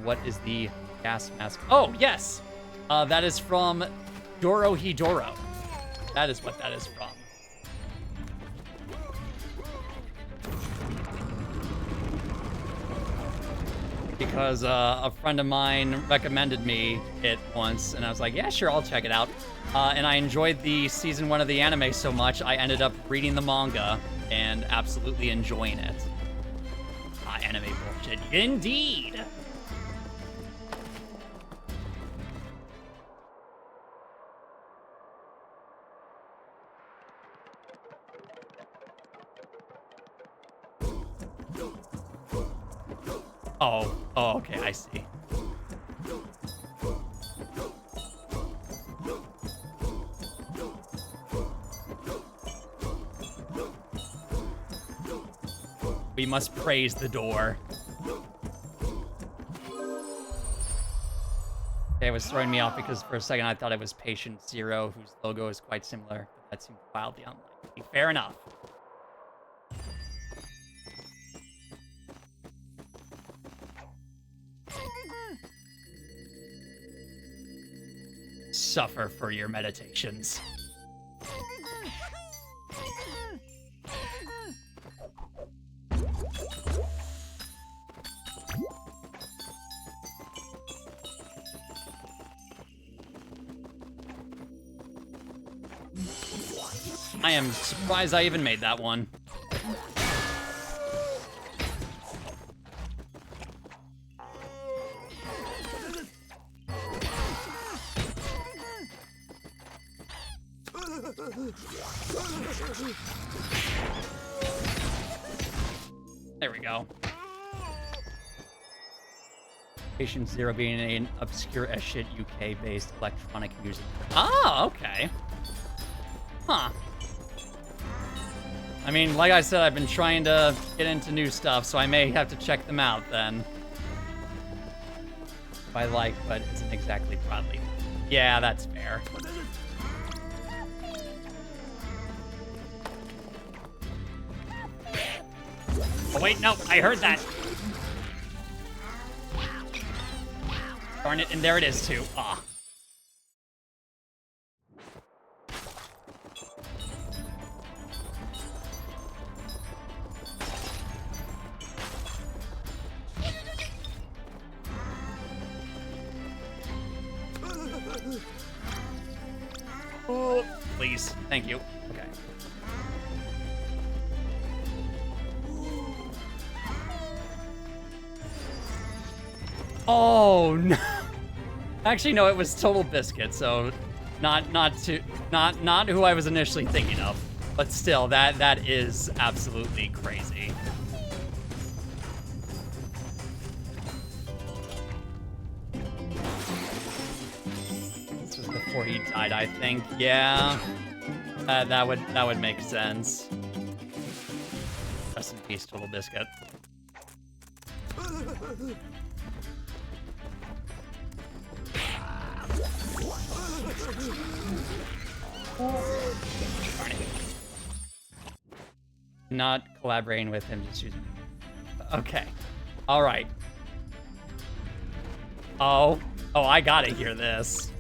What is the gas mask? Oh, yes! That is from Dorohedoro. That is what that is from. Because a friend of mine recommended me it once, and I was like, yeah, sure, I'll check it out. And I enjoyed the season 1 of the anime so much, I ended up reading the manga and absolutely enjoying it. Anime bullshit. Indeed! Oh, okay, I see. We must praise the door. Okay, it was throwing me off because for a second I thought it was Patient Zero, whose logo is quite similar, but that seemed wildly unlikely. Fair enough. Suffer for your meditations. I am surprised I even made that one. There we go. Patient Zero being an obscure as shit UK-based electronic music. Oh, okay. Huh. I mean, like I said, I've been trying to get into new stuff, so I may have to check them out then. If I like, but isn't exactly broadly. Yeah, that's fair. Oh wait, no, I heard that. Darn it, and there it is too. Ah. Oh, please. Thank you. Okay. Oh no. Actually, no, it was Total Biscuit, so not who I was initially thinking of. But still, that is absolutely crazy. This was before he died, I think. Yeah. That would make sense. Rest in peace, Total Biscuit. Not collaborating with him, just using. Okay. All right. Oh, I gotta hear this.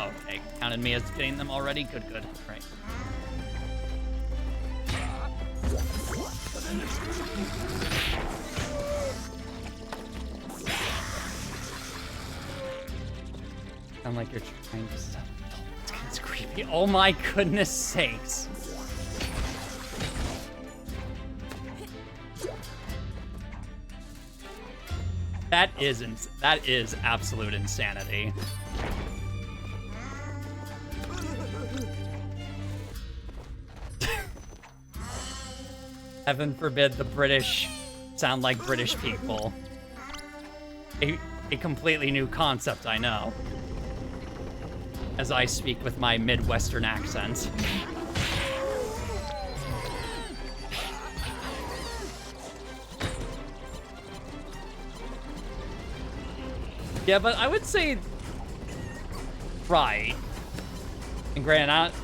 Okay, counted me as getting them already. Good. Right. Sound like you're trying to stop. It's creepy. Oh my goodness sakes. That is absolute insanity. Heaven forbid the British sound like British people. A completely new concept, I know. As I speak with my Midwestern accent. Yeah, but I would say... Right. And granted,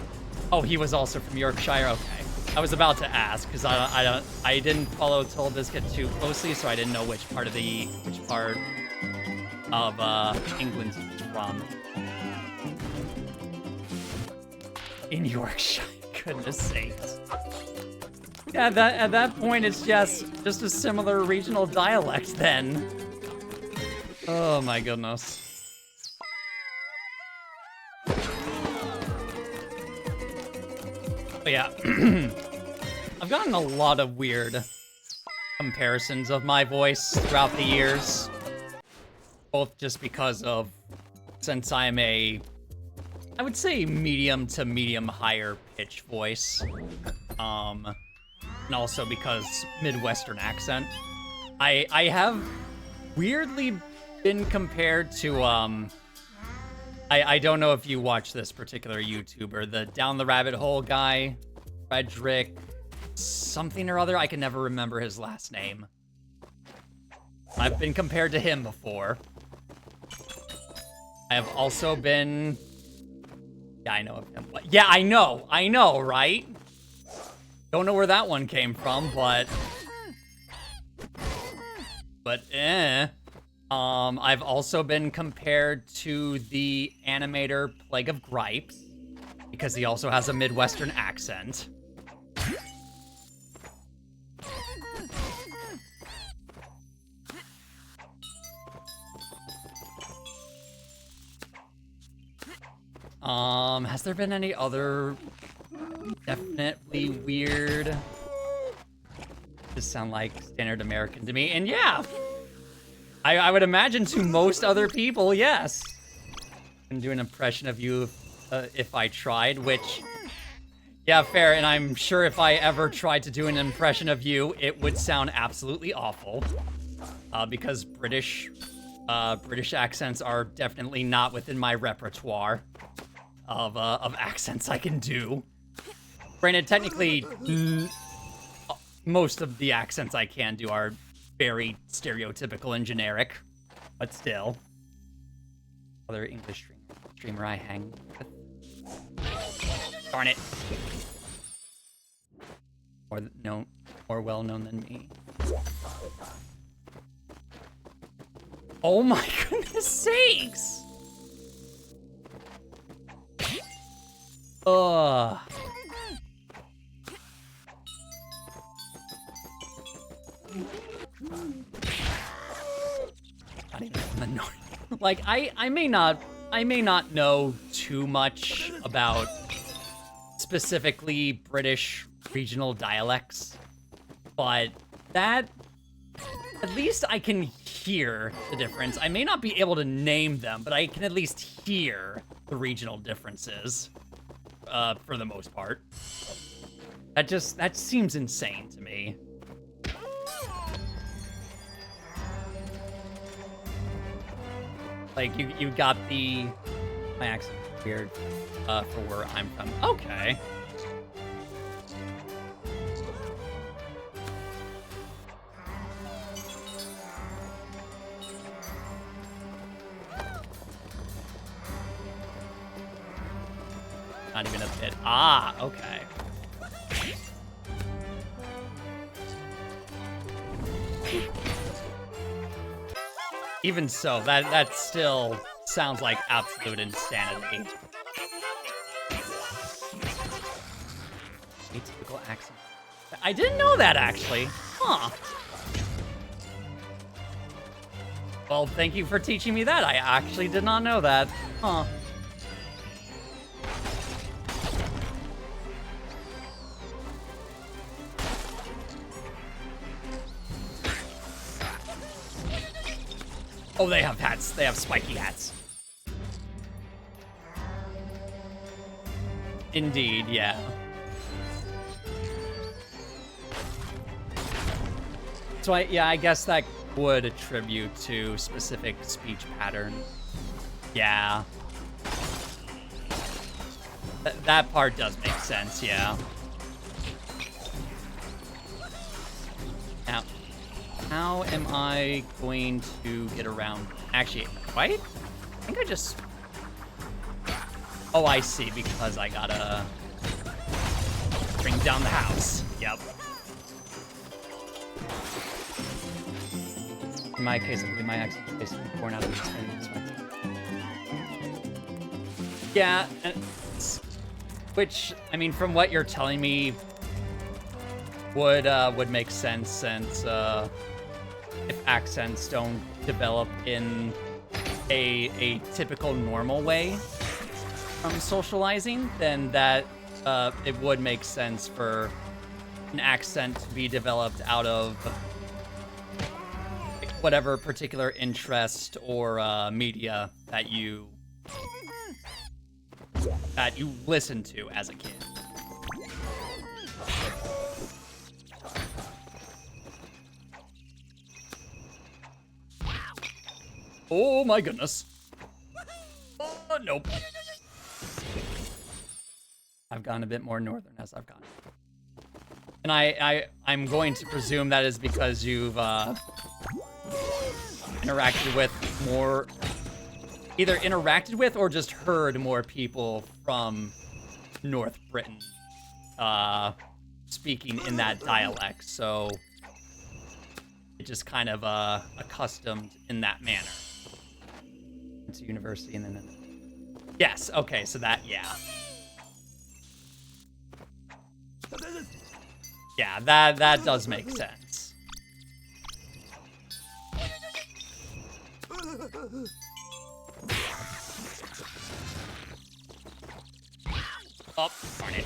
oh, he was also from Yorkshire? Okay. I was about to ask, because I didn't follow Toll Biscuit too closely, so I didn't know which part of England he's from. In Yorkshire, goodness sakes. Yeah, at that point, it's just a similar regional dialect then. Oh my goodness. But yeah, I've gotten a lot of weird comparisons of my voice throughout the years. Both just because of, since I'm I would say medium to medium higher pitch voice. And also because Midwestern accent. I have weirdly been compared to, I don't know if you watch this particular YouTuber, the Down the Rabbit Hole guy, Frederick something or other. I can never remember his last name. I've been compared to him before. I have also been... Yeah, I know of him. Yeah, I know, right? Don't know where that one came from, but... I've also been compared to the animator Plague of Gripes, because he also has a Midwestern accent. Has there been any other definitely weird? Just sound like standard American to me, and yeah, I would imagine to most other people, yes. I can do an impression of you if I tried, which, yeah, fair, and I'm sure if I ever tried to do an impression of you, it would sound absolutely awful, because British accents are definitely not within my repertoire of accents I can do. Granted, technically, most of the accents I can do are very stereotypical and generic, but still. Other English streamer I hang with. Darn it. More well known than me. Oh my goodness sakes! Ugh. Not even annoying. Like, I may not know too much about specifically British regional dialects, but that, at least I can hear the difference. I may not be able to name them, but I can at least hear the regional differences, for the most part. That seems insane to me. Like, you got my accent weird, for where I'm from. Okay. Not even a bit. Ah, okay. Even so, that still sounds like absolute insanity. Atypical accent. I didn't know that, actually. Huh. Well, thank you for teaching me that. I actually did not know that. Huh. Oh, they have hats. They have spiky hats. Indeed, yeah. So I guess that would attribute to specific speech patterns. Yeah. That part does make sense, yeah. Now, how am I going to get around? Actually, right? I think I just... Oh, I see, because I gotta bring down the house. Yep. In my case, I believe my axe is basically born out of the same. Yeah, which, I mean, from what you're telling me, would make sense since if accents don't develop in a typical normal way from socializing, then that it would make sense for an accent to be developed out of whatever particular interest or media that you listen to as a kid. Oh my goodness. Oh, nope. I've gone a bit more northern as I've gone. And I'm going to presume that is because you've interacted with more, either interacted with or just heard more people from North Britain speaking in that dialect, so it just kind of accustomed in that manner. Went to university and then... Yes, okay, so that, yeah. Yeah, that does make sense. Oh, darn it.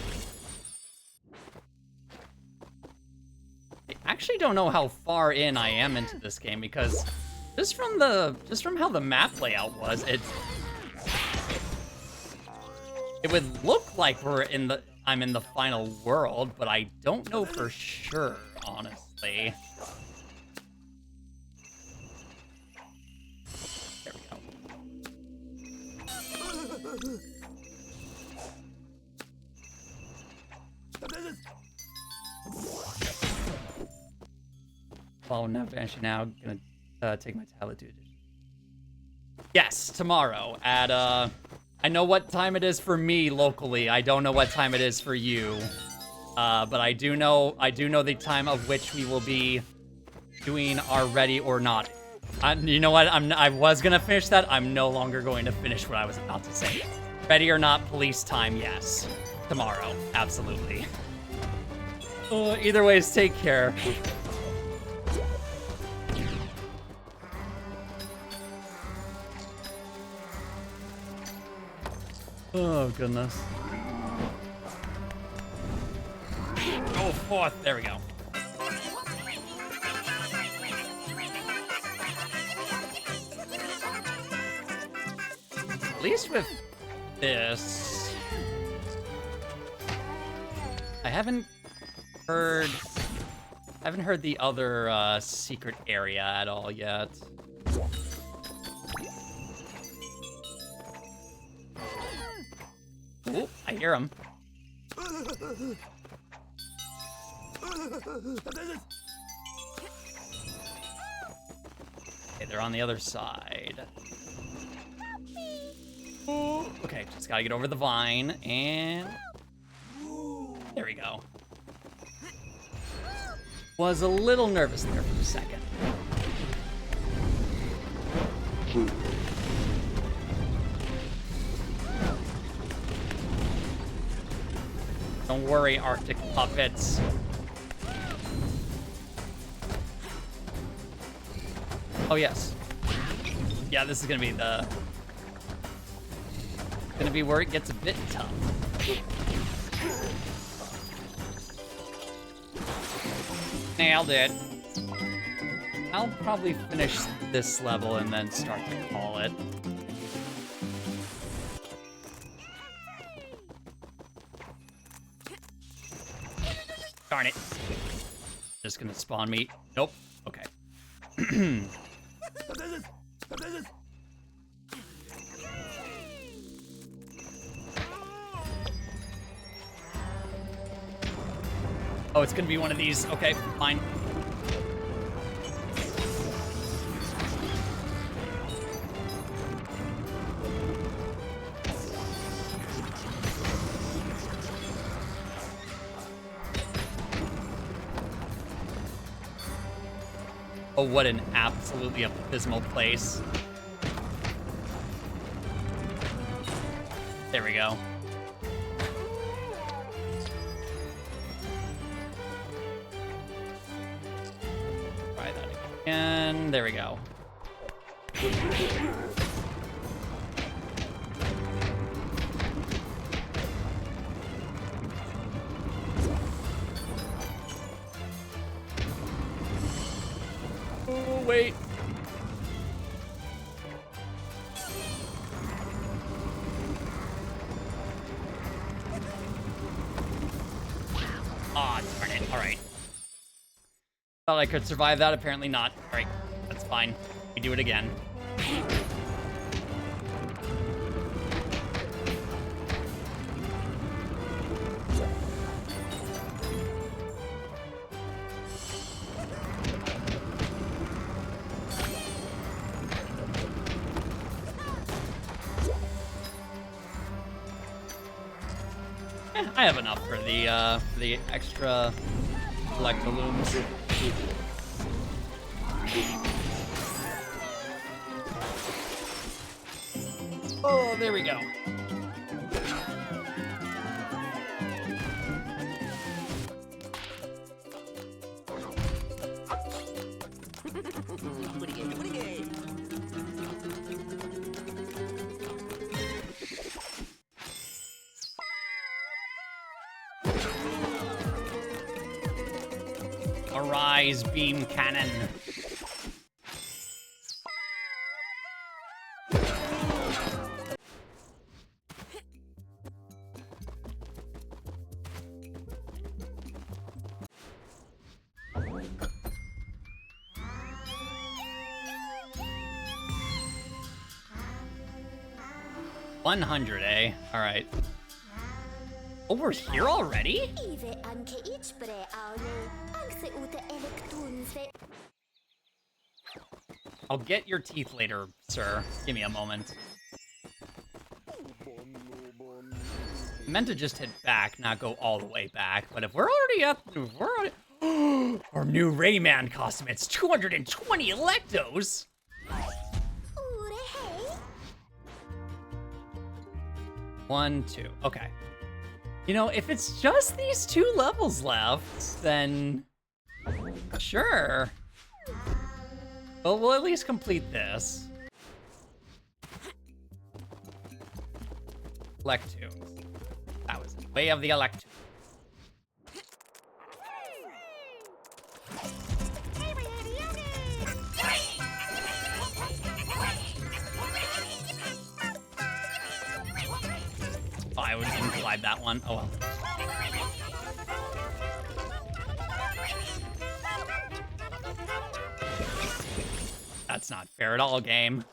I actually don't know how far in I am into this game because just from how the map layout was, it would look like I'm in the final world, but I don't know for sure, honestly. There we go. Follow navigation now. Gonna take my tablet to edition. Yes, tomorrow at I know what time it is for me locally. I don't know what time it is for you. But I do know the time of which we will be doing our ready or not. You know what? I was gonna finish that. I'm no longer going to finish what I was about to say. Ready or not police time, yes. Tomorrow, absolutely. Either ways, take care. Oh, goodness. Go forth. There we go. At least with this, I haven't heard the other secret area at all yet. Ooh, I hear him. Okay, they're on the other side. Ooh, okay, just gotta get over the vine, and... There we go. Was a little nervous there for a second. Don't worry, Arctic puppets. Oh, yes. Yeah, this is gonna be where it gets a bit tough. Nailed it. I'll probably finish this level and then start to call it. Darn it. Just gonna spawn me. Nope. Okay. Oh, it's gonna be one of these. Okay, fine. Oh, what an absolutely abysmal place. There we go. Try that again. There we go. Oh, wait. Ah, darn it. All right. Thought I could survive that. Apparently not. All right. That's fine. We do it again. I have enough for the extra Electrolooms. Oh, there we go. Win again, win again. Arise, beam cannon. $100, eh? All right. Oh, we're here already? I'll get your teeth later, sir. Give me a moment. I meant to just hit back, not go all the way back. But if we're already at... our new Rayman costume, it's 220 Electos! 1, 2. Okay. You know, if it's just these 2 levels left, then... sure. Well, we'll at least complete this. Electoons. That was it. Way of the Electoon. Oh, I would have implied that one. Oh well. That's not fair at all, game.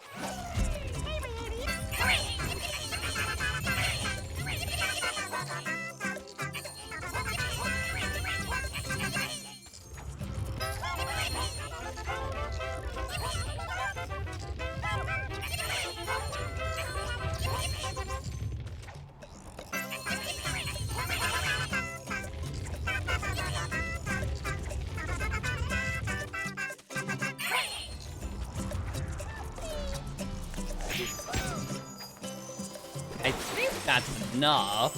I think that's enough.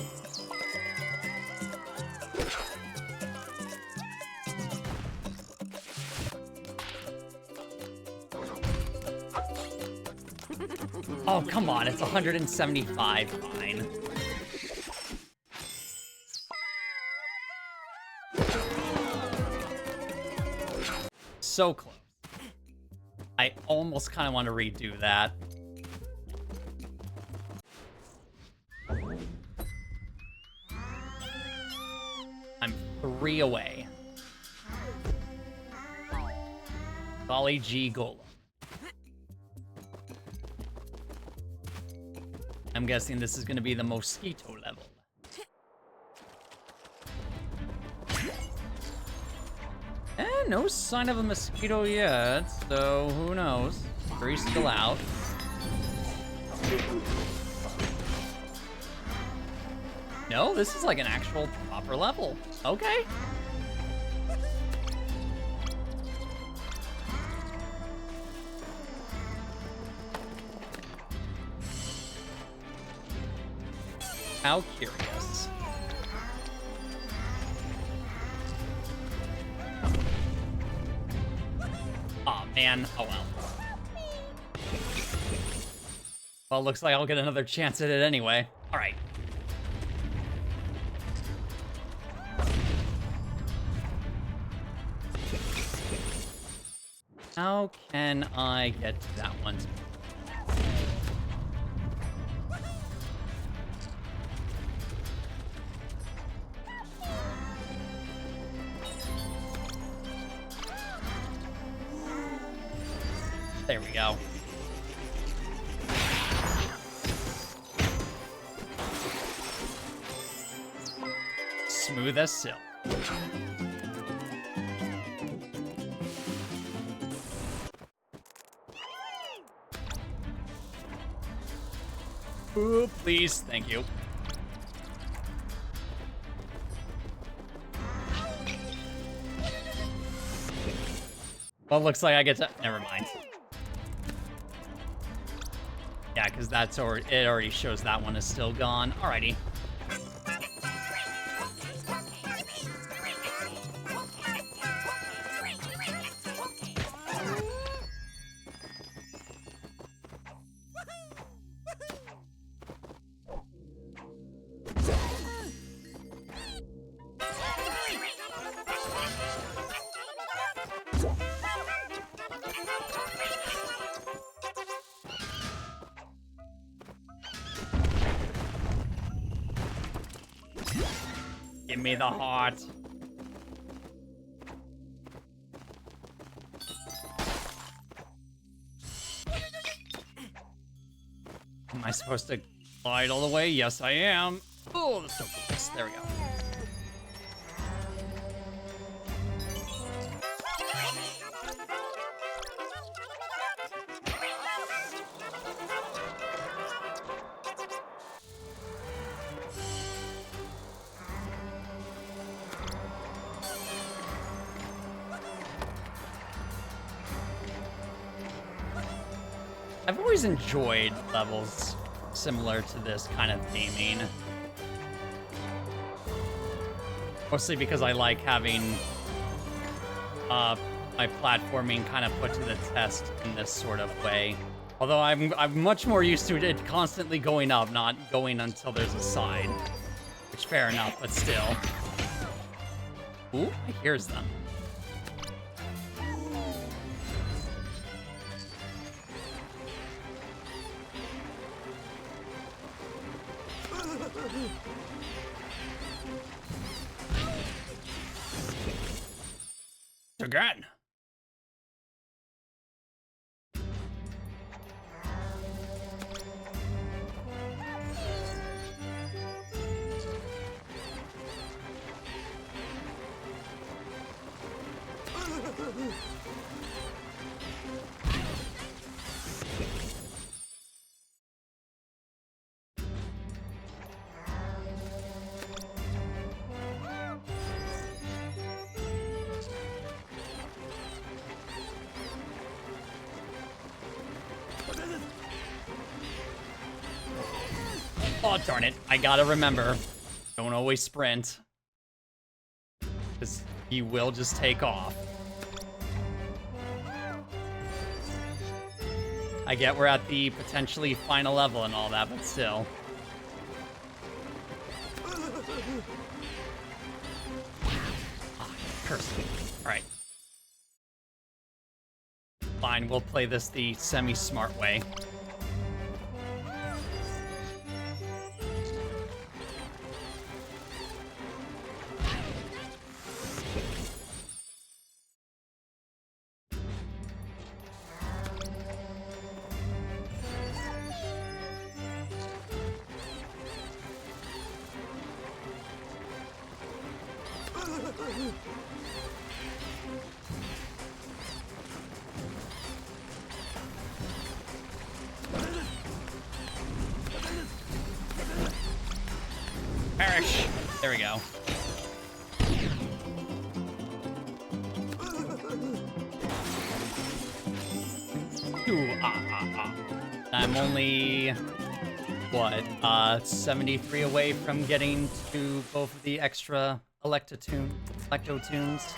Oh, come on, it's 175, fine. So close. I almost kind of want to redo that. I'm 3 away. Golly G Golem. I'm guessing this is going to be the mosquito level. No sign of a mosquito yet, so who knows? Jury's still out. No, this is like an actual proper level. Okay. How curious. Aw, man. Oh, well. Well, looks like I'll get another chance at it anyway. All right. How can I get to that one? There we go. Smooth as silk. Ooh, please, thank you. Well, looks like I get to... Never mind. Yeah, because that's already... It already shows that one is still gone. Alrighty. Give me the heart. Am I supposed to glide all the way? Yes, I am. Oh, that's so close. There we go. I've always enjoyed levels similar to this kind of theming. Mostly because I like having my platforming kind of put to the test in this sort of way. Although I'm much more used to it constantly going up, not going until there's a side. Which, fair enough, but still. Ooh, I hears them. Again. Oh, darn it. I gotta remember. Don't always sprint. Because he will just take off. I get we're at the potentially final level and all that, but still. Ah, curse. Alright. Fine, we'll play this the semi-smart way. Perish. There we go. Ooh, I'm only, what, 73 away from getting to both of the extra Electo tunes.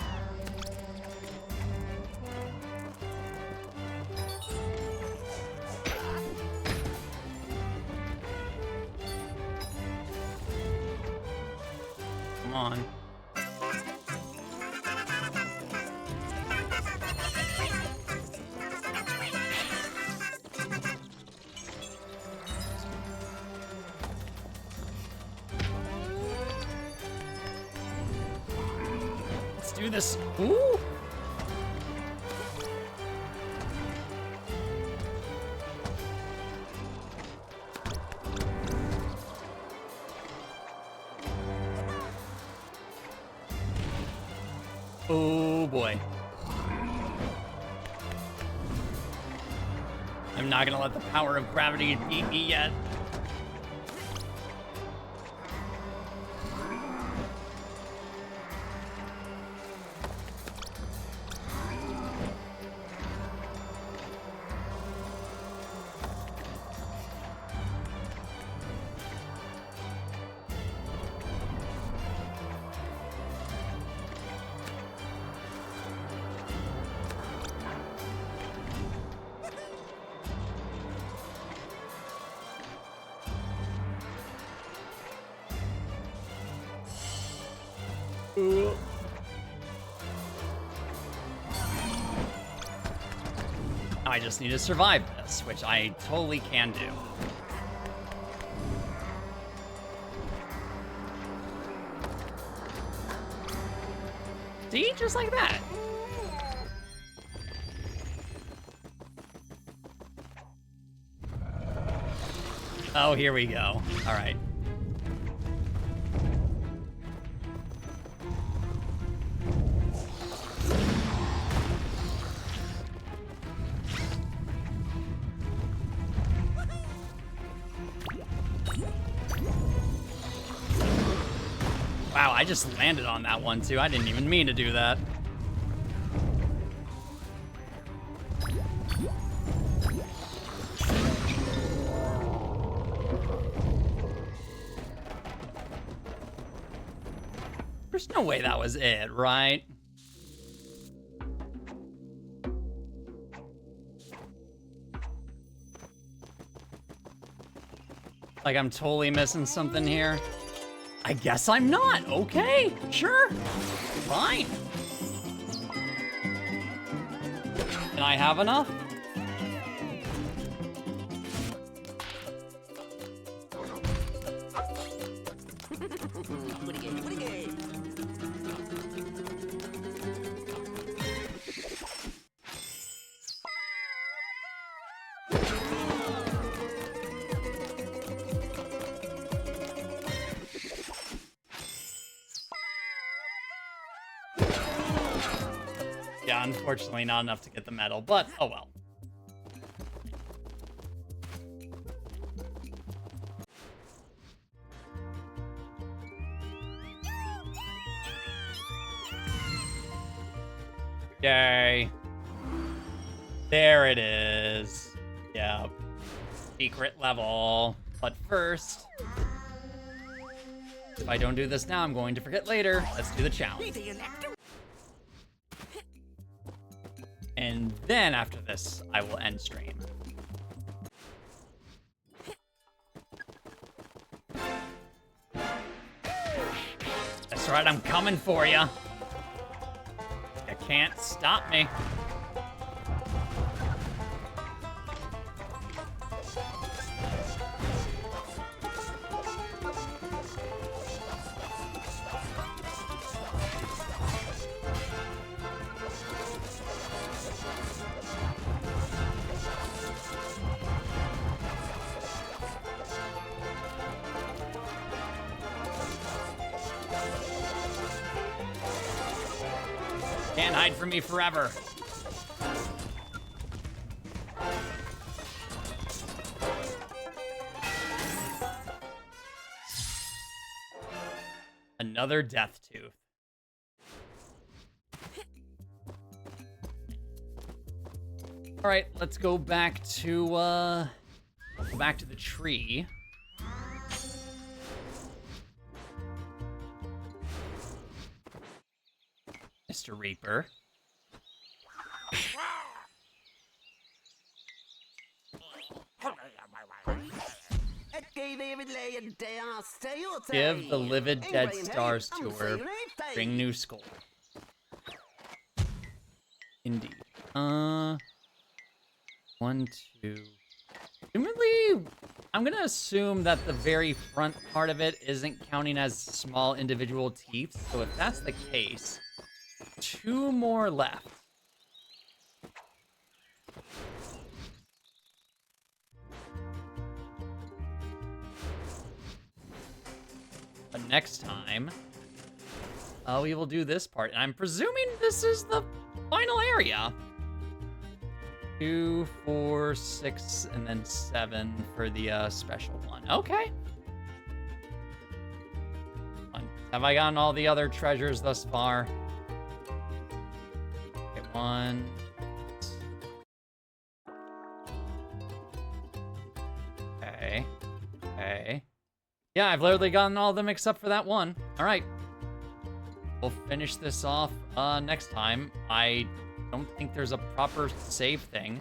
Come on. Let's do this. Ooh. Oh boy. I'm not gonna let the power of gravity beat me yet. Ooh. I just need to survive this, which I totally can do. See? Just like that. Oh, here we go. All right. Wow, I just landed on that one too. I didn't even mean to do that. There's no way that was it, right? Like I'm totally missing something here. I guess I'm not. Okay, sure. Fine. Can I have enough? Yeah, unfortunately not enough to get the medal, but oh well. Yay. There it is. Yep. Secret level. But first, if I don't do this now, I'm going to forget later. Let's do the challenge. And then after this, I will end stream. That's right, I'm coming for you. You can't stop me. Can't hide from me forever. Another death tooth. All right, let's go back to the tree. Mr. Reaper. Give the livid dead stars to her. Bring new skull. Indeed. 1, 2. Assumedly, I'm gonna assume that the very front part of it isn't counting as small individual teeth. So if that's the case, 2 more left. But next time, we will do this part. And I'm presuming this is the final area. 2, 4, 6, and then 7 for the special one. Okay. Have I gotten all the other treasures thus far? Okay, 1. Okay. Okay. Yeah, I've literally gotten all of them except for that one. All right. We'll finish this off next time. I don't think there's a proper save thing.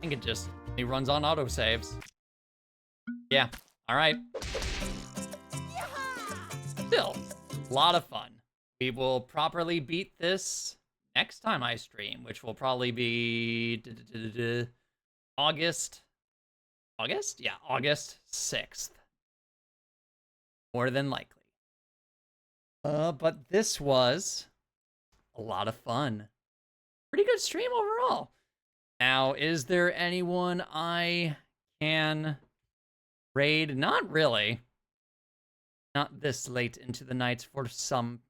I think it runs on autosaves. Yeah, all right. Still, a lot of fun. We will properly beat this next time I stream, which will probably be August? Yeah, August 6th. More than likely. But this was a lot of fun. Pretty good stream overall. Now, is there anyone I can raid? Not really. Not this late into the night for some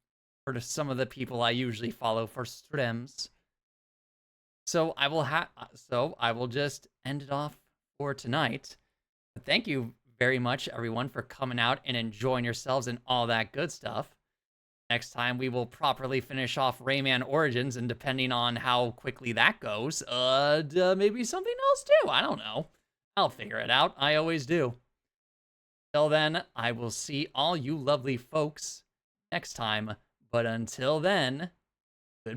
of the people I usually follow for streams. So I will just end it off for tonight. But thank you very much, everyone, for coming out and enjoying yourselves and all that good stuff. Next time, we will properly finish off Rayman Origins, and depending on how quickly that goes, maybe something else too. I don't know. I'll figure it out. I always do. Till then, I will see all you lovely folks next time. But until then,